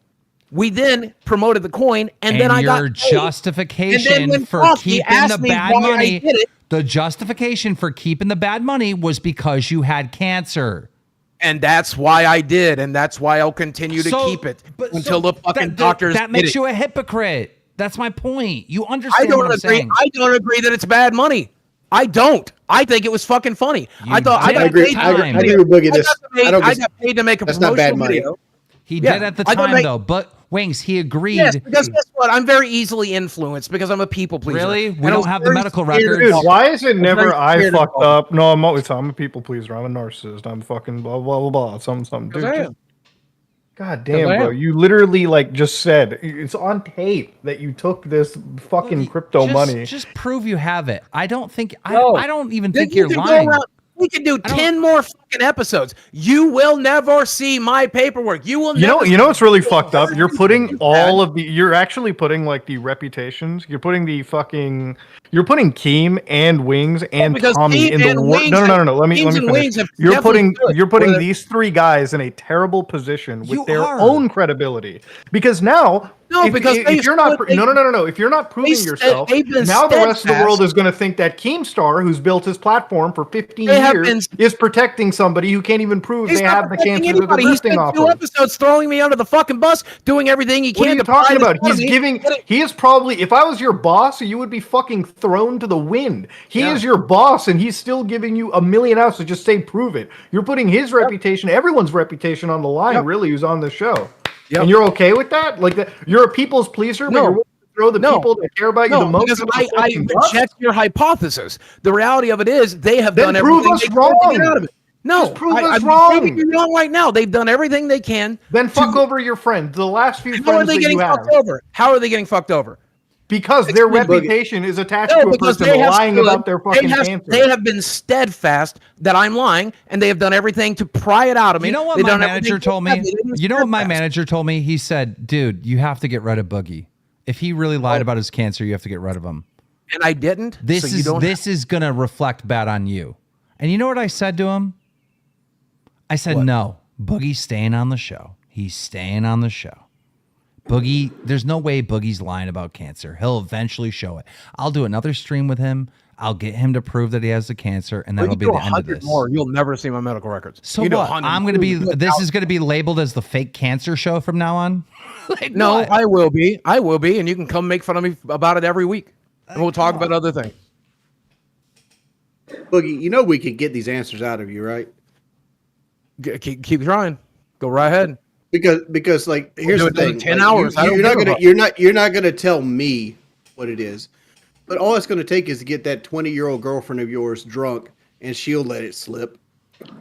We then promoted the coin, and then I got your paid. justification And then when for Coffee keeping asked the me bad why I money, did it, the justification for keeping the bad money was because you had cancer. and that's why I did, and that's why I'll continue to keep it until the fucking doctors. That makes did you it. a hypocrite. That's my point. You understand I don't what I'm agree. saying. I don't agree that it's bad money. I don't. I think it was fucking funny. I thought I did got at the paid. time. I agree with Boogie. I got paid to make a that's not bad promotional money. video. He Yeah, did at the I don't time, make- though. But Wings, he agreed. Yes, because guess what? I'm very easily influenced because I'm a people pleaser. Really? We And I don't was have the very medical scared to records. Dude, why is it I'm never very I scared to fucked talk. up? No, I'm a people pleaser. I'm a narcissist. I'm fucking blah blah blah blah. Something. Dude, I just- am. God 'Cause damn, I bro! am. You literally like just said it's on tape that you took this fucking crypto money. Just prove you have it. I don't think. No. I don't even Then think you're you can go lying. around- We can do 10 more fucking episodes. You will never see my paperwork. You will. You know never what's really fucked up? You're putting all of the. You're actually putting like the reputations. You're putting the fucking. You're putting Keem and Wings and because Tommy Keem in the and worst. Wings No. have- Let me Keems and finish. Wings have You're definitely putting. stood You're putting for these three guys in a terrible position with You their are. own credibility because now. No, because they if you're not stood- no. If you're not proving yourself, they've been now the rest of the steadfast. world is going to think that KEEMSTAR, who's built his platform for 15 They have years, been- is protecting somebody who can't even prove He's they not have the protecting cancer that they're anybody. He lifting spent off 2 of. episodes throwing me under the fucking bus, doing everything he What are can you to talking pry this about? He's out of me. giving. He is probably. If I was your boss, you would be fucking thrown to the wind. He Yeah. is your boss, and he's still giving you $1 million to just say prove it. You're putting his reputation, everyone's reputation, on the line. Yep. Really, who's on the show, Yep. and you're okay with that? Like that? You're a people's pleaser, but No. you're willing to throw the No. people that care about you the most. because under the I fucking bus? reject your hypothesis. The reality of it is they have Then done prove everything us they can to get wrong. out of it. No, Just prove us I'm wrong. proving you wrong right now. They've done everything they can. Then fuck over your friend. The last few How are friends they that getting you have. fucked over? How are they getting fucked over? Because their Explain, Boogie. reputation is attached No, to a because person they have lying stood- about their fucking cancer. They have been steadfast that I'm lying, and they have done everything to pry it out of me. You know what They've my done manager everything told me? They've been You know what my steadfast. manager told me? He said, dude, you have to get rid of Boogie. If he really lied about his cancer, you have to get rid of him. And I didn't. This so you is don't this is gonna reflect bad on you. And you know what I said to him? I said, no, Boogie's staying on the show. He's staying on the show. Boogie, there's no way Boogie's lying about cancer. He'll eventually show it. I'll do another stream with him. I'll get him to prove that he has the cancer, and that'll be the end of this. More, you'll never see my medical records. So You do what? 100 I'm gonna be. more. This is gonna be labeled as the fake cancer show from now on. Like, No, what? I will be. I will be, and you can come make fun of me about it every week, and we'll talk about other things. Boogie, you know we could get these answers out of you, right? Keep trying. Go right ahead. Because like here's do the it in thing, 10 like, hours. I don't You're not give a gonna fuck. you're not gonna tell me what it is, but all it's gonna take is to get that 20-year-old girlfriend of yours drunk, and she'll let it slip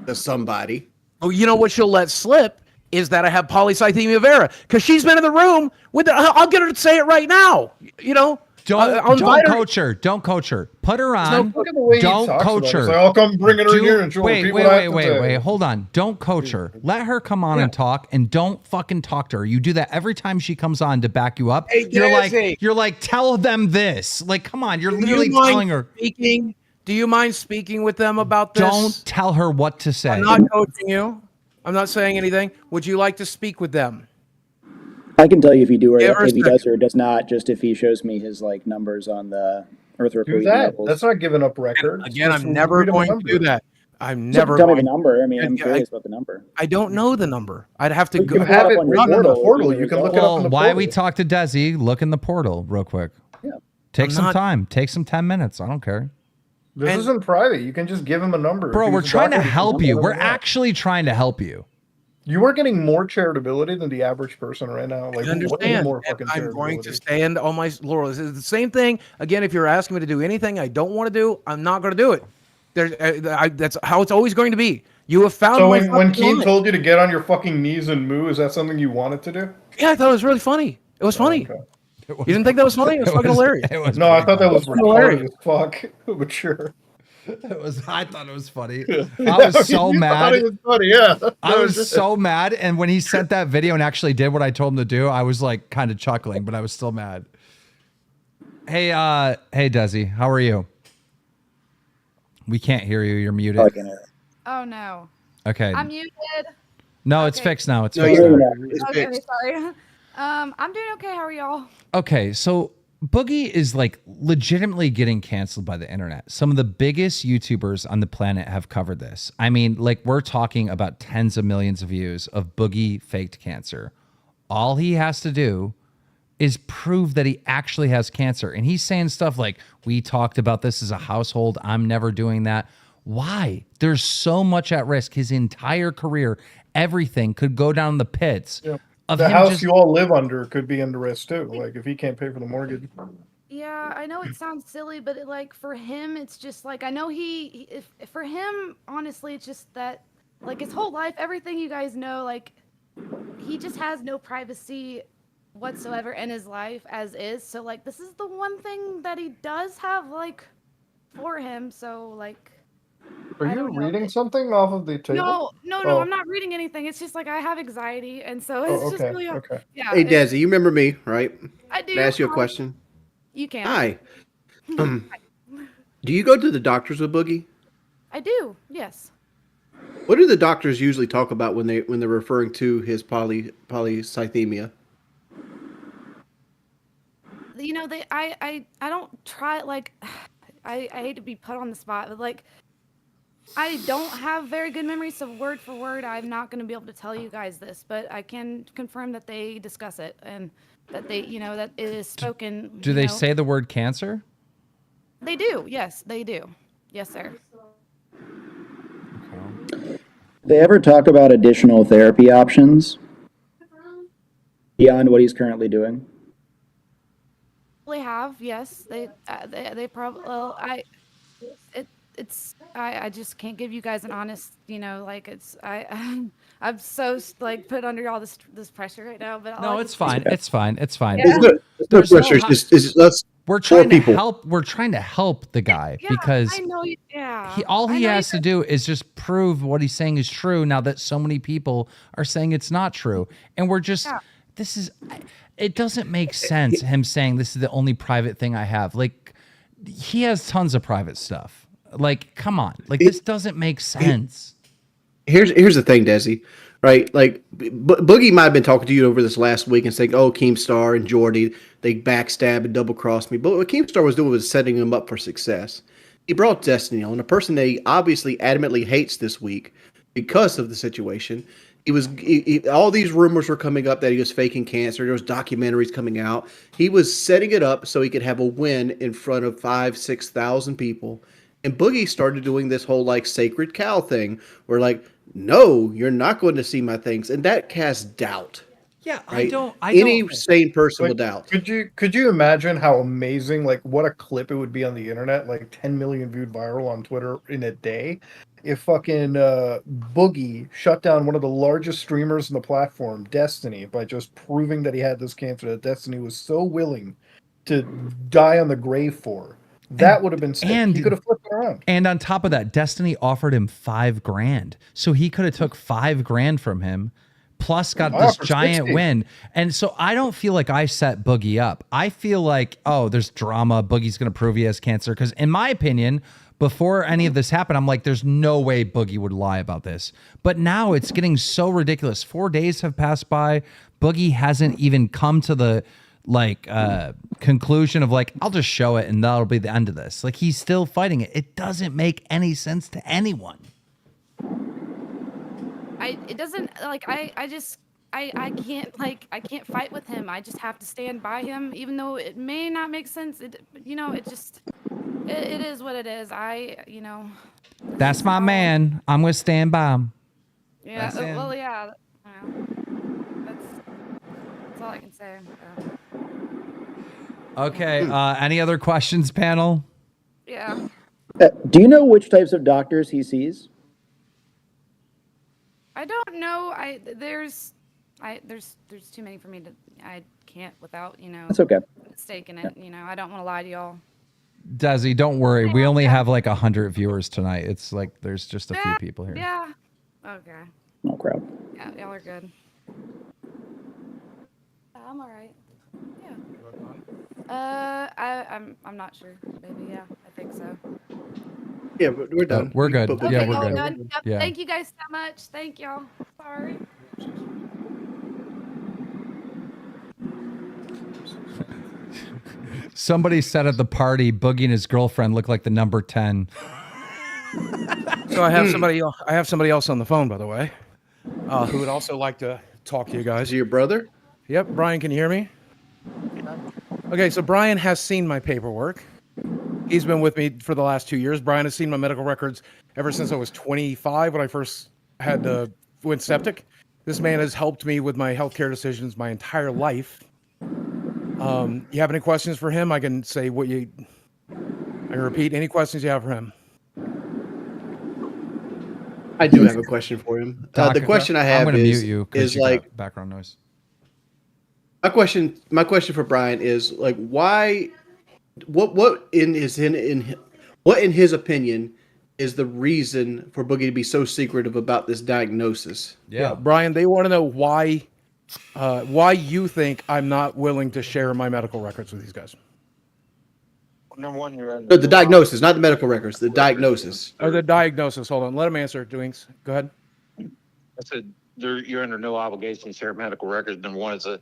to somebody. Oh, you know what she'll let slip is that I have polycythemia vera because she's been in the room with. I'll get her to say it right now. You know, I'll Don't invite her. coach her. Don't coach her. Put her no- on. Look at the way he Don't talks coach about it. her. It's like, I'll come bring it in Do- here and show wait, people wait, what I wait, have to wait, say. wait. Hold on. Don't coach her. Let her come on and talk, and don't fucking talk to her. You do that every time she comes on to back you up. Hey, Desi. you're like, tell them this. Like, come on. You're Do literally you mind telling her. speaking? Do you mind speaking with them about this? Don't tell her what to say. I'm not coaching you. I'm not saying anything. Would you like to speak with them? I can tell you if he Give her a if he second. does or does not, just if he shows me his like numbers on the Do erythropoietin that. levels. That's not giving up records. Again, That's I'm never freedom of going to do numbers. that. I'm So never. tell me the number. I mean, I'm I- curious about the number. I don't know the number. I'd have to You go. can have it run in the portal. You can look it up Well, in the why portal. we talk to Desi? Look in the portal real quick. Yeah. Take I'm some not- time. Take some 10 minutes. I don't care. This isn't private. You can just give him a number. Bro, If we're he's a trying to doctor, help give you. him a We're number. actually trying to help you. You are getting more charitability than the average person right now. Like, I way understand. more And fucking I'm going to charitability. stand on my laurels. It's the same thing. Again, if you're asking me to do anything I don't want to do, I'm not going to do it. That's how it's always going to be. You have found. So my when fucking Keen line. told you to get on your fucking knees and moo, is that something you wanted to do? Yeah, I thought it was really funny. It was funny. You didn't think that was funny? It was fucking hilarious. No, I thought that was hilarious. retarded as fuck. But sure. I thought it was funny. I was so You mad. thought it was funny, yeah. I was so mad. And when he sent that video and actually did what I told him to do, I was like kind of chuckling, but I was still mad. Hey, hey Desi, how are you? We can't hear you. You're muted. Oh no. Okay. I'm muted. No, it's fixed now. It's No, fixed you're now. not. It's Okay, fixed. sorry. I'm doing okay. How are y'all? Okay, so Boogie is like legitimately getting canceled by the internet. Some of the biggest YouTubers on the planet have covered this. I mean, like we're talking about tens of millions of views of Boogie faked cancer. All he has to do is prove that he actually has cancer. And he's saying stuff like, we talked about this as a household. I'm never doing that. Why? There's so much at risk. His entire career, everything could go down the pits. Yeah. Of The him house just- you all live under could be under risk too. Like if he can't pay for the mortgage. Yeah, I know it sounds silly, but like for him, it's just like I know if for him, honestly, it's just that like his whole life, everything you guys know, like he just has no privacy whatsoever in his life as is. So like this is the one thing that he does have like for him. So like. Are you reading something off of the table? No, Oh. I'm not reading anything. It's just like I have anxiety, and so it's Oh, just okay, really okay. yeah. Hey, it's- Desi, you remember me, right? I do. Can I ask you a Hi. question? You can. Hi. Do you go to the doctors with Boogie? I do. Yes. What do the doctors usually talk about when they're referring to his polycythemia? You know, I don't try like I hate to be put on the spot, but like I don't have very good memory, so word for word, I'm not going to be able to tell you guys this, but I can confirm that they discuss it and that they, you know, that it is spoken. Do they say the word cancer? They do. Yes, they do. Yes, sir. They ever talk about additional therapy options beyond what he's currently doing? They have. Yes, they probably. Well, I just can't give you guys an honest, you know, like I'm so like put under all this pressure right now. But No, it's fine. It's fine. It's fine. Yeah. It's no pressure. It's just we're four trying to people. help. We're trying to help the guy Yeah, because I know. Yeah. all he has to do is just prove what he's saying is true. Now that so many people are saying it's not true, and we're just it doesn't make sense. Him saying this is the only private thing I have. Like he has tons of private stuff. Like, come on. Like, this doesn't make sense. Here's the thing, Desi, right? Like, Boogie might have been talking to you over this last week and saying, oh, KEEMSTAR and Jordy, they backstabbed and double-crossed me. But what KEEMSTAR was doing was setting him up for success. He brought Destiny on, a person that he obviously adamantly hates this week because of the situation. All these rumors were coming up that he was faking cancer. There was documentaries coming out. He was setting it up so he could have a win in front of 5,000-6,000 people. And Boogie started doing this whole like sacred cow thing where like, no, you're not going to see my things. And that casts doubt. Yeah, right? Any sane person will doubt. Could you imagine how amazing, like what a clip it would be on the internet, like 10 million viewed viral on Twitter in a day, if fucking Boogie shut down one of the largest streamers on the platform, Destiny, by just proving that he had this cancer that Destiny was so willing to die on the grave for. That would have been sick. He could have flipped it around. And on top of that, Destiny offered him $5,000. So he could have took $5,000 from him, plus got this for giant 60. win. And so I don't feel like I set Boogie up. I feel like, oh, there's drama. Boogie's going to prove he has cancer. Because in my opinion, before any of this happened, I'm like, there's no way Boogie would lie about this. But now it's getting so ridiculous. 4 days have passed by. Boogie hasn't even come to the conclusion of like, I'll just show it and that'll be the end of this. Like he's still fighting it. It doesn't make any sense to anyone. it doesn't like I can't I can't fight with him. I just have to stand by him, even though it may not make sense. It is what it is. That's my man. I'm gonna stand by him. Yeah. Well, yeah. That's all I can say. Okay. Any other questions, panel? Yeah. Do you know which types of doctors he sees? I don't know. There's too many for me to. I can't without That's okay. mistaking it. I don't want to lie to y'all. Desi, don't worry. We only have like 100 viewers tonight. It's like there's just a few people here. Yeah. Okay. Small crowd. Yeah, y'all are good. I'm all right. Yeah. I'm not sure. Maybe yeah. I think so. Yeah, but we're done. We're good. Okay, Yeah, we're y'all good. done? Yep, Yeah. Thank you guys so much. Thank y'all. Sorry. Somebody said at the party, Boogie and his girlfriend look like the number 10. So I have somebody. I have somebody else on the phone, by the way, who would also like to talk to you guys. Is he your brother? Yep. Brian, can you hear me? Okay, so Brian has seen my paperwork. He's been with me for the last 2 years. Brian has seen my medical records ever since I was 25 when I first went septic. This man has helped me with my healthcare decisions my entire life. You have any questions for him? I can say I can repeat any questions you have for him. I do have a question for him. The question I have I'm gonna mute you 'cause is you like got background noise. My question for Brian is like, why? What in his opinion is the reason for Boogie to be so secretive about this diagnosis? Yeah, Brian, they want to know why you think I'm not willing to share my medical records with these guys. Number one, you're No, the diagnosis, not the medical records. The diagnosis. Oh, the diagnosis. Hold on, let him answer. Doings, go ahead. I said you're under no obligation to share medical records. Number one, it's a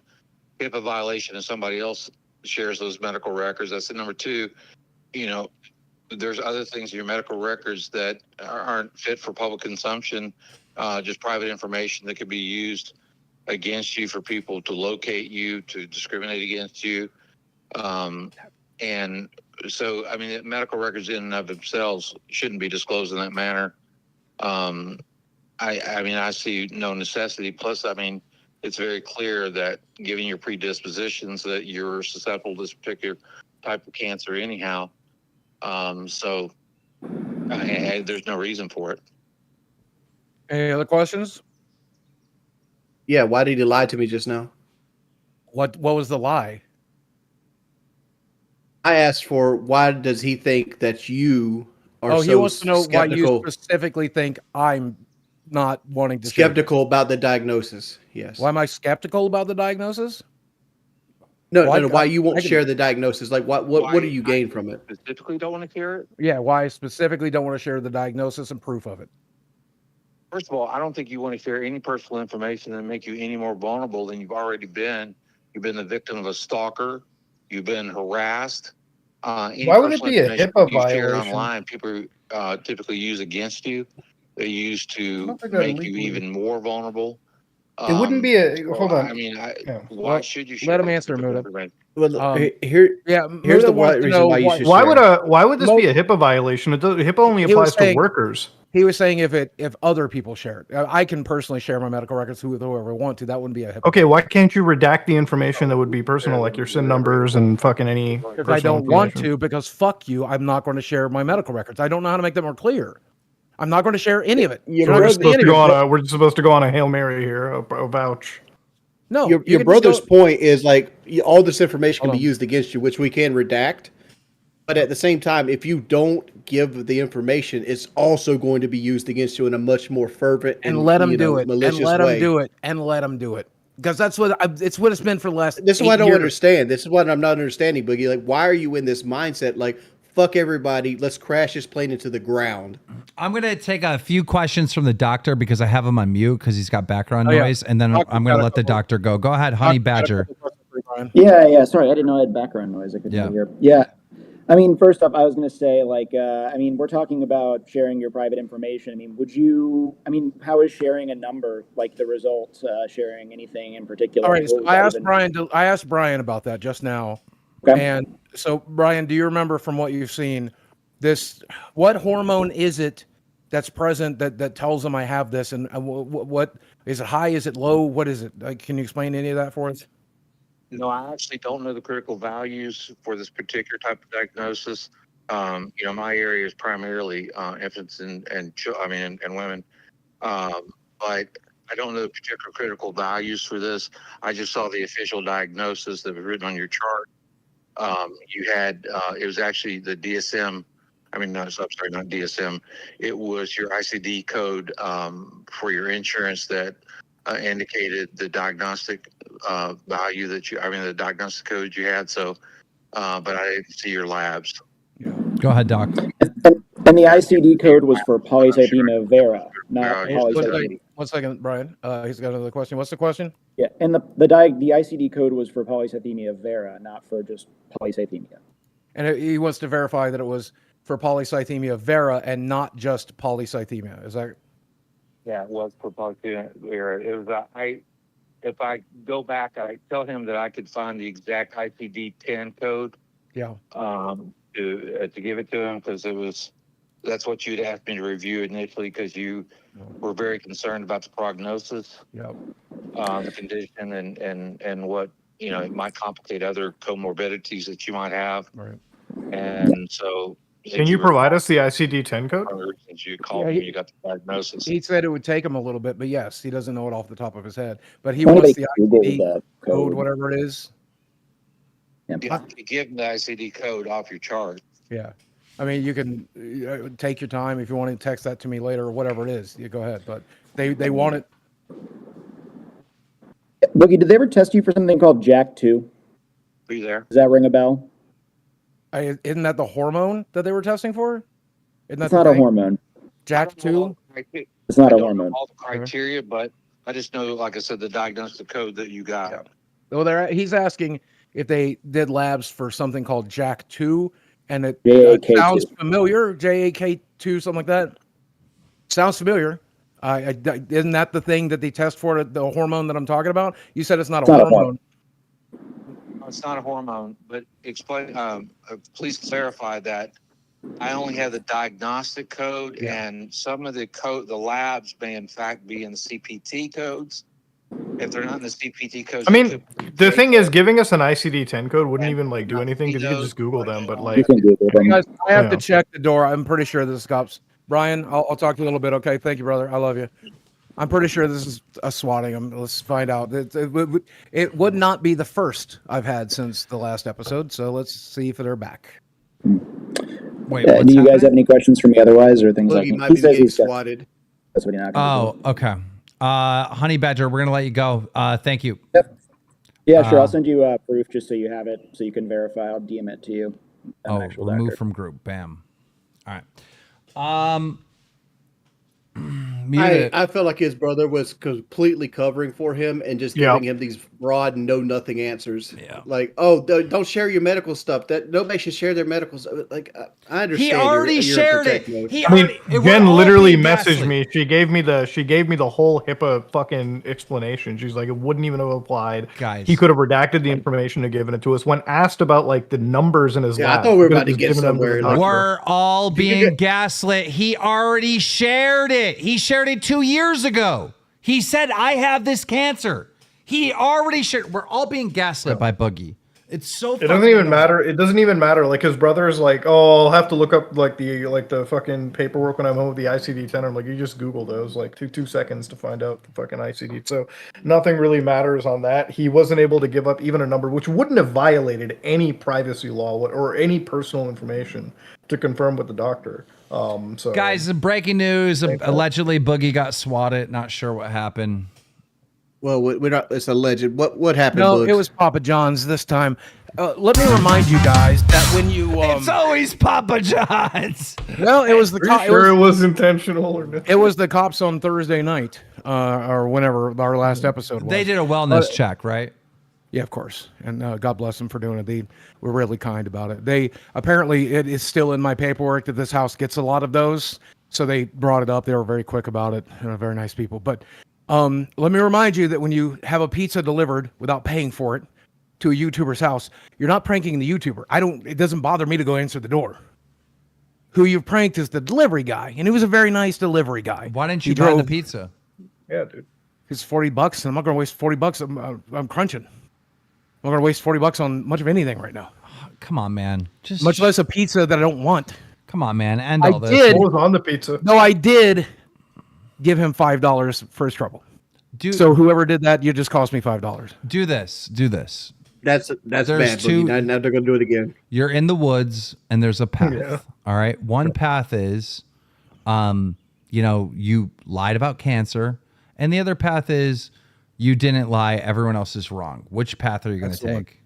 HIPAA violation, and somebody else shares those medical records. That's it. Number two, there's other things in your medical records that aren't fit for public consumption, just private information that could be used against you for people to locate you, to discriminate against you. And so, I mean, medical records in and of themselves shouldn't be disclosed in that manner. I see no necessity. Plus, I mean, it's very clear that given your predispositions that you're susceptible to this particular type of cancer anyhow. So there's no reason for it. Any other questions? Yeah, why did he lie to me just now? What was the lie? I asked for why does he think that you are he wants to know skeptical, why you specifically think I'm not wanting to skeptical about the diagnosis. Yes. Why am I skeptical about the diagnosis? No, why you won't share the diagnosis? Like what do you gain from it? Specifically don't want to share it? Yeah, why I specifically don't want to share the diagnosis and proof of it. First of all, I don't think you want to share any personal information that make you any more vulnerable than you've already been. You've been the victim of a stalker. You've been harassed. Why would it be a HIPAA shared violation? online, people typically use against you. They use to make you even more vulnerable. It wouldn't be a hold on. I mean, why should you share let him answer, Muda? Well, Here's the reason why you should. Why would this be a HIPAA violation? HIPAA only applies to workers. He was saying if other people share it, I can personally share my medical records with whoever I want to. That wouldn't be a HIPAA. Okay, why can't you redact the information that would be personal, like your SIN numbers and fucking any? Because I don't want to. Because fuck you, I'm not going to share my medical records. I don't know how to make that more clear. I'm not going to share any of it. We're supposed to go on a Hail Mary here, a vouch. No, your brother's point is like all this information can be used against you, which we can redact. But at the same time, if you don't give the information, it's also going to be used against you in a much more fervent and let them do it. Malicious and let way. them do it. And let them do it. Because that's what it's what it's been for the last. This is what I don't understand. This is what I'm not understanding, Boogie. Like, why are you in this mindset? Like, fuck everybody. Let's crash this plane into the ground. I'm going to take a few questions from the doctor because I have him on mute because he's got background noise. And then I'm going to let the doctor go. Go ahead, Honey Badger. Yeah. Sorry, I didn't know I had background noise. I couldn't hear. Yeah. I mean, first off, I was going to say, like, I mean, we're talking about sharing your private information. I mean, how is sharing a number, like the results, sharing anything in particular? All right, so What was that even- I asked Brian about that just now. Okay. And so, Brian, do you remember from what you've seen, what hormone is it that's present that tells them I have this, and what is it high? Is it low? What is it? Can you explain any of that for us? No, I actually don't know the critical values for this particular type of diagnosis. My area is primarily infants and women, but I don't know the particular critical values for this. I just saw the official diagnosis that was written on your chart. You had it was actually the DSM. I'm sorry, not DSM. It was your ICD code for your insurance that indicated the diagnostic value the diagnostic code you had. So, but I didn't see your labs. Go ahead, Doc. And the ICD code was for polycythemia vera, not polycythemia. 1 second, Brian. He's got another question. What's the question? Yeah, and the ICD code was for polycythemia vera, not for just polycythemia. And he wants to verify that it was for polycythemia vera and not just polycythemia. Is that? Yeah, it was for polycythemia vera. It was if I go back, I tell him that I could find the exact ICD-10 code. Yeah. To give it to him because that's what you'd asked me to review initially because you were very concerned about the prognosis, the condition, and what it might complicate other comorbidities that you might have. Right. And so, can you provide us the ICD-10 code? Since you called me, you got the diagnosis. He said it would take him a little bit, but yes, he doesn't know it off the top of his head. But he wants the ICD code, whatever it is. You give them the ICD code off your chart. Yeah. I mean, you can take your time if you want to text that to me later or whatever it is. You go ahead, but they want it. Boogie, did they ever test you for something called JAK2? Are you there? Does that ring a bell? Isn't that the hormone that they were testing for? It's not a hormone. JAK2? It's not a hormone. All the criteria, but I just know, like I said, the diagnostic code that you got. Yeah. Well, he's asking if they did labs for something called JAK2, and it sounds familiar. JAK2, something like that. Sounds familiar. Isn't that the thing that they test for, the hormone that I'm talking about? You said it's not a hormone. It's not a hormone, but explain. Please clarify that. I only have the diagnostic code, and some of the labs may in fact be in the CPT codes. If they're not in the CPT codes, I mean, the thing is, giving us an ICD-10 code wouldn't even do anything because you could just Google them. But you can Google them. Guys, I have to check the door. I'm pretty sure this is cops. Brian, I'll talk to you a little bit. Okay, thank you, brother. I love you. I'm pretty sure this is a swatting. Let's find out. It would not be the first I've had since the last episode, so let's see if they're back. Wait, do you guys have any questions for me otherwise, or things Boogie like might be getting swatted. That's what you're not going to do. Okay. Honey Badger, we're gonna let you go. Thank you. Yep. Yeah, sure. I'll send you proof just so you have it, so you can verify. I'll DM it to you. Remove from group. Bam. All right. I felt like his brother was completely covering for him and just giving him these broad, know nothing answers. Yeah. Like, don't share your medical stuff. That nobody should share their medical stuff. Like, I understand. He already shared it. Jen literally messaged me. She gave me the whole HIPAA fucking explanation. She's like, it wouldn't even have applied. Guys, he could have redacted the information and given it to us. When asked about the numbers in his lab, I thought we were about to get somewhere. We're all being gaslit. He already shared it. He shared it 2 years ago. He said, I have this cancer. He already shared. We're all being gaslit by Boogie. It's so it doesn't even matter. It doesn't even matter. Like, his brother's like, oh, I'll have to look up the fucking paperwork when I'm home with the ICD-10. I'm like, you just Google those, like two seconds to find out the fucking ICD. So nothing really matters on that. He wasn't able to give up even a number, which wouldn't have violated any privacy law or any personal information to confirm with the doctor. So guys, breaking news. Allegedly Boogie got swatted. Not sure what happened. Well, we're not. It's alleged. What happened? No, Boogs? it was Papa John's this time. Let me remind you guys that when you it's always Papa John's. Well, it was the cops. Sure, it was intentional or not? It was the cops on Thursday night, or whenever our last episode was. They did a wellness check, right? Yeah, of course. And God bless them for doing it. They were really kind about it. They apparently it is still in my paperwork that this house gets a lot of those. So they brought it up. They were very quick about it. Very nice people. But let me remind you that when you have a pizza delivered without paying for it to a YouTuber's house, you're not pranking the YouTuber. It doesn't bother me to go answer the door. Who you've pranked is the delivery guy, and he was a very nice delivery guy. Why didn't you buy the pizza? Yeah, dude. It's $40, and I'm not going to waste $40. I'm crunching. I'm not going to waste $40 on much of anything right now. Come on, man. Just much less a pizza that I don't want. Come on, man. End all this. What was on the pizza? No, I did give him $5 for his trouble. So whoever did that, you just cost me $5. Do this. Do this. That's bad. Boogie. Now they're gonna do it again. You're in the woods and there's a path. Yeah. All right. One path is, you lied about cancer, and the other path is you didn't lie. Everyone else is wrong. Which path are you going to take?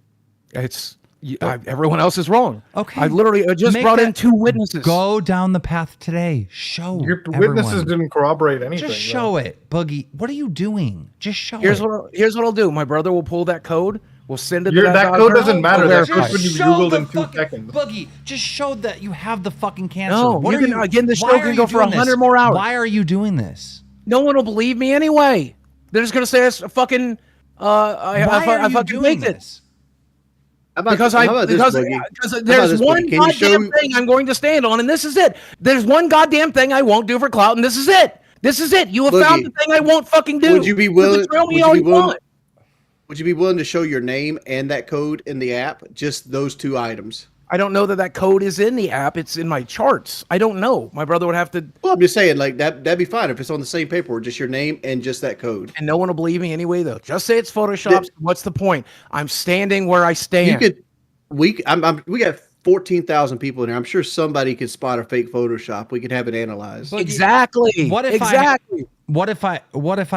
Everyone else is wrong. Okay. I literally just brought in 2 witnesses. Go down the path today. Show Your everyone. witnesses didn't corroborate anything. Just show it, Boogie. What are you doing? Just show Here's it. What I'll do. My brother will pull that code. We'll send it to that code doesn't matter. That code's been Show Googled the in 2 fucking seconds. Boogie. Just show that you have the fucking cancer. No, What you are can, you, again, the show why are can you go for doing 100 this? more hours. Why are you doing this? No one will believe me anyway. They're just gonna say it's a fucking. I fucking faked it. Because there's one goddamn thing I'm going to stand on, and this is it. There's one goddamn thing I won't do for clout, and this is it. This is it. You have found the thing I won't fucking do. Would you be willing? Would you be willing to show your name and that code in the app? Just those 2 items. I don't know that code is in the app. It's in my charts. I don't know. My brother would have to. Well, I'm just saying, like that'd be fine if it's on the same paperwork, just your name and just that code. And no one will believe me anyway, though. Just say it's Photoshopped. What's the point? I'm standing where I stand. We got 14,000 people in here. I'm sure somebody could spot a fake Photoshop. We could have it analyzed. Exactly. What if I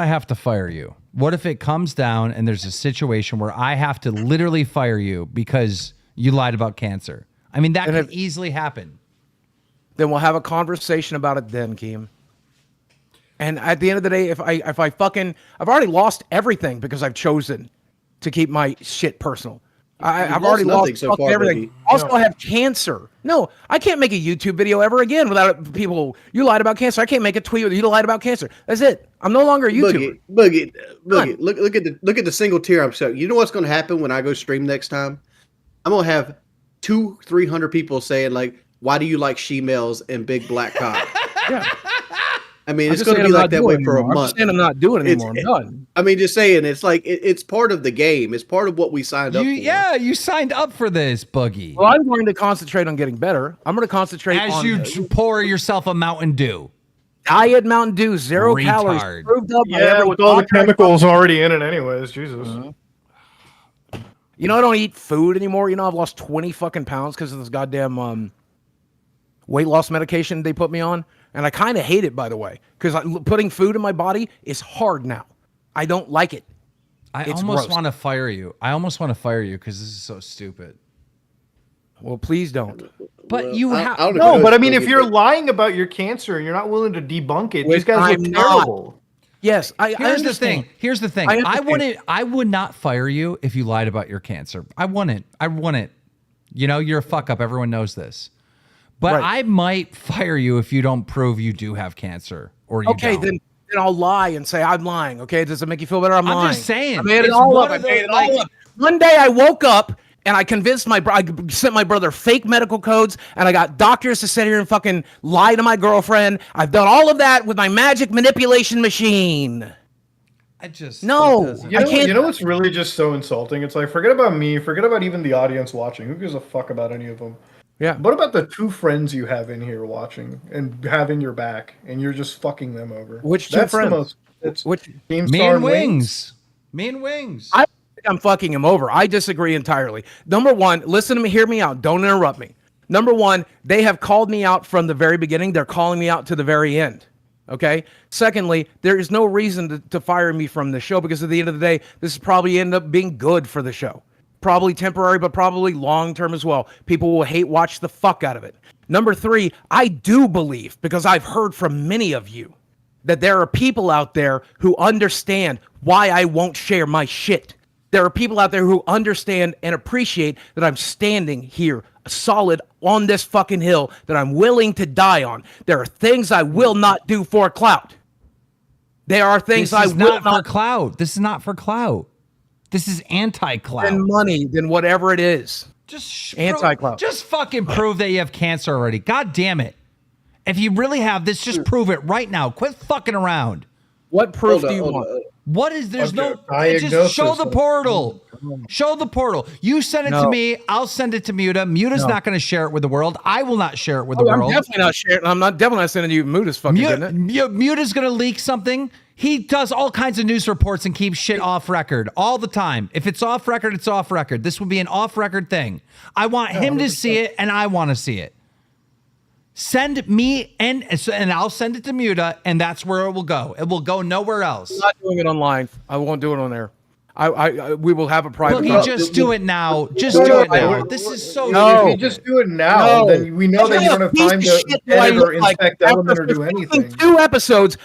have to fire you? What if it comes down and there's a situation where I have to literally fire you because you lied about cancer? I mean, that could easily happen. Then we'll have a conversation about it then, Keem. And at the end of the day, if I've already lost everything because I've chosen to keep my shit personal. I've already lost so far, everything. Boogie. Also, I have cancer. No, I can't make a YouTube video ever again without people. You lied about cancer. I can't make a tweet with you lied about cancer. That's it. I'm no longer a YouTuber. Boogie. Look at the single tier I'm showing. You know what's going to happen when I go stream next time? I'm going to have 200-300 people saying like, "Why do you like she-males and big black cock?" Yeah. I mean, it's going to be like that way for a month. I'm saying I'm not doing it anymore. I'm done. I mean, just saying, it's like it's part of the game. It's part of what we signed up for. Yeah, you signed up for this, Boogie. Well, I'm going to concentrate on getting better. I'm going to concentrate as you pour yourself a Mountain Dew. Diet Mountain Dew, 0 calories. Proved up Yeah, with all the chemicals already in it anyways. Jesus. You know, I don't eat food anymore. You know, I've lost 20 fucking pounds because of this goddamn weight loss medication they put me on. And I kind of hate it, by the way, because putting food in my body is hard now. I don't like it. I almost want to fire you. I almost want to fire you because this is so stupid. Well, please don't. But you have no. But I mean, if you're lying about your cancer and you're not willing to debunk it, these guys look terrible. Yes, Here's the thing. Here's the thing. I would not fire you if you lied about your cancer. I wouldn't. You know, you're a fuck up. Everyone knows this. But I might fire you if you don't prove you do have cancer or you don't. Then I'll lie and say I'm lying. Okay, does it make you feel better? I'm lying. I'm just saying. I made it all up. One day I woke up and I convinced I sent my brother fake medical codes, and I got doctors to sit here and fucking lie to my girlfriend. I've done all of that with my magic manipulation machine. I can't. You know what's really just so insulting? It's like, forget about me, forget about even the audience watching. Who gives a fuck about any of them? Yeah. What about the 2 friends you have in here watching and having your back, and you're just fucking them over? Which 2 friends? Which Me and Wings. Me and Wings. I'm fucking him over. I disagree entirely. Number one, listen to me, hear me out. Don't interrupt me. Number one, they have called me out from the very beginning. They're calling me out to the very end. Okay. Secondly, there is no reason to fire me from the show because at the end of the day, this is probably end up being good for the show. Probably temporary, but probably long-term as well. People will hate watch the fuck out of it. Number 3, I do believe, because I've heard from many of you, that there are people out there who understand why I won't share my shit. There are people out there who understand and appreciate that I'm standing here solid on this fucking hill that I'm willing to die on. There are things I will not do for clout. There are things I will not for clout. This is not for clout. This is anti-clout. Then money, then whatever it is. Just anti-clout. Just fucking prove that you have cancer already. God damn it. If you really have this, just prove it right now. Quit fucking around. What proof do you want? What is there's Okay, no just show the diagnosis. portal. Show the portal. You send it to No. me, I'll send it to Muta. Muta's No. not going to share it with the world. I will not share it with the I'm world. definitely not sharing. I'm definitely not sending you Muta's fucking getting it. Muta's going to leak something. He does all kinds of news reports and keeps shit off record all the time. If it's off record, it's off record. This would be an off record thing. I want him to see it, and I want to see it. Send me and I'll send it to Muta, and that's where it will go. It will go nowhere else. I'm not doing it online. I won't do it on there. We will have a private. Boogie, just do it now. Just do it now. This is so If you just do it now, then we know that you don't have time to edit or inspect element or do anything. 2 episodes,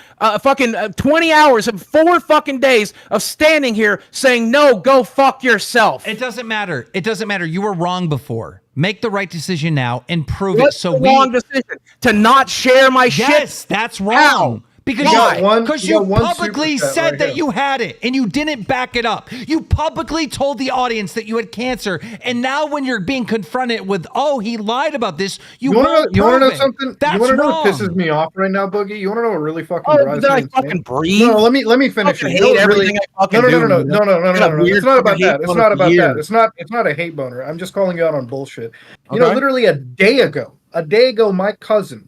20 hours of 4 fucking days of standing here saying no, go fuck yourself. It doesn't matter. It doesn't matter. You were wrong before. Make the right decision now and prove What's it. So the wrong decision? To not share my shit? Yes, that's wrong. How? Because you publicly said that you had it and you didn't back it up. You publicly told the audience that you had cancer, and now when you're being confronted with, oh, he lied about this, you want to know something? That's you want to know wrong. what pisses me off right now, Boogie? You want to know what really fucking drives Did me I insane? fucking breathe? No, let me finish it. I You know hate what really? everything I fucking No. do. It's not about that. It's not about that. Years. It's not a hate boner. I'm just calling you out on bullshit. You know, Okay. literally a day ago, my cousin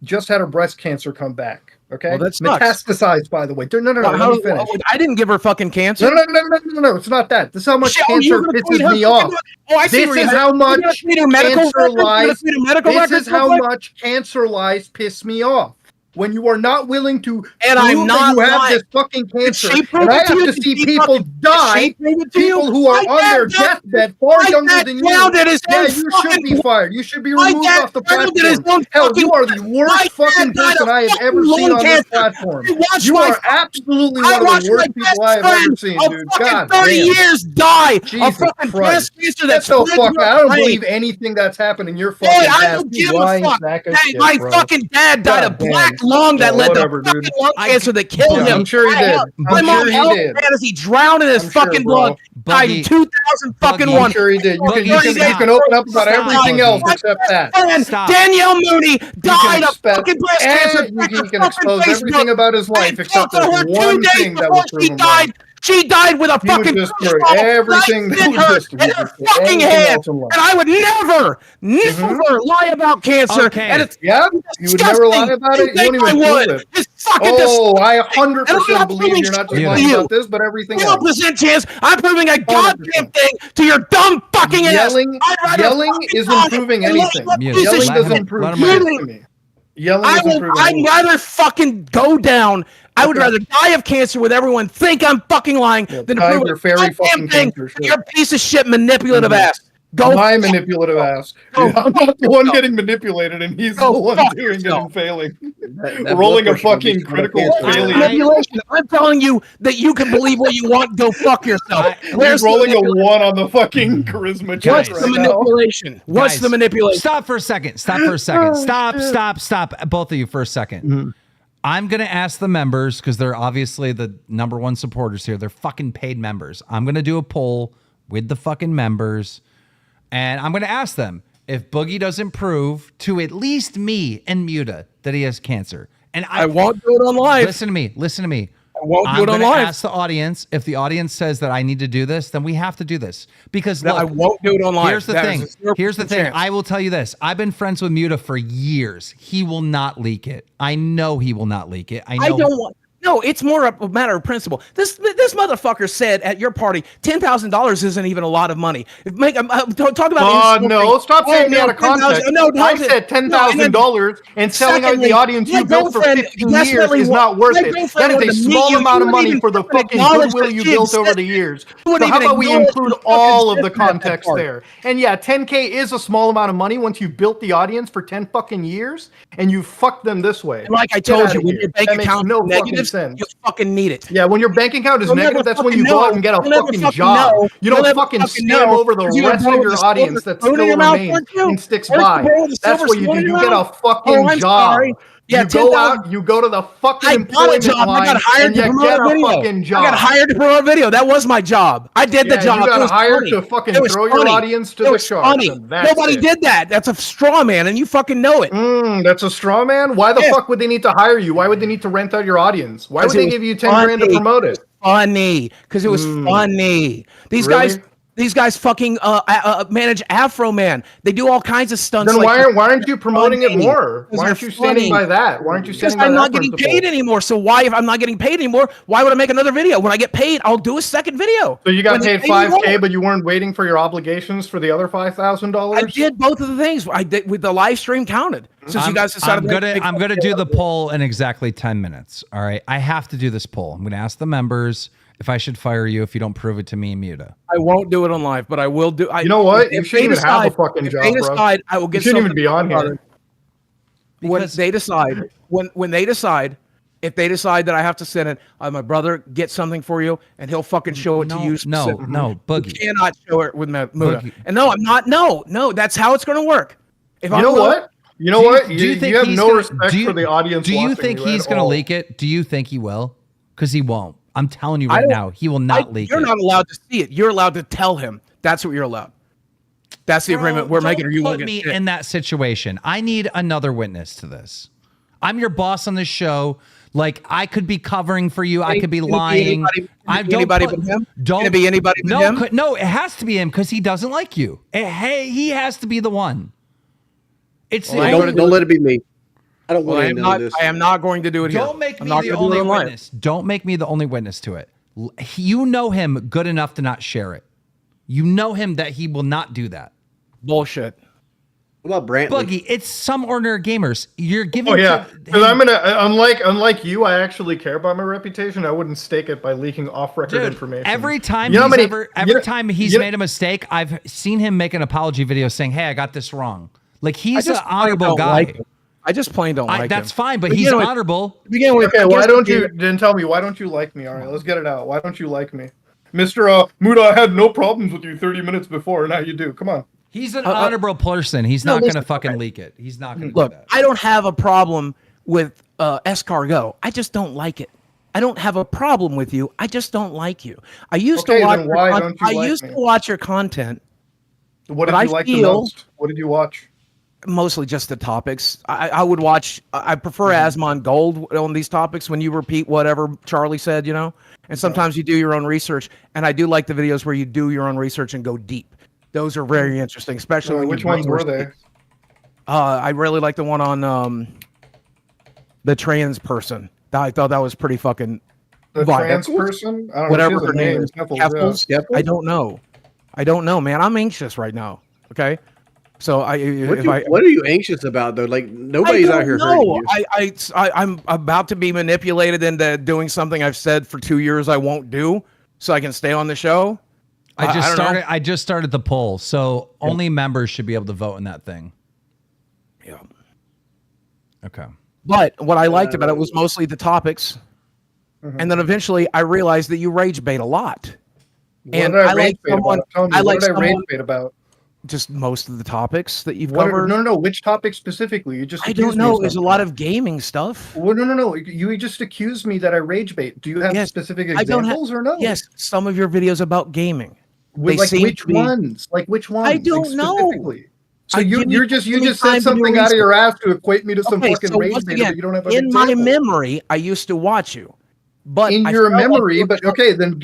just had her breast cancer come back. Okay, Well, that sucks. metastasized, by the way. No, Well, let me finish. I didn't give her fucking cancer. No, it's not that. This is how much Shit, cancer you're gonna pisses tweet her me fucking- off. Oh, I see This where is you're how at. much You're gonna tweet her medical cancer records? You're gonna lies. tweet her medical This records is how real quick? much cancer lies piss me off. When you are not willing to And prove I'm not that you have lying. this fucking cancer, she prove and I it to have you? to Did see she people fucking- die, did she prove it to you? people who are My on their dad- deathbed far my younger dad than drowned you. in his Yeah, own you should fucking be fired. You should be My removed dad off the drowned in his platform. own Hell, fucking- you are the My worst dad fucking died person of I have fucking ever seen lung on this cancer. platform. I watched You my are fucking- absolutely I one of watched the worst my people best I have ever friend seen, of dude. fucking God 30 damn. years die Jesus of fucking Christ. breast cancer Get that's the spread fuck to out. your I don't brain. believe anything that's happened in your Hey, fucking I ass. don't You give a lying fuck. sack of Hey, shit, my bro. fucking dad died of God black damn. lung that Yeah, led whatever, to fucking dude. lung cancer that killed Yeah, him. I'm sure he did. My I'm mom sure he held did. him as he drowned in his I'm sure, fucking bro. blood. Died in Boogie. 2001. I'm sure he did. You Boogie, can open up about stop, everything Boogie. else except that. And Stop. Danielle Mooney died of expect- fucking breast cancer. and Check he her can fucking expose Facebook. everything about his life I except talked to her for one 2 days thing that before would prove she him died. wrong. She died with a He would fucking destroy crystal everything right that in was her, just- in her destroy fucking everything hand. else in life. And I would never lie about cancer. Okay. And it's Yeah, you would never lie about it. You think won't even I would. prove it. It's fucking Oh, I disgusting. And I'm 100% not believe proving you're not just shit lying to about this, but everything else. 100% chance I'm proving a goddamn thing to your dumb fucking Yelling, ass. I'd rather yelling fucking isn't die proving than anything. let Mute. piece of Yelling shit doesn't let prove him shit really- to me. Yelling I doesn't will. prove I'd anything. rather fucking go down. I would rather die of cancer with everyone think I'm fucking lying than to die prove of your a fairy goddamn fucking thing cancer, to sure. your piece of shit manipulative ass. Go. My manipulative ass. Go I'm not the one getting manipulated, and he's the Go one fuck doing it yourself. and failing. That Rolling a blood pressure will fucking get you critical cancer. failure. Manipulation. I'm telling you that you can believe what you want. Go fuck yourself. He's rolling a 1 on the fucking charisma check What's the right now. manipulation? What's Guys, the manipulation? Stop for a second. Stop for a second. Stop. Both of you for a second. I'm going to ask the members, because they're obviously the number one supporters here. They're fucking paid members. I'm going to do a poll with the fucking members, and I'm going to ask them if Boogie doesn't prove to at least me and Muta that he has cancer. And I won't do it on live. Listen to me. I won't do I'm it on gonna live. ask the audience. If the audience says that I need to do this, then we have to do this. Because No, look, I won't do it on live. Here's the That thing. is a 0% Here's the thing. chance. I will tell you this. I've been friends with Muta for years. He will not leak it. I know he will not leak it. I know. I don't want. No, it's more a matter of principle. This motherfucker said at your party, $10,000 isn't even a lot of money. Talk about. No, stop saying me out of context. I said $10,000 and selling out the audience you built for 15 years is not worth it. That is a small amount of money for the fucking goodwill you built over the years. So how about we include all of the context there? And yeah, 10K is a small amount of money once you built the audience for 10 fucking years and you fucked them this way. Like I Get told outta you, when here. your bank That makes account no is negative, fucking in. You fucking need it. Yeah, when your bank account is You'll negative, never that's when you fucking go out know. and get a You'll never fucking fucking job. know. You You'll don't never fucking fucking scam know. over the You rest bro of with your the silver audience that spoon in still your mouth, remains aren't you? and sticks Where's the by. bro with the That's silver what you spoon do. in You your get a mouth? fucking Oh, I'm job. sorry. Yeah, You go 10,000. out, you go to the fucking I got a employment job. I line, got hired and to you promote get a a video. fucking job. I got hired to promote a video. That was my job. I did the Yeah, job. you got It was hired funny. to fucking It was throw your funny. audience to It the was sharks, funny. and that's Nobody it. did that. That's a straw man, and you fucking know it. That's a straw man? Why the Yes. fuck would they need to hire you? Why would they need to rent out your audience? Why would Because it they was give you 10 grand to funny. promote it? Funny, because it was funny. These Really? guys fucking manage Afro Man. They do all kinds of stunts. Then like why aren't you promoting it funny. more? Because Why aren't they're you standing funny. by that? Why aren't you Because standing by I'm that not getting principle? paid anymore. So why, if I'm not getting paid anymore, why would I make another video? When I get paid, I'll do a second video. So you got When they paid pay me 5K, more. but you weren't waiting for your obligations for the other $5,000? I did both of the things. I did with the live stream counted. Since you guys decided I'm gonna do the poll in exactly 10 minutes. All right, I have to do this poll. I'm gonna ask the members if I should fire you if you don't prove it to me, Muta. I won't do it on live, but I will do. You know what? If You they shouldn't even have a decide- fucking if job, they bro. decide, I will You get shouldn't even something be on about here. it. When they decide, when they decide, if they decide that I have to send it, my brother gets something for you, and he'll fucking show it to you. No, Boogie. You cannot show it with Muta. Boogie. And no, I'm not. No, that's how it's going to work. If You I'm know willing- what? You know what? Do you think have he's no gonna, respect for the audience. Do you watching think you he's at going to all. leak it? Do you think he will? Because he won't. I'm telling you I right don't- now, he will not leak You're it. not allowed to see it. You're allowed to tell him. That's what you're allowed. That's the agreement we're making. Or you won't put get me shit. in that situation. I need another witness to this. I'm your boss on this show. Like I could be covering for you. I could be lying. Anybody but him? Don't Can it be anybody but him? No, it has to be him because he doesn't like you. Hey, he has to be the one. It's don't let it be me. I don't Well, want I to am know not. this. I am not going to do it here. Don't make I'm me not the gonna do only it online. witness. Don't make me the only witness to it. You know him good enough to not share it. You know him that he will not do that. Bullshit. What about Brantley? Boogie, it's some ordinary gamers. You're giving. Oh yeah, to because him- I'm gonna unlike you. I actually care about my reputation. I wouldn't stake it by leaking off-record Dude, information. every time You know how he's many- every you know- time he's you know- made a mistake, I've seen him make an apology video saying, "Hey, I got this wrong." Like he's an just plain honorable don't guy. like him. I just plain don't like him. That's fine, but To he's begin with- honorable. to begin with, Okay, I why guess don't to you then tell me? Why don't you like me? All right, let's get it out. Why don't you like me, Mr. Muda? I had no problems with you 30 minutes before, and now you do. Come on. He's an honorable person. He's no, not going listen, to fucking leak it. He's not going to Look, do that. I don't have a problem with escargot. I just don't like it. I don't have a problem with you. I just don't like you. I used Okay, to watch. then why don't you I like used me? to watch your content. What but did I you like the feel- most? What did you watch? Mostly just the topics. I would watch. I prefer Asmon Gold on these topics when you repeat whatever Charlie said. You know, and sometimes you do your own research. And I do like the videos where you do your own research and go deep. Those are very interesting, especially when Which you ones bring were your they? speaks. I really like the one on the trans person. I thought that was pretty fucking. The violent. trans person? I don't know. Whatever She has her a name is. Keffels, Keffels? yeah. I don't know. I don't know, man. I'm anxious right now. Okay, so What are you anxious about though? Like nobody's out here hurting you. I'm about to be manipulated into doing something I've said for 2 years I won't do, so I can stay on the show. I don't know. I just started the poll, so only members should be able to vote in that thing. Yeah. Okay. But what I liked about it was mostly the topics, and then eventually I realized that you rage bait a lot. What did I rage bait about? Tell me, what did I rage bait about? Just most of the topics that you've What covered. no. Which topic specifically? You just I accused don't me of know. There's a something. lot of gaming stuff. Well, no. You just accused me that I rage bait. Do you have Yes, specific I don't examples or no? Yes, some of your videos about gaming. With, They like seem which to be- ones? Like which ones? I don't like, know. specifically? So Give me you just time said to do something out of research. your ass to equate me to some Okay, fucking so rage once bait, again, but you don't have an in my example. memory, I used to watch you, but In I your felt like memory, you were but okay, then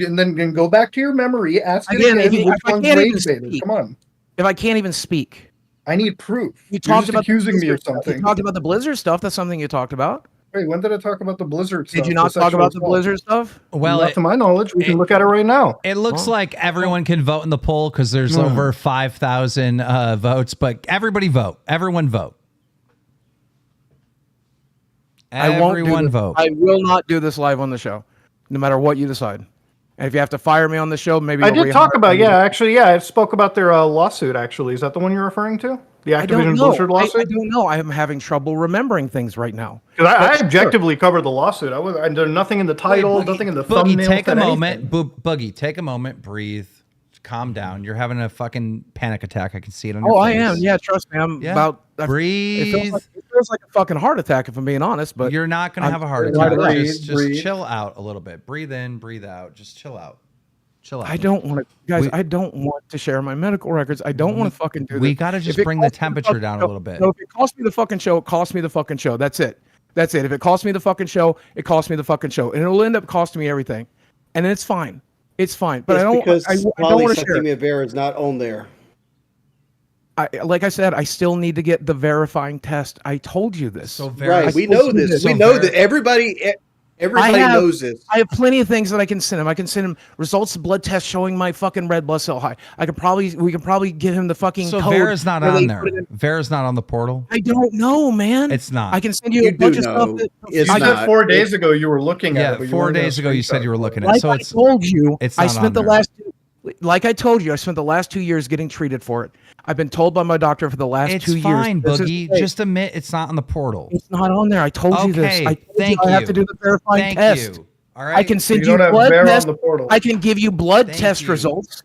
go back to your memory. Ask it Again, again. if Which I one's can't even rage baited? speak. Come on. If I can't even speak, I need proof. you You're talked just about the accusing me of Blizzard stuff. something. You talked about the Blizzard stuff. That's something you talked about. Wait, when did I talk about the Blizzard stuff? Did you not The talk sexual about the assault? Blizzard stuff? Well, Not to my knowledge. We can look at it right now. It looks like everyone can vote in the poll because there's over 5,000 votes, but everybody vote. Everyone vote. I won't do Everyone this. vote. I will not do this live on the show, no matter what you decide. And if you have to fire me on the show, maybe I you'll did talk rehire about, me. actually, I spoke about their lawsuit, actually. Is that the one you're referring to? The I don't Activision know. Blizzard I lawsuit? don't know. I am having trouble remembering things right now. Because I But objectively covered the lawsuit. There's nothing in the title, nothing in the Boogie, thumbnail. take a said moment. Boogie, take a moment. Breathe. Calm down. You're having a fucking panic attack. I can see it on your face. I am. Yeah, trust me. I'm about. Breathe. It feels like a fucking heart attack, if I'm being honest. But you're not going to have a heart attack. Just chill out a little bit. Breathe in, breathe out. Just chill out. Chill out. I don't want to, guys. I don't want to share my medical records. I don't want to fucking do this. We got to just bring the temperature down a little bit. No, if it costs me the fucking show, it costs me the fucking show. That's it. That's it. If it costs me the fucking show, it costs me the fucking show, and it'll end up costing me everything, and it's fine. It's fine. But it's I don't. Because I don't want to share. Polycythemia vera is not on there. Like I said, I still need to get the verifying test. I told you this. So right, we know this. We know that everybody knows this. I have plenty of things that I can send him. I can send him results of blood tests showing my fucking red blood cell high. We can probably give him the fucking So code. Vera's not on there. Vera's not on the portal. I don't know, man. It's not. I can send you a bunch of stuff. You said 4 days ago you were looking at it. Yeah, 4 days ago you said you were looking at it. Like So I told you, it's I not spent on the there. last. Like I told you, I spent the last 2 years getting treated for it. I've been told by my doctor for the last It's 2 years. fine, this is Boogie. fake. Just admit it's not on the portal. It's not on there. I told you this. Okay, I told thank you I have to you. do the verifying Thank test. you. All right. I can send You you don't have blood Vera on tests. the portal. I can give you blood Thank test you. results.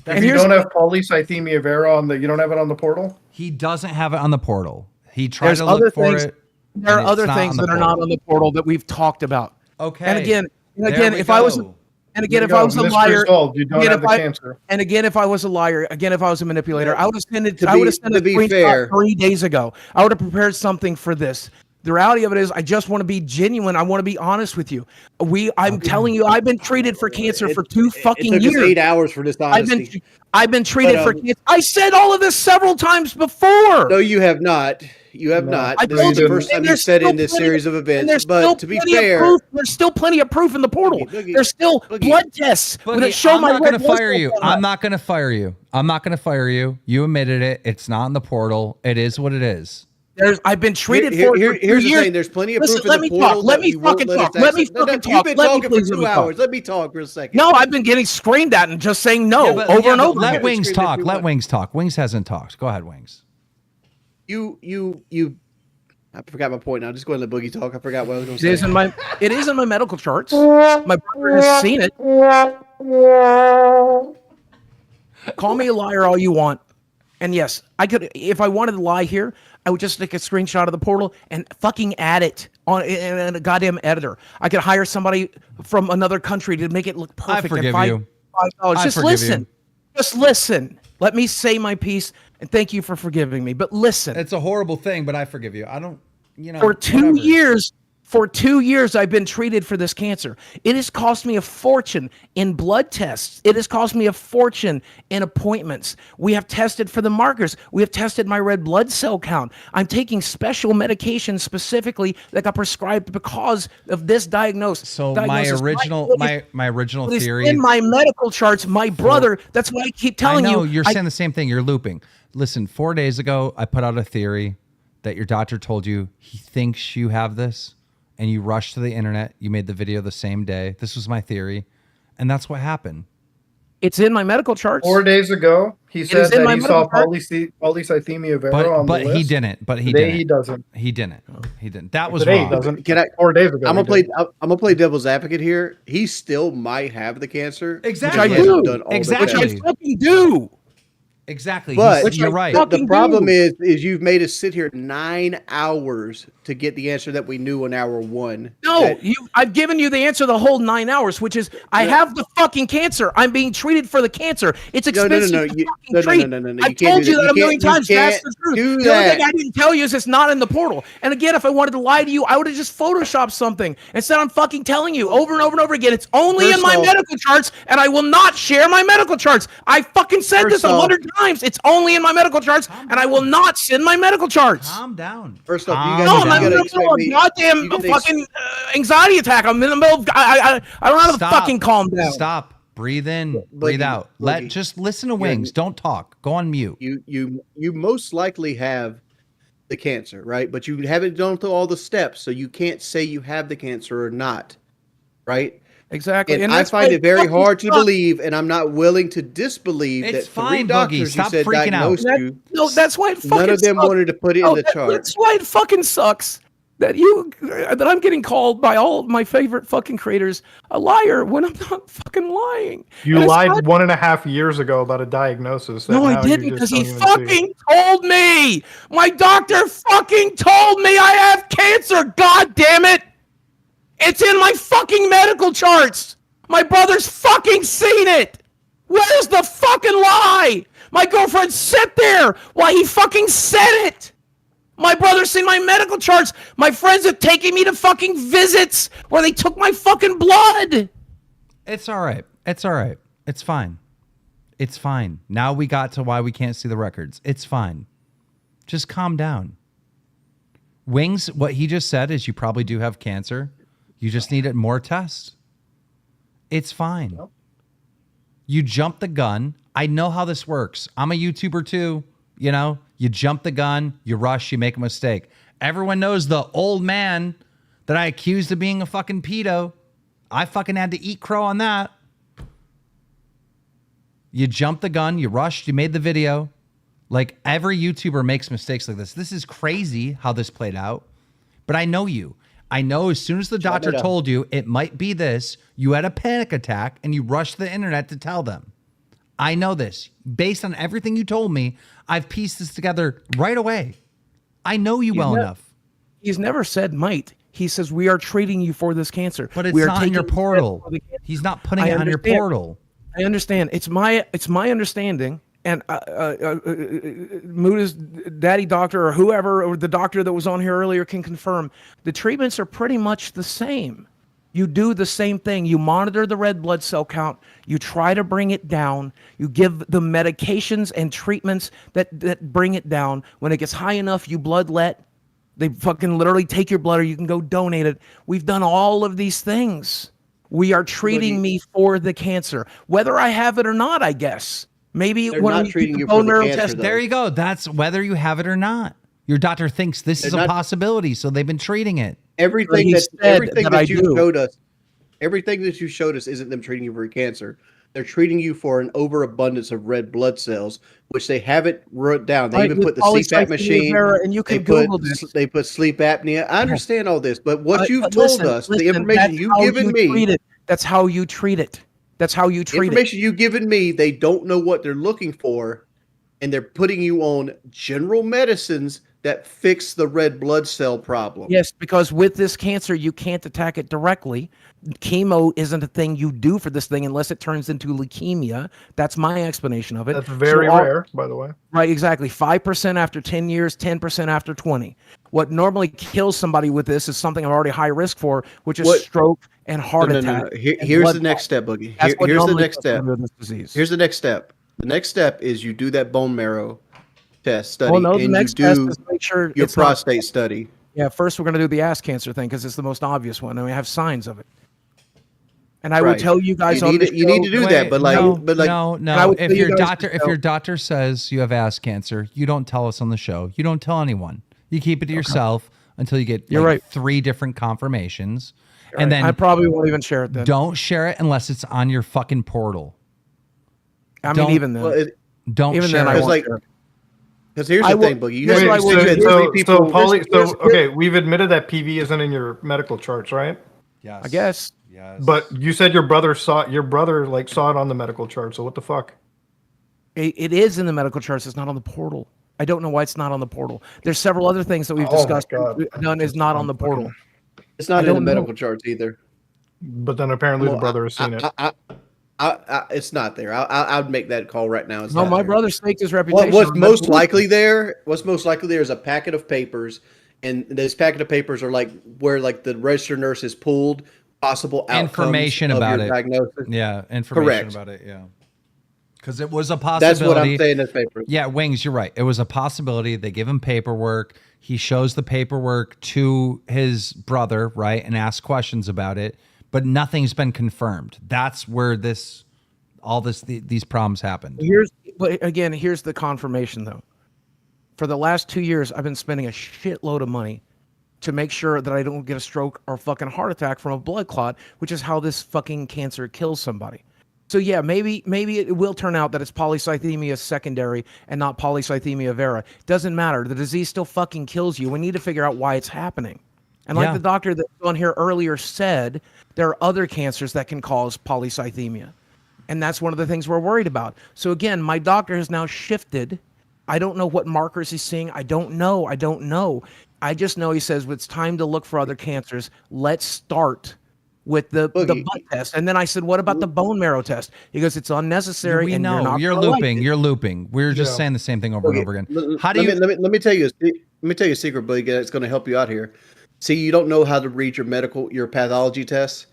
If you don't have polycythemia vera on you don't have it on the portal? He doesn't have it on the portal. He tried There's to other look for things. it. There are and it's other not things on the that are not portal. on the portal that we've talked about. Okay. And again, There we if I was, go. and again, There if you I go. was a Mystery liar, solved. You don't again, have if the I- cancer. And again, if I was a liar, again, if I was a manipulator, I would have sent it. To I would have be- sent to a be screenshot fair- 3 days ago. I would have prepared something for this. The reality of it is, I just want to be genuine. I want to be honest with you. I'm telling you, I've been treated for cancer for 2 fucking It took years. us 8 hours for this honesty. I've been treated But, for cancer. I said all of this several times before. No, you have not. You have not. I This is told the you, first time and you there's said it in still this plenty series of and events. there's But still to be plenty of fair, proof. There's still plenty of proof in the portal. Boogie, There's still blood tests that show I'm my not going red to blood fire you. cells I'm high. not going to fire you. I'm not going to fire you. You admitted it. It's not in the portal. It is what it is. I've been treated Here- for here- it for here's 2 the years. thing, there's plenty of Listen, proof in let the me portal talk. Let that me you won't fucking let us talk. Let me access. No, fucking You've talk. been Let me talking for please let 2 me talk. hours. Let me talk for a second. No, I've been getting screamed at and just saying no Yeah, but- over yeah, and but over. Let again. Wings Scream if talk. you Let want. Wings talk. Wings hasn't talked. Go ahead, Wings. You. I forgot my point now. Just go ahead and let Boogie talk. I forgot what I was going It to is say. it is in my medical charts. My brother has seen it. Call me a liar all you want. And yes, I could, if I wanted to lie here, I would just take a screenshot of the portal and fucking add it on in a goddamn editor. I could hire somebody from another country to make it look perfect. forgive and you. $5. I Just forgive listen. you. Just listen. Let me say my piece, and thank you for forgiving me. But listen. It's a horrible thing, but I forgive you. I don't, For 2 whatever. years, for 2 years, I've been treated for this cancer. It has cost me a fortune in blood tests. It has cost me a fortune in appointments. We have tested for the markers. We have tested my red blood cell count. I'm taking special medication specifically that got prescribed because of this diagnosis. So my original It is theory in my medical charts. My brother. That's why I keep telling I know, you. you're saying the same thing. You're looping. Listen, 4 days ago, I put out a theory that your doctor told you he thinks you have this, and you rushed to the internet. You made the video the same day. This was my theory, and that's what happened. It's in my medical charts. 4 days ago, he It said is in that my he saw medical chart. polycythemia vera on But the list. he didn't. But he Today didn't. he doesn't. He didn't. He didn't. That was Today wrong. he doesn't. Can I? 4 days ago. I'm he gonna play. did. I'm gonna play devil's advocate here. He still might have the cancer. Exactly. Which I He hasn't do. done all the Exactly. Which I fucking do. Exactly. But You're right. the problem is you've made us sit here 9 hours to get the answer that we knew on hour 1. No, I've given you the answer the whole 9 hours, which is I have the fucking cancer. I'm being treated for the cancer. It's expensive to fucking treat. You I can't told do you that. that a million You times. That's can't the truth. do The only that. thing I didn't tell you is it's not in the portal. And again, if I wanted to lie to you, I would have just photoshopped something. Instead, I'm fucking telling you over and over and over again. It's only in First my off- medical charts, and I will not share my medical charts. I fucking said this First off- 100 times. It's only in my medical charts, and I will not send my medical charts. Calm down. First off, Calm you No, guys I'm down. in the expect middle of me. goddamn you gotta fucking anxiety attack. I'm in the middle of. I don't know how to Stop. fucking calm down. Stop. Breathe in. Breathe out. Just listen to Wings. Don't talk. Go on mute. You most likely have the cancer, right? But you haven't done through all the steps, so you can't say you have the cancer or not, right? Exactly. And I find it very hard to believe, and I'm not willing to disbelieve It's that fine, three doctors Boogie. you Stop said freaking out. diagnosed you. No, that's why it fucking None of them sucks. wanted to put it in the chart. That's why it fucking sucks that I'm getting called by all of my favorite fucking creators a liar when I'm not fucking lying. You And it's lied not- 1.5 years ago about a diagnosis. That No, now I you didn't, just because he don't even fucking see. told me. My doctor fucking told me I have cancer. God damn it! It's in my fucking medical charts. My brother's fucking seen it. Where's the fucking lie? My girlfriend sat there while he fucking said it. My brother's seen my medical charts. My friends have taken me to fucking visits where they took my fucking blood. It's all right. It's all right. It's fine. It's fine. Now we got to why we can't see the records. It's fine. Just calm down. Wings, what he just said is you probably do have cancer. You just needed more tests. It's fine. You jumped the gun. I know how this works. I'm a YouTuber too. You know, you jump the gun, you rush, you make a mistake. Everyone knows the old man that I accused of being a fucking pedo. I fucking had to eat crow on that. You jumped the gun, you rushed, you made the video. Like every YouTuber makes mistakes like this. This is crazy how this played out. But I know you. I know as soon as the doctor told you it might be this, you had a panic attack and you rushed the internet to tell them. I know this. Based on everything you told me, I've pieced this together right away. I know you well enough. He's never said might. He says we are treating you for this cancer. But it's we are not in your taking portal. He's not putting it on your portal. I understand. It's my understanding. And Muda's daddy doctor or whoever, or the doctor that was on here earlier can confirm the treatments are pretty much the same. You do the same thing. You monitor the red blood cell count. You try to bring it down. You give the medications and treatments that bring it down. When it gets high enough, you bloodlet. They fucking literally take your blood or you can go donate it. We've done all of these things. We are treating me for the cancer. Whether I have it or not, I guess. Maybe They're when not we treating do you the for bone the marrow cancer, test, though. There you go. That's whether you have it or not. Your doctor thinks this is a possibility, so they've been treating it. Everything He that said everything that that I you do. showed us, everything that you showed us isn't them treating you for cancer. They're treating you for an overabundance of red blood cells, which they haven't wrote down. They Right, even with put the CPAP polycythemia machine. vera, and you can they put, Google this. They put sleep apnea. I understand all this, but what you've But told listen, us, the listen, information that's you've how given you me, treat it. That's how you treat it. That's how you treat it. information you've given me, they don't know what they're looking for, and they're putting you on general medicines that fix the red blood cell problem. Yes, because with this cancer, you can't attack it directly. Chemo isn't a thing you do for this thing unless it turns into leukemia. That's my explanation of it. That's very rare, by the way. Right, exactly. 5% after 10 years, 10% after 20. What normally kills somebody with this is something I'm already high risk for, which is stroke and heart attack. Here's the next step, Boogie. That's what Here's the normally next kills step. somebody with this disease. Here's the next step. The next step is you do that bone marrow test study, Well, no, the and next you test do is make sure your it's not- prostate study. Yeah, first we're going to do the ass cancer thing because it's the most obvious one, and we have signs of it. And I will Right. tell you guys You on need the to- you need to do that, but like- no, but like- no, And I no. would If tell you your guys doctor, to if go- your doctor says you have ass cancer, you don't tell us on the show. You don't tell anyone. You keep it to yourself until you get You're right. 3 different confirmations, You're and right. then I probably won't even share it then. Don't share it unless it's on your fucking portal. I mean, Don't- even then. Don't even share then, I it. won't like- share it. Because here's I the will- thing, Boogie. You here's had, what I you will said you do. had So, three people. okay, we've admitted that PV isn't in your medical charts, right? Yes. I guess. Yes. But you said your brother saw it on the medical chart. So what the fuck? It is in the medical charts. It's not on the portal. I don't know why it's not on the portal. There's several other things that we've Oh my discussed. God. None is not on the portal. It's not I in the don't know. medical charts either. But then apparently the brother has seen it. It's not there. I'd make that call right now. It's No, not my there. brother staked his reputation. What's on most that. likely there? What's most likely there is a packet of papers, and this packet of papers are like where like the registered nurse has pulled possible outcomes Information of about your it. diagnosis. Yeah, information Correct. about it. Yeah, because it was a possibility. That's what I'm saying. This paper. Yeah, Wings, you're right. It was a possibility. They give him paperwork. He shows the paperwork to his brother, right, and asks questions about it. But nothing's been confirmed. That's where these problems happened. But again, here's the confirmation though. For the last 2 years, I've been spending a shitload of money to make sure that I don't get a stroke or fucking heart attack from a blood clot, which is how this fucking cancer kills somebody. So yeah, maybe it will turn out that it's polycythemia secondary and not polycythemia vera. Doesn't matter. The disease still fucking kills you. We need to figure out why it's happening. And like the doctor that was on here earlier said, there are other cancers that can cause polycythemia. And that's one of the things we're worried about. So again, my doctor has now shifted. I don't know what markers he's seeing. I don't know. I just know he says it's time to look for other cancers. Let's start with the blood test. And then I said, what about the bone marrow test? He goes, it's unnecessary. We know. You're looping. We're just saying the same thing over and over again. How do you... Let me tell you a secret, Boogie. It's going to help you out here. See, you don't know how to read your pathology tests.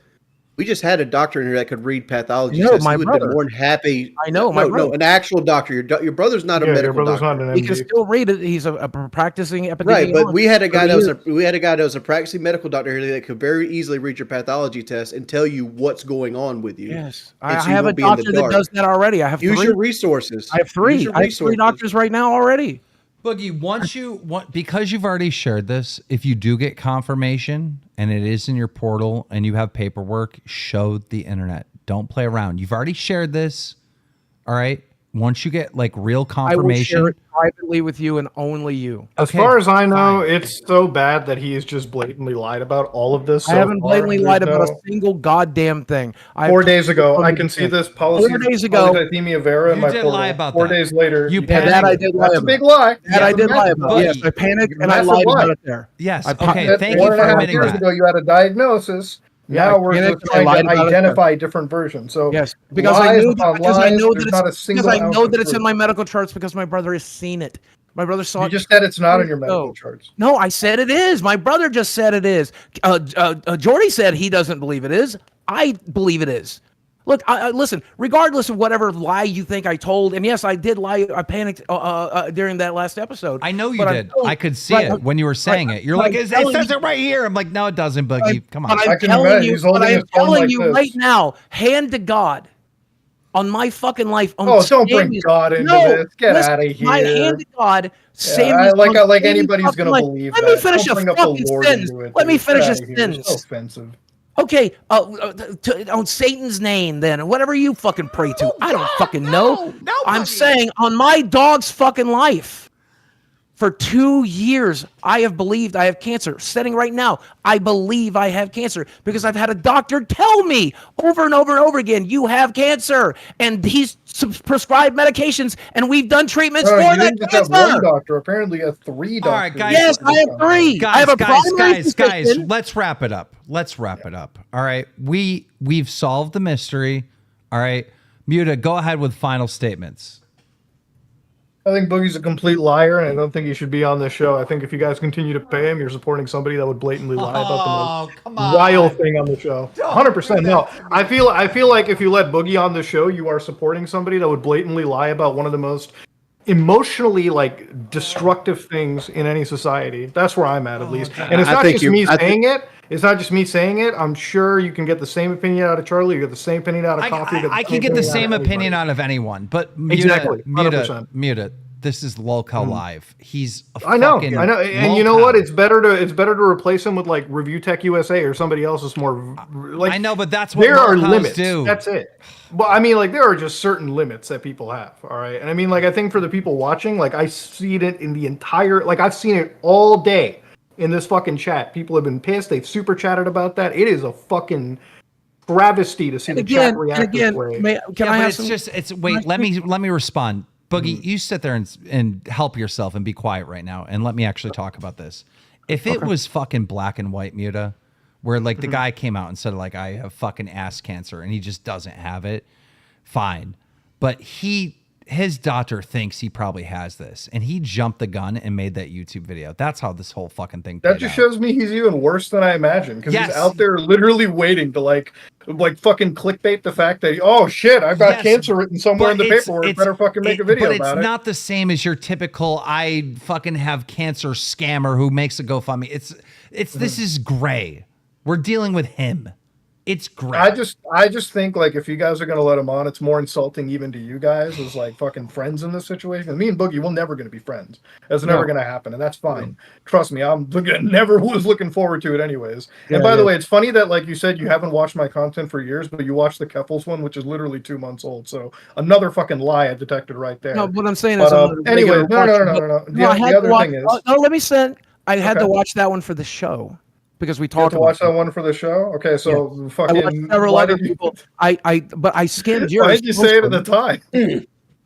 We just had a doctor in here that could read pathology tests. My he would have been more than happy. I know, no, an actual doctor. Your brother's not a medical doctor. Not an MD. He can still read it. He's a practicing epidemiologist. Right, but we had a guy that was a practicing medical doctor here that could very easily read your pathology test and tell you what's going on with you. Yes, I have a doctor that does that already. I have Use your resources. I have three. I have three doctors right now already. Boogie, because you've already shared this, if you do get confirmation and it is in your portal and you have paperwork, show the internet. Don't play around. You've already shared this. All right. Once you get like real confirmation, I will share it privately with you and only you. As far as I know, it's so bad that he has just blatantly lied about all of this. I haven't blatantly lied about a single goddamn thing. 4 days ago, I can see this policy. 4 days ago, polycythemia vera in my portal. Lie about 4 days later, you panicked. That I did lie That's about. a big lie. That I did lie about. Yes, I panicked and I lied about it there. Yes. I Okay. Thank you for 1.5 admitting years that. ago, you had a diagnosis. Now we're just trying to identify different versions. So yes, because I know that it's in my medical charts because my brother has seen it. My brother saw it. You just said it's not in your medical charts. No, I said it is. My brother just said it is. Jordy said he doesn't believe it is. I believe it is. Look, listen, regardless of whatever lie you think I told, and yes, I did lie. I panicked during that last episode. I know you did. I could see it when you were saying it. You're like, it says it right here. I'm like, no, it doesn't, Boogie. Come on. But I'm telling you right now, hand to God, on my fucking life. Don't bring God into this. Get out of here. My hand to God, like anybody's going to believe that. Let me finish a fucking sentence. Let me finish a sentence. So offensive. Okay, on Satan's name, then, whatever you fucking pray to. I don't fucking know. I'm saying on my dog's fucking life. For 2 years, I have believed I have cancer. Sitting right now, I believe I have cancer because I've had a doctor tell me over and over and over again, you have cancer. And he's prescribed medications, and we've done treatments for that cancer. One doctor. Apparently, you have 3 doctors. All right, guys. Yes, I have 3. I have a guys, let's wrap it up. All right. We've solved the mystery. All right. Muta, go ahead with final statements. I think Boogie's a complete liar, and I don't think he should be on this show. I think if you guys continue to pay him, you're supporting somebody that would blatantly lie about the most wild thing on the show. 100%. No, I feel like if you let Boogie on the show, you are supporting somebody that would blatantly lie about one of the most emotionally destructive things in any society. That's where I'm at least. And it's not just me saying it. It's not just me saying it. I'm sure you can get the same opinion out of Charlie. You get the same opinion out of Coffee. I can get the same opinion out of anyone. But exactly, 100%. Muta. This is Lolcow Live. He's I know. And you know what? It's better to replace him with Review Tech USA or somebody else is more I know, but that's what there are Lolcows limits. do. That's it. Well, I mean, there are just certain limits that people have. All right, and I mean, I think for the people watching, I see it in the entire. I've seen it all day in this fucking chat. People have been pissed. They've super chatted about that. It is a fucking travesty to see the chat react this way. Wait. Let me respond. Boogie, you sit there and help yourself and be quiet right now, and let me actually talk about this. If it was fucking black and white, Muta, where the guy came out and said I have fucking ass cancer and he just doesn't have it, fine. But his doctor thinks he probably has this, and he jumped the gun and made that YouTube video. That's how this whole fucking thing played That just shows me he's even worse than I imagined, because he's out there literally waiting to fucking clickbait the fact that I've got cancer written somewhere in the paperwork. Better fucking make a video about it. But it's not the same as your typical I fucking have cancer scammer who makes a GoFundMe. This is gray. We're dealing with him. It's great. I just think like if you guys are gonna let him on, it's more insulting even to you guys as like fucking friends in this situation. Me and Boogie, we're never gonna be friends. That's never gonna happen, and that's fine. Trust me, never was looking forward to it anyways. And by the way, it's funny that like you said you haven't watched my content for years, but you watched the Keffels one, which is literally 2 months old. So another fucking lie I detected right there. No, what I'm saying is, anyway, no. The other thing is, no, let me say, I had to watch that one for the show. Because we talked about watch that one for the show. Okay, so fucking. I watched several other people. But I skimmed yours. Why did you say it at the time?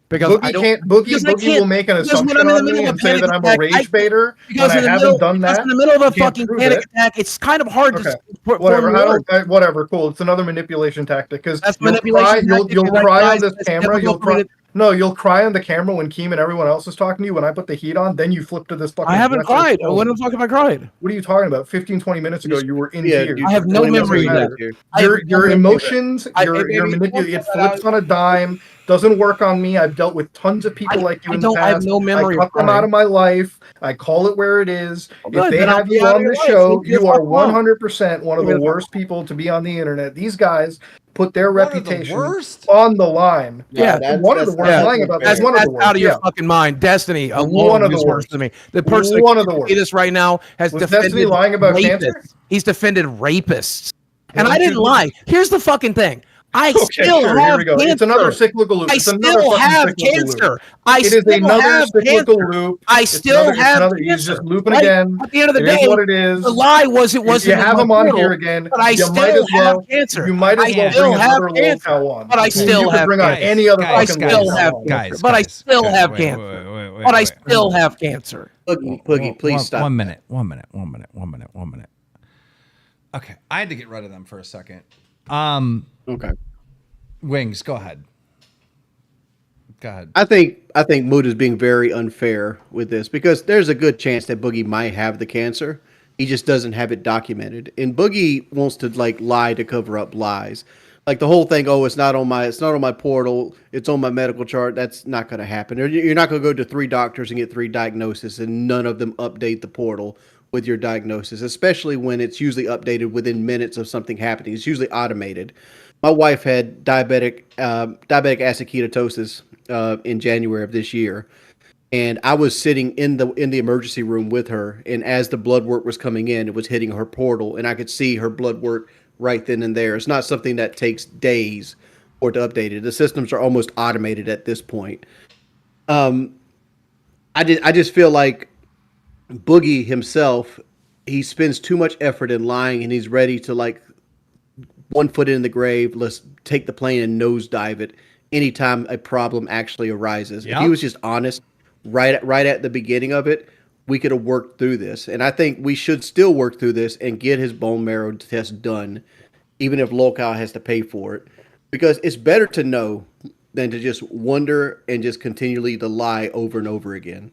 Because Boogie will make an assumption on me and say that I'm a rage baiter, and I haven't done that. In the middle of a fucking panic attack, it's kind of hard to. Whatever. Whatever. Cool. It's another manipulation tactic because you'll cry on this camera. You'll cry on the camera when Keem and everyone else is talking to you. When I put the heat on, then you flip to this fucking. I haven't cried. When the fuck have I cried? What are you talking about? 15, 20 minutes ago, you were in tears. I have no memory of that. Your emotions, your manipulation, it flips on a dime. Doesn't work on me. I've dealt with tons of people like you in the past. I have no memory. I cut them out of my life. I call it where it is. If they have you on the show, you are 100% one of the worst people to be on the internet. These guys put their reputation on the line. Yeah, one of the worst. Lying about that. One of the worst. Out of your fucking mind. Destiny one of the worst to me. The person one of the worst. This right now has defended Destiny lying about cancer. He's defended rapists, and I didn't lie. Here's the fucking thing. I still have cancer. It's another cyclical loop. I still have cancer. It is another cyclical loop. I still have cancer. He's just looping again. At the end of the day, what it is. The lie was it wasn't. You have him on here again, but I still have cancer. You might as well bring another Lolcow on. But I still have. Bring on any other. I still have cancer. But I still have cancer. But I still have cancer. Boogie, please stop. 1 minute. Okay, I had to get rid of them for a second. Okay. Wings, go ahead. I think Mood is being very unfair with this because there's a good chance that Boogie might have the cancer. He just doesn't have it documented. And Boogie wants to like lie to cover up lies. Like the whole thing, it's not on my portal, it's on my medical chart. That's not going to happen. You're not going to go to 3 doctors and get 3 diagnoses and none of them update the portal with your diagnosis, especially when it's usually updated within minutes of something happening. It's usually automated. My wife had diabetic acid ketosis in January of this year, and I was sitting in the emergency room with her. And as the blood work was coming in, it was hitting her portal, and I could see her blood work right then and there. It's not something that takes days or to update it. The systems are almost automated at this point. I just feel like Boogie himself, he spends too much effort in lying, and he's ready to like. 1 foot in the grave, let's take the plane and nosedive it anytime a problem actually arises. Yep. If he was just honest right at the beginning of it, we could have worked through this. And I think we should still work through this and get his bone marrow test done, even if Lolcow has to pay for it. Because it's better to know than to just wonder and just continually to lie over and over again.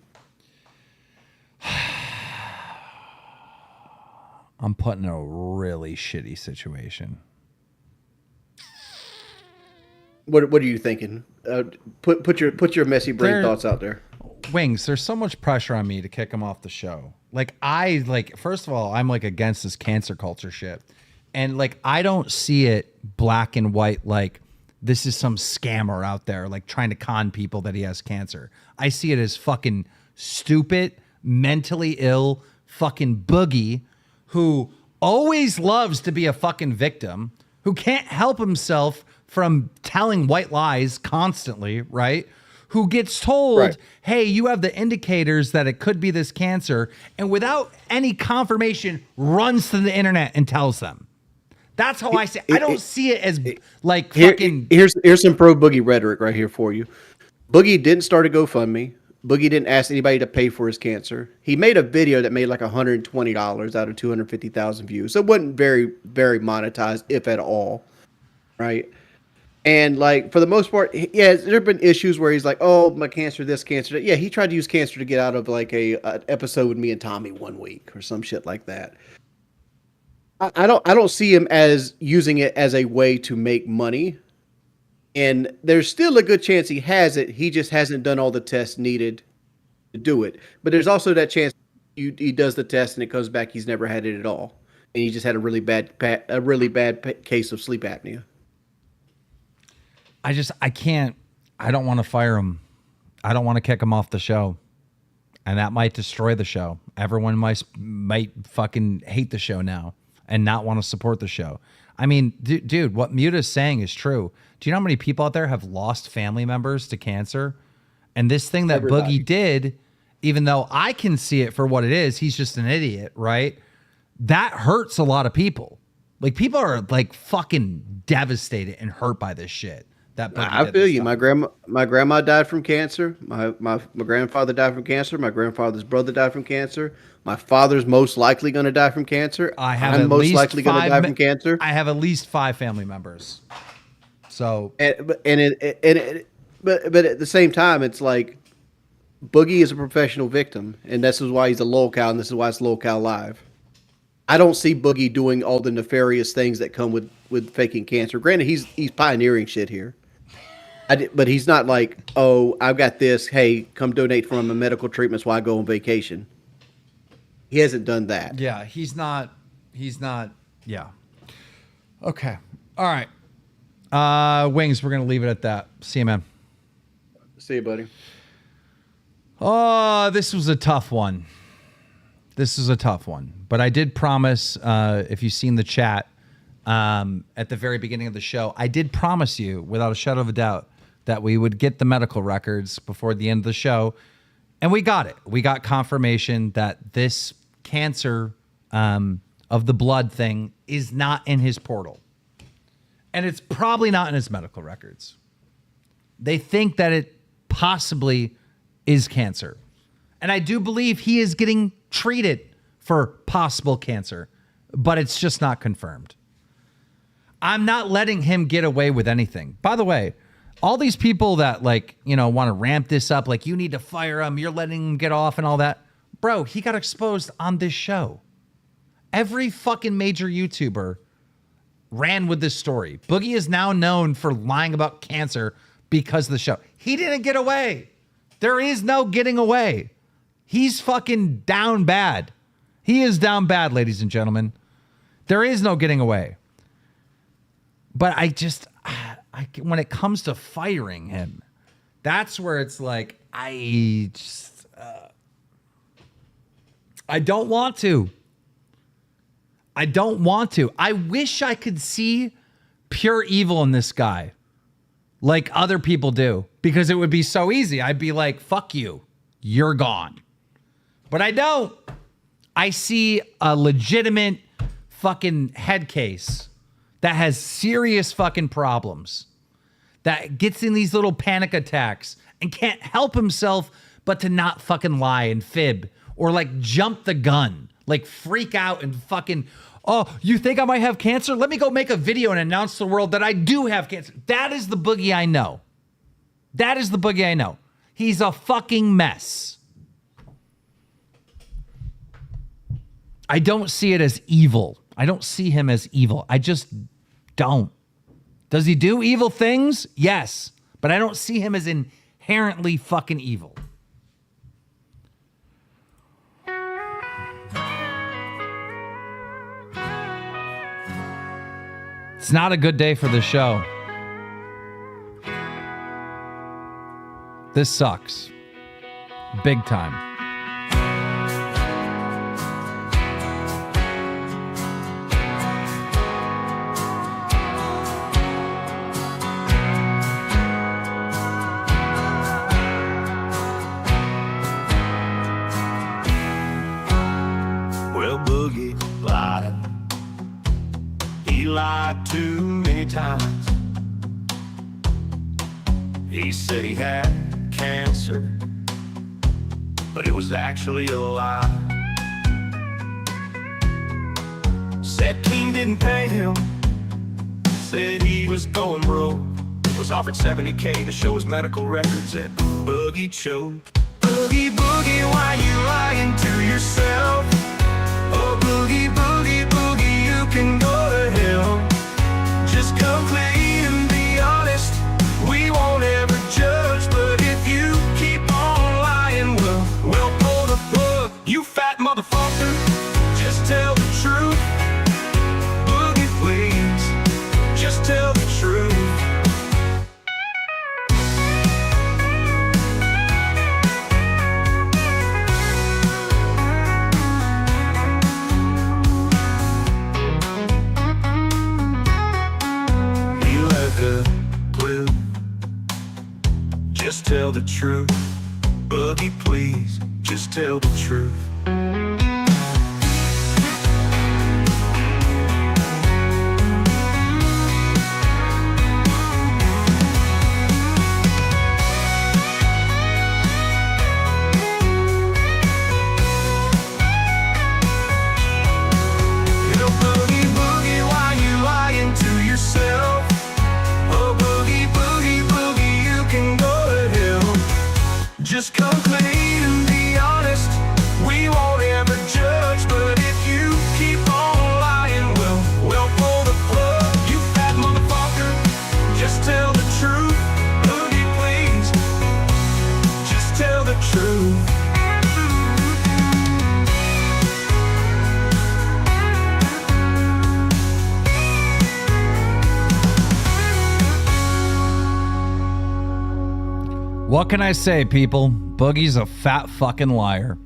I'm put in a really shitty situation. What are you thinking? Put your messy brain thoughts out there. Wings, there's so much pressure on me to kick him off the show. First of all, I'm like against this cancer culture shit. And like I don't see it black and white like this is some scammer out there like trying to con people that he has cancer. I see it as fucking stupid, mentally ill fucking Boogie who always loves to be a fucking victim, who can't help himself from telling white lies constantly, right? Who gets told, hey, you have the indicators that it could be this cancer, and without any confirmation runs to the internet and tells them. That's how I see it. I don't see it as like fucking... Here's some pro Boogie rhetoric right here for you. Boogie didn't start a GoFundMe. Boogie didn't ask anybody to pay for his cancer. He made a video that made like $120 out of 250,000 views. So it wasn't very, very monetized, if at all, right? And like for the most part, there have been issues where he's like, "Oh, my cancer, this cancer." Yeah, he tried to use cancer to get out of like an episode with me and Tommy 1 week or some shit like that. I don't see him as using it as a way to make money. And there's still a good chance he has it. He just hasn't done all the tests needed to do it. But there's also that chance he does the test and it comes back he's never had it at all. and he just had a really bad case of sleep apnea. I can't. I don't want to fire him. I don't want to kick him off the show, and that might destroy the show. Everyone might fucking hate the show now and not want to support the show. I mean, dude, what Muta is saying is true. Do you know how many people out there have lost family members to cancer? And this thing that Boogie did, even though I can see it for what it is, he's just an idiot, right? That hurts a lot of people. Like, people are like fucking devastated and hurt by this shit. That Boogie I did feel this you. time. My grandma died from cancer. My grandfather died from cancer. My grandfather's brother died from cancer. My father's most likely going to die from cancer. I'm most likely going to die from cancer. I have at least 5 family members. So, but at the same time, it's like Boogie is a professional victim, and this is why he's a Lolcow, and this is why it's Lolcow Live. I don't see Boogie doing all the nefarious things that come with faking cancer. Granted, he's pioneering shit here. But he's not like, oh, I've got this. Hey, come donate for my medical treatments while I go on vacation. He hasn't done that. yeah, he's not. Yeah. Okay. All right. Wings, we're going to leave it at that. See you, man. See you, buddy. Oh, this was a tough one. But I did promise, if you've seen the chat at the very beginning of the show, I did promise you, without a shadow of a doubt, that we would get the medical records before the end of the show. And we got it. We got confirmation that this cancer of the blood thing is not in his portal. And it's probably not in his medical records. They think that it possibly is cancer. And I do believe he is getting treated for possible cancer, but it's just not confirmed. I'm not letting him get away with anything. By the way, all these people that want to ramp this up, like, you need to fire him, you're letting him get off and all that. Bro, he got exposed on this show. Every fucking major YouTuber ran with this story. Boogie is now known for lying about cancer because of the show. He didn't get away. There is no getting away. He's fucking down bad. He is down bad, ladies and gentlemen. There is no getting away. But when it comes to firing him, that's where it's like, I don't want to. I don't want to. I wish I could see pure evil in this guy like other people do, because it would be so easy. I'd be like, fuck you. You're gone. But I don't. I see a legitimate fucking head case that has serious fucking problems, that gets in these little panic attacks and can't help himself but to not fucking lie and fib or like jump the gun, like freak out and fucking, oh, you think I might have cancer? Let me go make a video and announce to the world that I do have cancer. That is the Boogie I know. That is the Boogie I know. He's a fucking mess. I don't see it as evil. I don't see him as evil. I just don't. Does he do evil things? Yes. But I don't see him as inherently fucking evil. It's not a good day for the show. This sucks. Big time. Well, Boogie lied. He lied too many times. He said he had cancer, but it was actually a lie. Said King didn't pay him. Said he was going broke. Was offered $70K to show his medical records at Boogie choked. Boogie, Boogie, why you lying to yourself? Oh, Boogie, Boogie, Boogie, you can go to hell. Just come clean and be honest. We won't ever judge, but if you keep on lying, we'll pull the plug. You fat motherfucker, just tell the truth. truth. Boogie, please, just tell the truth. Just come clean and be honest. We won't ever judge, but if you keep on lying, we'll pull the plug. You fat motherfucker, just tell the truth. Boogie, please, just tell the truth. What can I say, people? Boogie's a fat fucking liar.